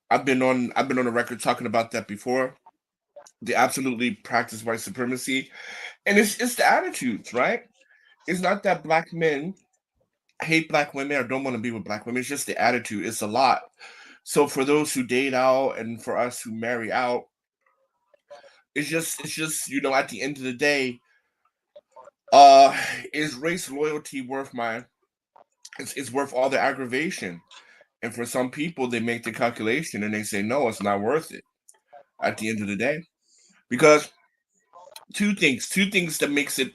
I've been on the record talking about that before. They absolutely practice white supremacy, and it's the attitudes, right? It's not that black men hate black women or don't want to be with black women. It's just the attitude. It's a lot. So for those who date out and for us who marry out, it's just at the end of the day, is race loyalty worth it's worth all the aggravation? And for some people, they make the calculation and they say, no, it's not worth it at the end of the day. Because two things that makes it,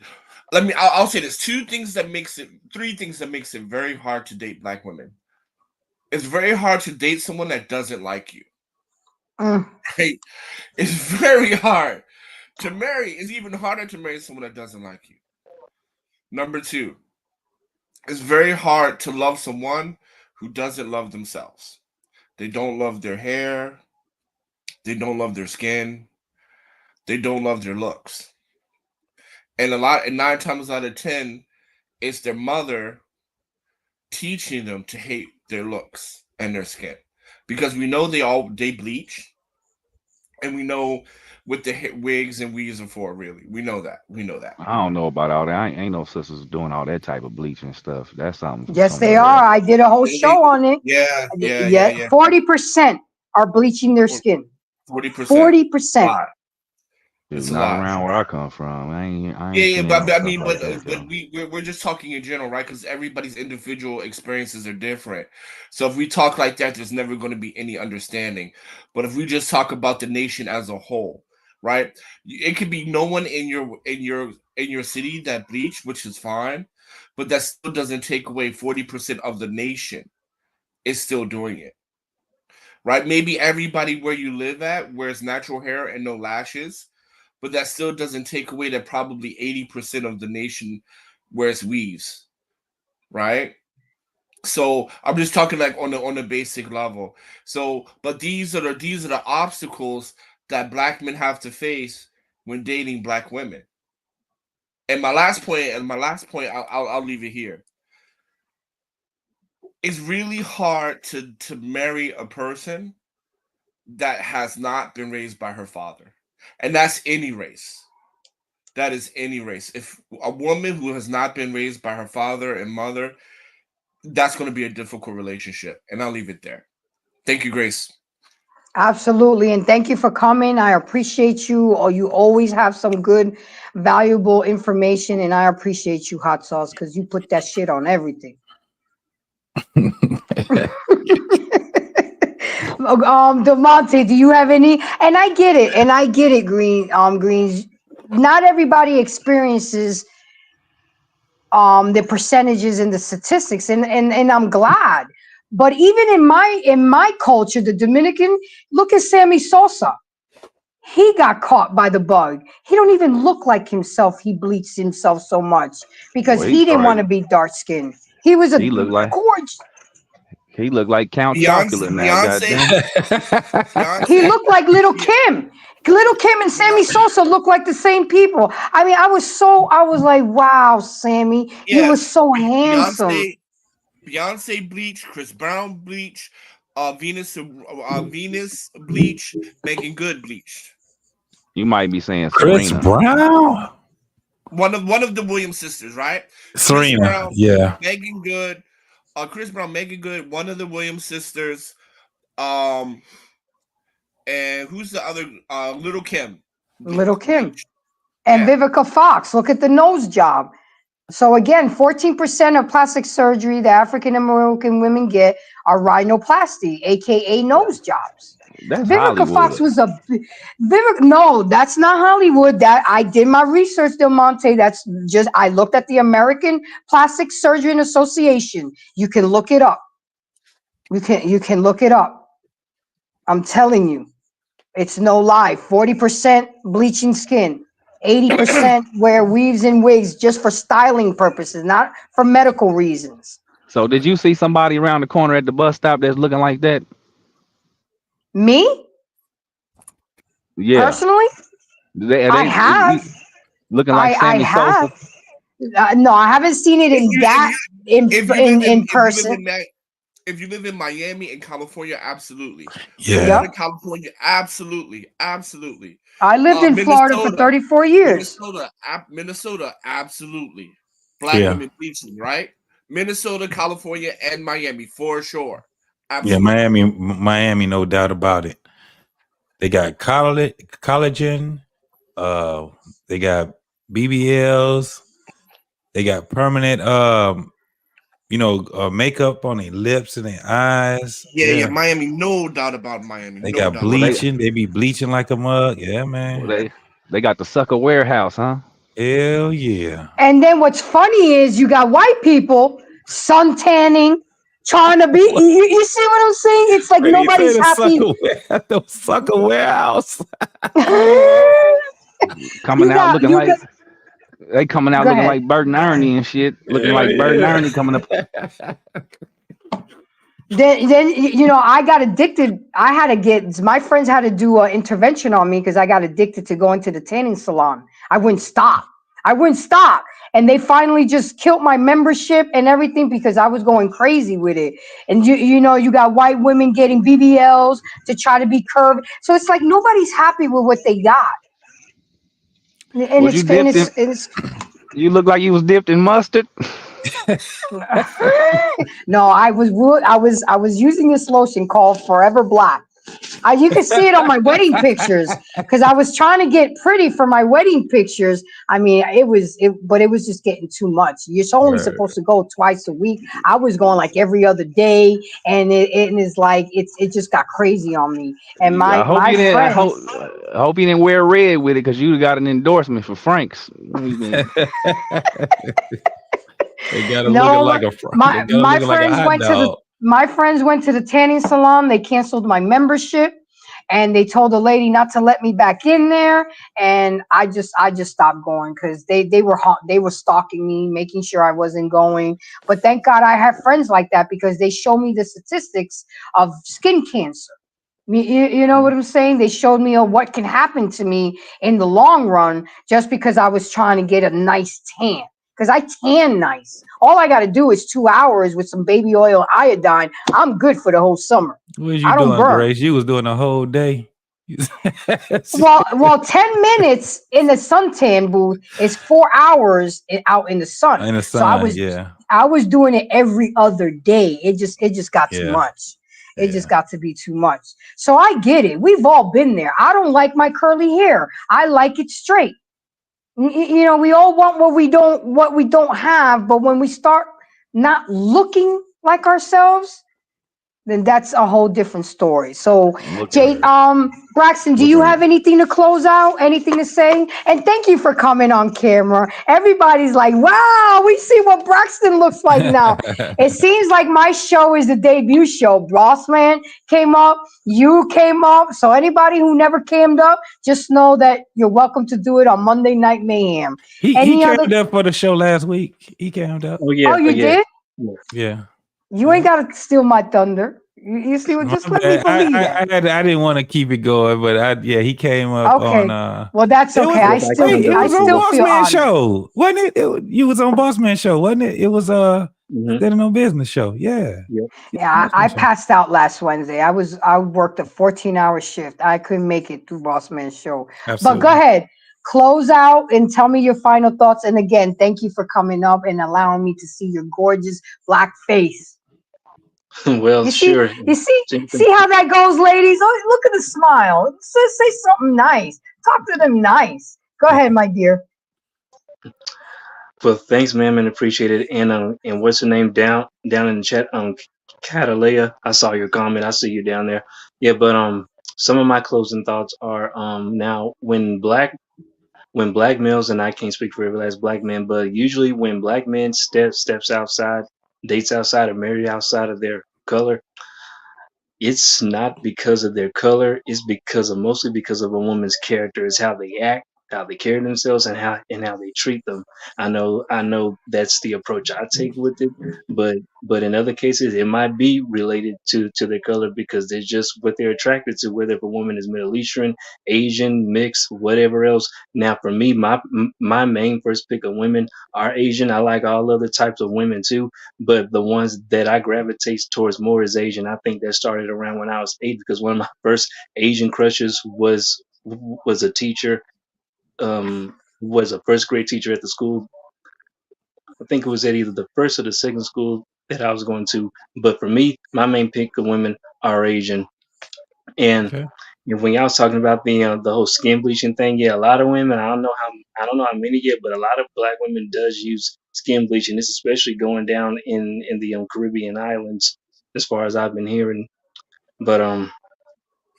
I'll say this, three things that makes it very hard to date black women. It's very hard to date someone that doesn't like you. Right? It's very hard to marry. It's even harder to marry someone that doesn't like you. Number two, it's very hard to love someone who doesn't love themselves. They don't love their hair. They don't love their skin. They don't love their looks. And 9 times out of 10, it's their mother teaching them to hate their looks and their skin. Because we know they bleach. and we know what the wigs and weaves are for. Really, we know that. I don't know about all that. Ain't no sisters doing all that type of bleaching stuff. That's something for Yes, they somewhere are. else. I did a whole show on it. Yeah. 40% are bleaching their skin. 40%. 40%. Dude, It's a not lot. around where I come from. I ain't Yeah, seeing but no I stuff mean, like that but though. we're just talking in general, right? Because everybody's individual experiences are different. So if we talk like that, there's never going to be any understanding. But if we just talk about the nation as a whole, right? It could be no one in your city that bleach, which is fine, but that still doesn't take away 40% of the nation is still doing it, right? Maybe everybody where you live at wears natural hair and no lashes, but that still doesn't take away that probably 80% of the nation wears weaves, right? So I'm just talking like on the basic level. So, but these are the obstacles that black men have to face when dating black women. And my last point, I'll leave it here. It's really hard to marry a person that has not been raised by her father, and that's any race. That is any race. If a woman who has not been raised by her father and mother, that's going to be a difficult relationship. And I'll leave it there. Thank you, Grace. Absolutely. And thank you for coming. I appreciate you. Or you always have some good, valuable information. And I appreciate you, Hot Sauce, because you put that shit on everything. Demonte, do you have any? And I get it, Greens. Not everybody experiences the percentages and the statistics, and I'm glad. But even in my culture, the Dominican, look at Sammy Sosa. He got caught by the bug. He don't even look like himself. He bleached himself so much because Well, he's he didn't want crazy. to be dark skinned. He was a He looked like gorgeous. he looked like Count Chocula now. Goddamn. He looked like Little Kim. Little Kim and Sammy Sosa look like the same people. I mean, I was like, wow, Sammy, you look so handsome. Beyonce bleach, Chris Brown bleach, Venus bleach, Megan Good bleached. You might be saying Chris Serena. Brown. One of the Williams sisters, right? Serena, Chris Brown, yeah. Megan Good, Chris Brown, Megan Good, one of the Williams sisters, and who's the other? Little Kim. Little Kim. And Vivica Fox. Look at the nose job. So again, 14% of plastic surgery that African American women get are rhinoplasty, aka nose jobs. That's Vivica Fox Hollywood. was no, that's not Hollywood. That I did my research, Del Monte. That's just I looked at the American Plastic Surgeon Association. You can look it up. You can look it up. I'm telling you, it's no lie. 40% bleaching skin. 80% wear weaves and wigs just for styling purposes, not for medical reasons. So did you see somebody around the corner at the bus stop that's looking like that? Me? Yeah. Personally? I have. Looking like I Sammy have. Sosa? No, I haven't seen it in person. If you live in Miami and California, absolutely. Yeah. Florida, California, absolutely. I lived in Florida for 34 years. Minnesota, absolutely. Black women bleaching, right? Minnesota, California, and Miami for sure. Absolutely. Yeah, Miami, no doubt about it. They got collagen, they got BBLs, they got permanent makeup on their lips and their eyes. Yeah, Miami, no doubt about Miami. They got bleaching. They be bleaching like a mug. Yeah, man. Well, they got the sucker warehouse, huh? Hell yeah. And then what's funny is you got white people sun tanning, trying to be. You see what I'm saying? It's like nobody's happy. The sucker warehouse. Coming out looking like Bert and Ernie and shit. Looking like Bert and Ernie coming up. Then I got addicted. My friends had to do an intervention on me because I got addicted to going to the tanning salon. I wouldn't stop. I wouldn't stop. And they finally just killed my membership and everything because I was going crazy with it. And you know, you got white women getting BBLs to try to be curved. So it's like nobody's happy with what they got. And Was you dipped in? You look like you was dipped in mustard. No, I was using this lotion called Forever Black. You can see it on my wedding pictures because I was trying to get pretty for my wedding pictures. I mean, but it was just getting too much. You're only supposed to go twice a week. I was going like every other day, and it's like it just got crazy on me. And I hope my you didn't. I friends. hope you didn't wear red with it because you got an endorsement for Frank's. They got it No, looking like a my friends hot went to dog. the tanning salon. They canceled my membership, and they told the lady not to let me back in there. And I just stopped going because they were stalking me, making sure I wasn't going. But thank God I have friends like that because they show me the statistics of skin cancer. You know what I'm saying? They showed me what can happen to me in the long run just because I was trying to get a nice tan. Because I tan nice. All I got to do is 2 hours with some baby oil iodine. I'm good for the whole summer. What was you I don't doing, burn. Grace? You was doing the whole day. Well, 10 minutes in the suntan booth is 4 hours out in the sun. In the So I sun, yeah. was doing it every other day. It just got too Yeah. much. It just got to be too much. So I get it. We've all been there. I don't like my curly hair. I like it straight. You know, we all want what we don't have, but when we start not looking like ourselves, then that's a whole different story. So, Jay, Braxton, do you have anything to close out? Anything to say? And thank you for coming on camera. Everybody's like, wow, we see what Braxton looks like now. It seems like my show is the debut show. Bossman came up, you came up. So anybody who never came up, just know that you're welcome to do it on Monday Night Mayhem. He came up for the show last week. He came up. Oh yeah. Oh, you did? Yeah. You ain't got to steal my thunder. You see what? Just let me believe that. I didn't want to keep it going, but he came up Okay. on. Well, that's okay. I still on feel Bossman honored. show, wasn't it? You was on Bossman show, wasn't it? It was Standing on Business show. Yeah. Yeah, I passed out last Wednesday. I worked a 14-hour shift. I couldn't make it through Bossman's show. Absolutely. But go ahead, close out and tell me your final thoughts. And again, thank you for coming up and allowing me to see your gorgeous black face. Well, sure. You see how that goes, ladies? Oh, look at the smile. Say something nice. Talk to them nice. Go ahead, my dear. Well, thanks, ma'am, and appreciate it. And what's her name down in the chat? Catalea. I saw your comment. I see you down there. Yeah, but some of my closing thoughts are now when black males, and I can't speak for every last black man, but usually when black men steps outside, dates outside, or marry outside of their color, it's not because of their color. It's mostly because of a woman's character. It's how they act, how they carry themselves, and how they treat them. I know that's the approach I take with it, but in other cases it might be related to their color because they're just what they're attracted to. Whether if a woman is Middle Eastern, Asian, mixed, whatever else. Now, for me, my main first pick of women are Asian. I like all other types of women too, but the ones that I gravitate towards more is Asian. I think that started around when I was 8 because one of my first Asian crushes was a teacher, was a first grade teacher at the school. I think it was at either the first or the second school that I was going to. But for me, my main pick of women are Asian. And when y'all was talking about the whole skin bleaching thing, yeah, a lot of women. I don't know how many yet, but a lot of black women does use skin bleaching. This especially going down in the Caribbean islands, as far as I've been hearing. But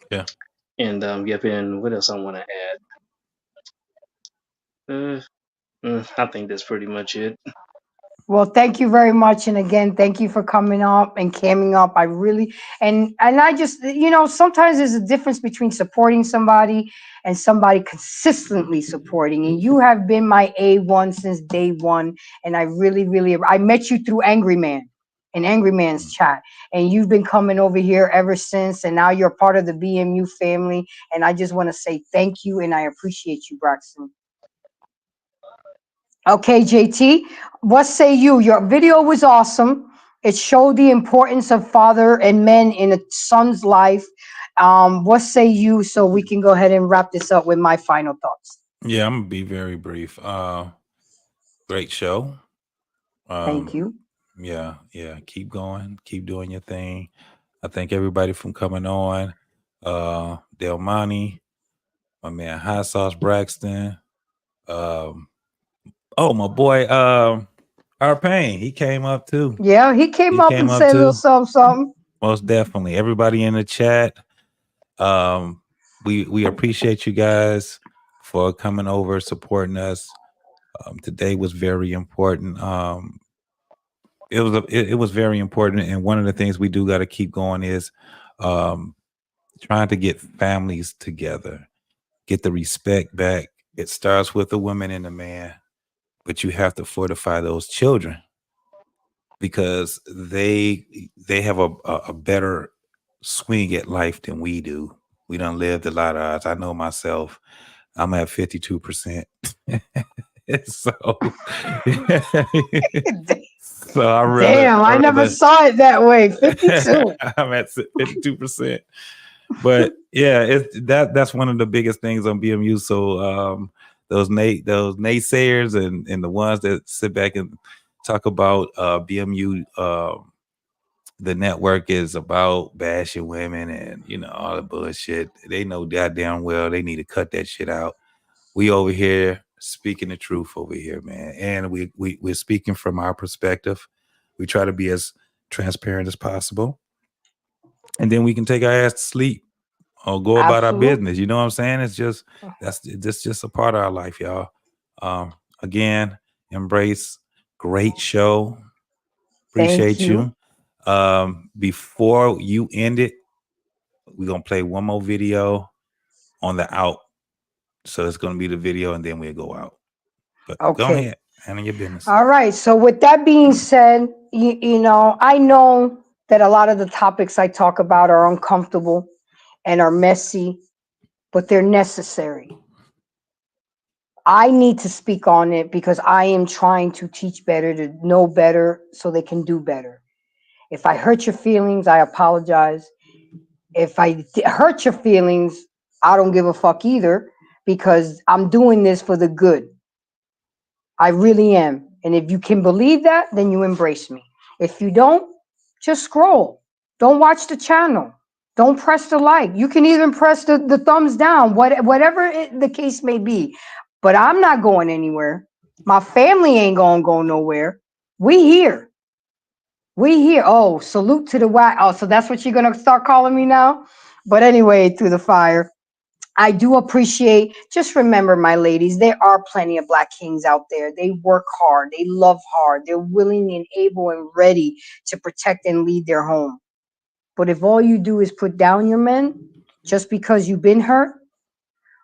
yeah, and yep. And what else I want to add? I think that's pretty much it. Well, thank you very much. And again, thank you for coming up and camming up. I really, and I just, sometimes there's a difference between supporting somebody and somebody consistently supporting. And you have been my A1 since day one. And I really, I met you through Angry Man in Angry Man's chat. And you've been coming over here ever since. And now you're part of the BMU family. And I just want to say thank you. And I appreciate you, Braxton. Okay, JT, what say you? Your video was awesome. It showed the importance of father and men in a son's life. What say you, so we can go ahead and wrap this up with my final thoughts? Yeah, I'm gonna be very brief. Great show. Thank you. Yeah, keep going, keep doing your thing. I thank everybody from coming on. Delmonte, my man Hot Sauce Braxton. Oh, my boy, Arpain, he came up too. Yeah, he came up and up said a little too. something. Most definitely. Everybody in the chat. We appreciate you guys for coming over, supporting us. Today was very important. It was very important, and one of the things we do got to keep going is trying to get families together, get the respect back. It starts with the woman and the man, but you have to fortify those children because they have a better swing at life than we do. We done lived a lot of odds. I know myself. I'm at 52%. So, so I Damn, I never saw it that way. 52. I'm at 52%. But yeah, that's one of the biggest things on BMU. So those naysayers and the ones that sit back and talk about BMU, the network is about bashing women and all the bullshit. They know goddamn well they need to cut that shit out. We over here speaking the truth over here, man, and we're speaking from our perspective. We try to be as transparent as possible, and then we can take our ass to sleep or go about our business. You know what I'm saying? It's just that's just a part of our life, y'all. Again, embrace. Great show. Appreciate you. Before you end it, we're gonna play one more video on the out. So it's gonna be the video, and then we'll go out. But go ahead, handle your business. All right. So with that being said, you know, I know that a lot of the topics I talk about are uncomfortable and are messy, but they're necessary. I need to speak on it because I am trying to teach better, to know better so they can do better. If I hurt your feelings, I apologize. If I hurt your feelings, I don't give a fuck either because I'm doing this for the good. I really am. And if you can believe that, then you embrace me. If you don't, just scroll. Don't watch the channel. Don't press the like. You can even press the thumbs down, whatever the case may be. But I'm not going anywhere. My family ain't gonna go nowhere. We here. We here. Oh, salute to the whack. Oh, so that's what you're gonna start calling me now? But anyway, through the fire. I do appreciate, just remember, my ladies, there are plenty of Black kings out there. They work hard. They love hard. They're willing and able and ready to protect and lead their home. But if all you do is put down your men just because you've been hurt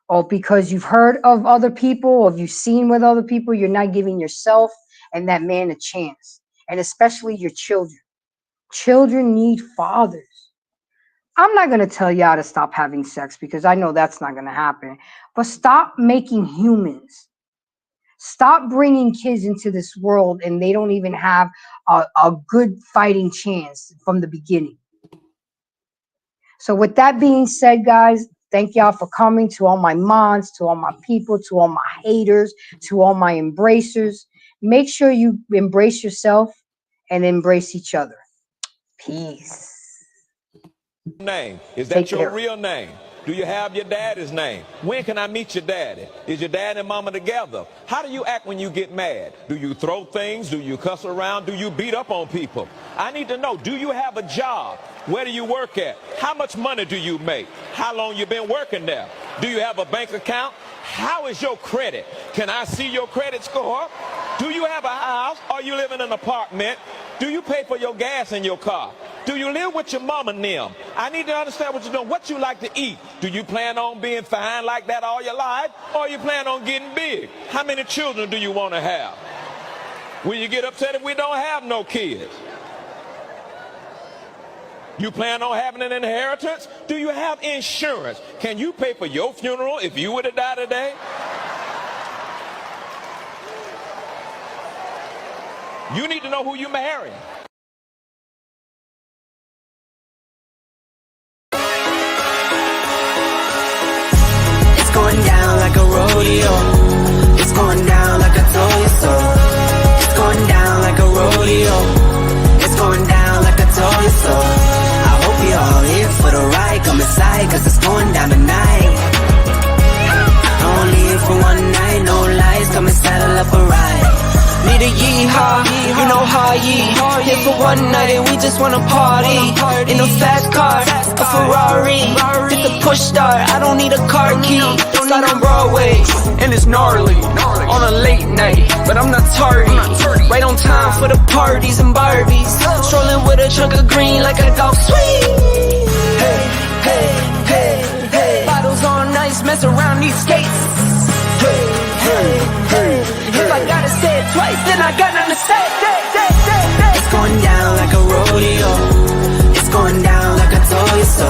or because you've heard of other people or you've seen with other people, you're not giving yourself and that man a chance. And especially your children. Children need fathers. I'm not going to tell y'all to stop having sex because I know that's not going to happen. But stop making humans. Stop bringing kids into this world and they don't even have a good fighting chance from the beginning. So with that being said, guys, thank y'all for coming. To all my moms, to all my people, to all my haters, to all my embracers. Make sure you embrace yourself and embrace each other. Peace. Name. Is that your real name? Do you have your daddy's name? When can I meet your daddy? Is your dad and mama together? How do you act when you get mad? Do you throw things? Do you cuss around? Do you beat up on people? I need to know, do you have a job? Where do you work at? How much money do you make? How long you been working there? Do you have a bank account? How is your credit? Can I see your credit score? Do you have a house? Or you live in an apartment? Do you pay for your gas in your car? Do you live with your mama and them? I need to understand what you're doing, what you like to eat. Do you plan on being fine like that all your life? Or you plan on getting big? How many children do you want to have? Will you get upset if we don't have no kids? You plan on having an inheritance? Do you have insurance? Can you pay for your funeral if you were to die today? You need to know who you marry. It's going down like a rodeo. It's going down like I told you so. It's going down like a rodeo. It's going down like I told you so. I hope you're all here for the ride. Come inside, cause it's going down tonight. Only here for one night, no lies. Come and saddle up a ride. Need a yeehaw, you know how here for one night and we just wanna party. In a fast car, a Ferrari. It's a push start, I don't need a car key. It's out on Broadway, and it's gnarly. On a late night, but I'm not tardy. Right on time for the parties and Barbies. Strolling with a chunk of green like a dog. Sweet. Hey, hey, hey, hey. Bottles on ice, mess around these skates. Hey, hey, hey. If I gotta say it twice, then I got nothing to say. It's going down like a rodeo. It's going down like I told you so.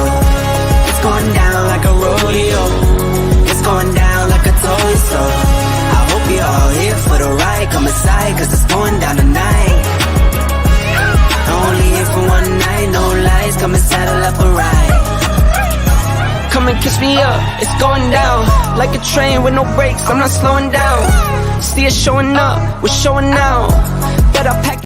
It's going down like a rodeo. It's going down like I told you so. I hope you're all here for the ride. Come inside, cause it's going down tonight. Only here for one night, no lies. Come and saddle up a ride. Come and kiss me up, it's going down. Like a train with no brakes, I'm not slowing down. See us showing up, we're showing out. But I pack